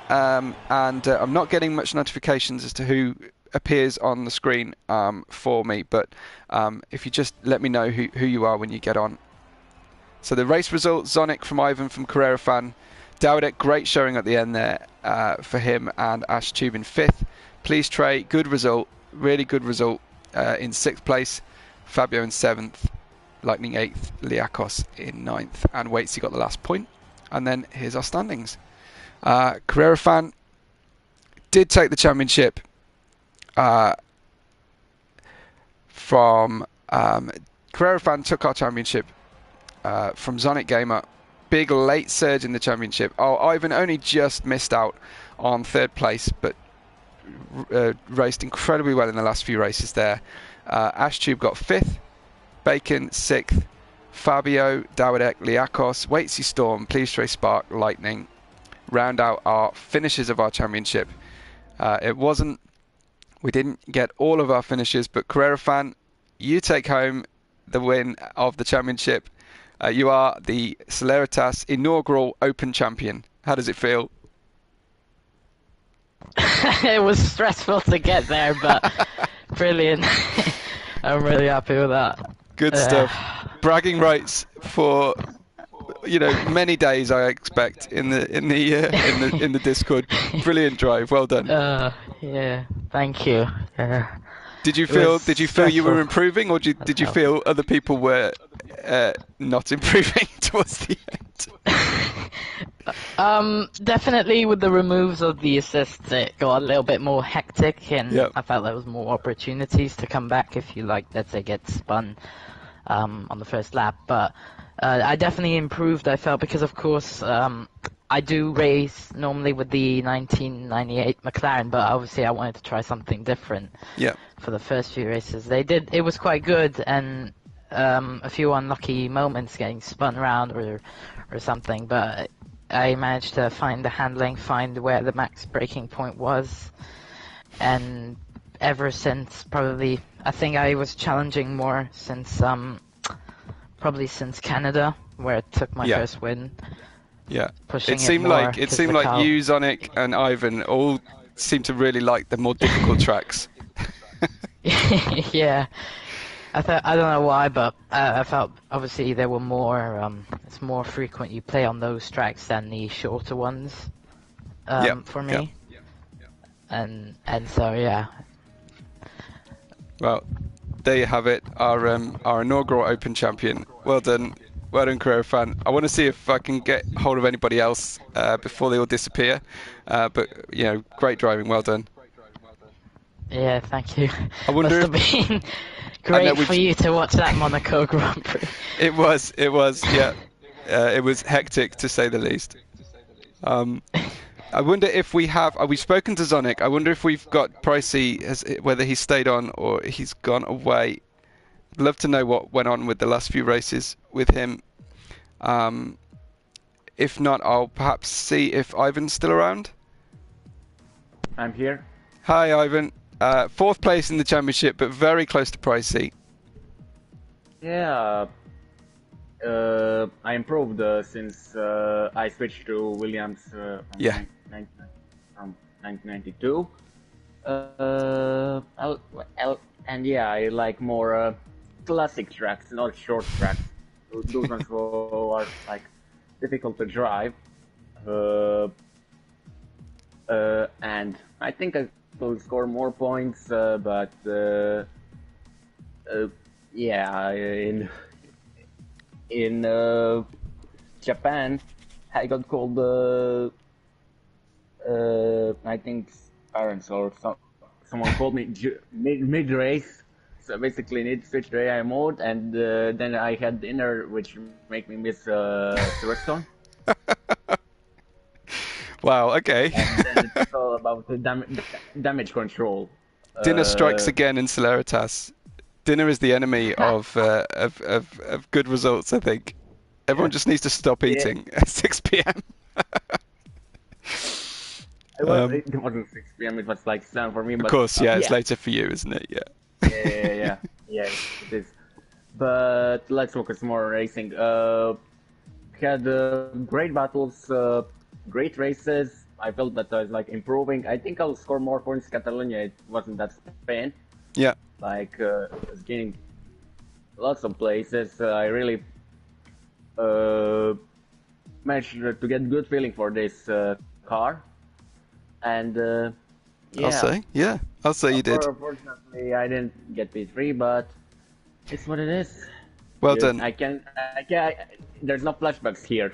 And I'm not getting much notifications as to who appears on the screen for me, but if you just let me know who you are when you get on. So the race results: Zonic from Ivan from Carrera Fan. Dawidek, great showing at the end there for him, and Ash Tube in 5th. Please Trey, good result, really good result in 6th place. Fabio in 7th, Lightning 8th, Liakos in 9th, and Waitsy got the last point. And then here's our standings. Carrera Fan did take the championship from Carrera Fan took our championship from Zonic Gamer. Big late surge in the championship. Oh, Ivan only just missed out on 3rd place, but raced incredibly well in the last few races there. Ashtube got 5th, Bacon 6th, Fabio, Dawidek, Liakos, Waitsy Storm, Please Trey Spark, Lightning round out our finishes of our championship. We didn't get all of our finishes, but Carrera Fan, you take home the win of the championship. You are the Celeritas inaugural Open champion. How does it feel? It was stressful to get there, but brilliant. I'm really happy with that. Good stuff. Bragging rights for many days, I expect, in the Discord. Brilliant drive. Well done. Yeah, thank you. Did you feel you were improving, or did you feel other people were not improving towards the end? Definitely with the removes of the assists, it got a little bit more hectic, and I felt there was more opportunities to come back if you, let's say, get spun on the first lap. But I definitely improved, I felt, because of course I do race normally with the 1998 McLaren, but obviously I wanted to try something different. For the first few races. It was quite good, and a few unlucky moments getting spun around or something, but I managed to find the handling, find where the max braking point was, and ever since probably, I think I was challenging more since probably since Canada, where I took my first win. It seemed like you, Zonic, and Ivan all seemed to really like the more difficult tracks. Yeah, I don't know why, but I felt obviously there were more. It's more frequent you play on those tracks than the shorter ones. For me. And so yeah. Well, there you have it. Our inaugural Open champion. Well done, Carrera Fan. I want to see if I can get hold of anybody else before they all disappear. But great driving. Well done. Yeah, thank you. I wonder Must have been great for you to watch that Monaco Grand Prix. It was, yeah. It was hectic, to say the least. I wonder if we've spoken to Zonic. I wonder if we've got Pricey, whether he stayed on or he's gone away. I'd love to know what went on with the last few races with him. If not, I'll perhaps see if Ivan's still around. I'm here. Hi, Ivan. 4th place in the championship, but very close to Pricey. Yeah, I improved since I switched to Williams from 1992. And yeah, I like more classic tracks, not short tracks. Those ones are difficult to drive. And I think I will score more points, but yeah, in Japan, I got called I think parents or someone called me mid race. So basically, need to switch to AI mode, and then I had dinner, which made me miss Silverstone. Wow. Okay. And then it's all about the damage control. Dinner strikes again in Celeritas. Dinner is the enemy of good results, I think. Everyone just needs to stop eating at 6 p.m. It wasn't 6 p.m. It was 7 for me. But, of course, it's later for you, isn't it? Yeah, it is. But let's focus more on racing. Had great battles, great races. I felt that I was improving. I think I'll score more points in Catalonia. It wasn't that Spain. Yeah. Was gaining lots of places. I really managed to get good feeling for this car, and Yeah. I'll say you did. Unfortunately, I didn't get P3, but it's what it is. Well done. There's no flashbacks here.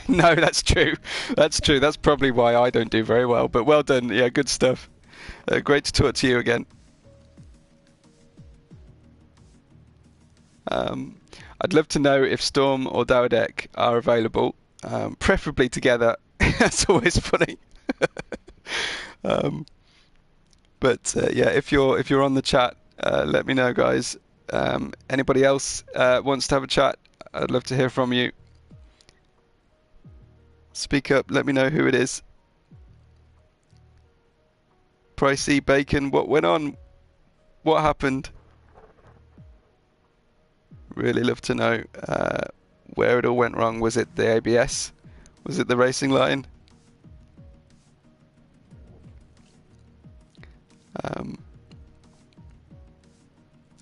No, that's true. That's true. That's probably why I don't do very well. But well done. Yeah, good stuff. Great to talk to you again. I'd love to know if Storm or Dowdek are available, preferably together. That's always funny. But yeah, if you're on the chat, let me know, guys. Anybody else wants to have a chat? I'd love to hear from you. Speak up. Let me know who it is. Pricey, Bacon, what went on? What happened? Really love to know where it all went wrong. Was it the ABS? Was it the racing line?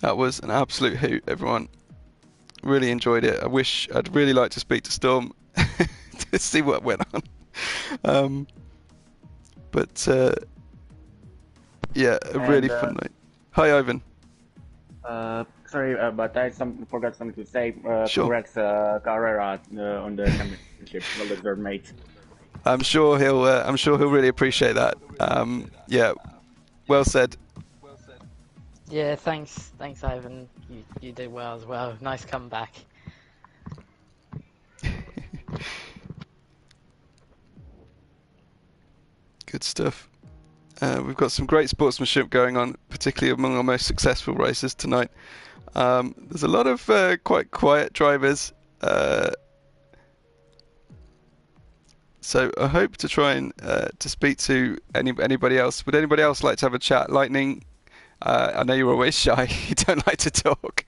That was an absolute hoot, everyone. Really enjoyed it. I'd really like to speak to Storm to see what went on. But yeah, a really fun night. Hi, Ivan. Sorry, but I forgot something to say. Sure. Congrats, Carrera, on the championship. Well deserved, mate. I'm sure he'll really appreciate that. Yeah, well said. Yeah, thanks, Ivan. You did well as well. Nice comeback. Good stuff. We've got some great sportsmanship going on, particularly among our most successful racers tonight. There's a lot of quite quiet drivers. So I hope to try and to speak to anybody else. Would anybody else like to have a chat? Lightning, I know you're always shy. You don't like to talk.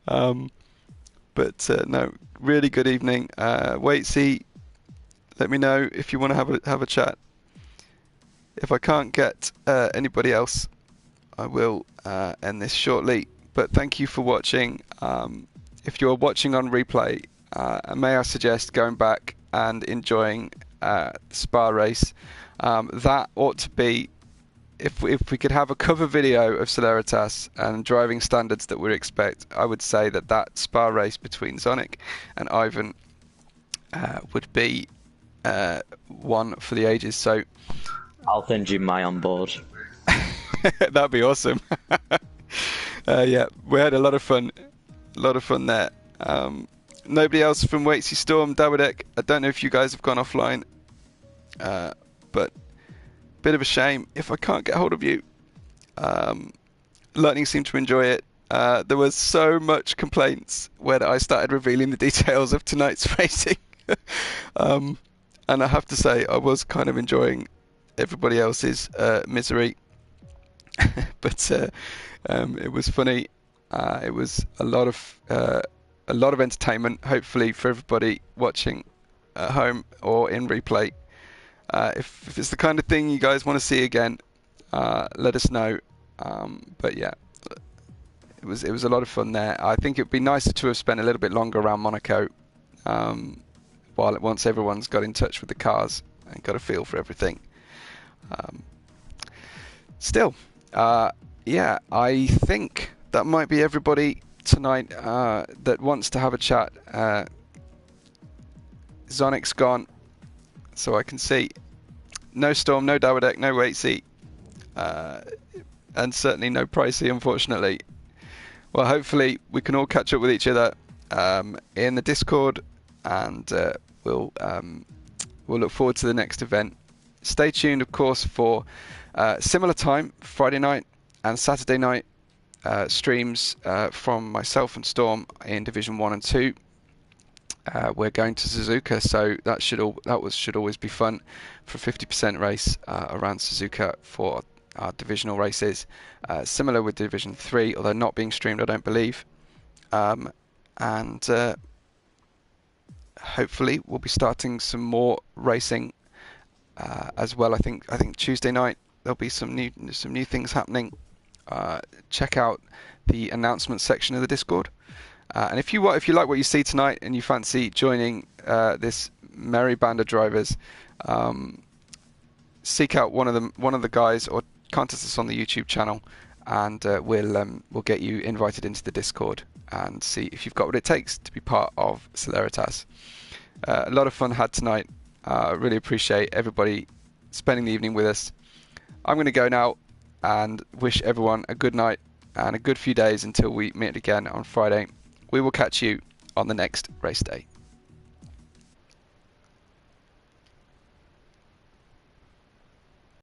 But no, really good evening. Waitsy, let me know if you want to have a chat. If I can't get anybody else, I will end this shortly. But thank you for watching. If you're watching on replay, may I suggest going back and enjoying the Spa race. That ought to be, if we could have a cover video of Celeritas and driving standards that we expect, I would say that Spa race between Zonic and Ivan would be one for the ages. So I'll send you my onboard. that'd be awesome. Yeah, we had a lot of fun there. Nobody else from Waitsy, Storm, Dawidek. I don't know if you guys have gone offline, but bit of a shame if I can't get hold of you. Lightning seemed to enjoy it. There was so much complaints when I started revealing the details of tonight's racing. And I have to say, I was kind of enjoying everybody else's misery. But it was funny. It was a lot of entertainment, hopefully, for everybody watching at home or in replay. If it's the kind of thing you guys want to see again, let us know. But yeah, it was a lot of fun there. I think it'd be nicer to have spent a little bit longer around Monaco, once everyone's got in touch with the cars and got a feel for everything. Still, yeah, I think that might be everybody tonight that wants to have a chat. Zonic's gone, so I can see no Storm, no Dawidek, no Waitsy, and certainly no Pricey, unfortunately. Well, hopefully we can all catch up with each other in the Discord, and we'll look forward to the next event. Stay tuned, of course, for similar time, Friday night and Saturday night streams from myself and Storm in Division 1 and 2. We're going to Suzuka, so that should always be fun for a 50% race around Suzuka for our divisional races. Similar with Division 3, although not being streamed, I don't believe. And hopefully we'll be starting some more racing as well. I think Tuesday night there'll be some new things happening. Check out the announcement section of the Discord. And if you like what you see tonight and you fancy joining this merry band of drivers, seek out one of the guys or contact us on the YouTube channel, and we'll get you invited into the Discord and see if you've got what it takes to be part of Celeritas. A lot of fun had tonight. I really appreciate everybody spending the evening with us. I'm going to go now and wish everyone a good night and a good few days until we meet again on Friday. We will catch you on the next race day.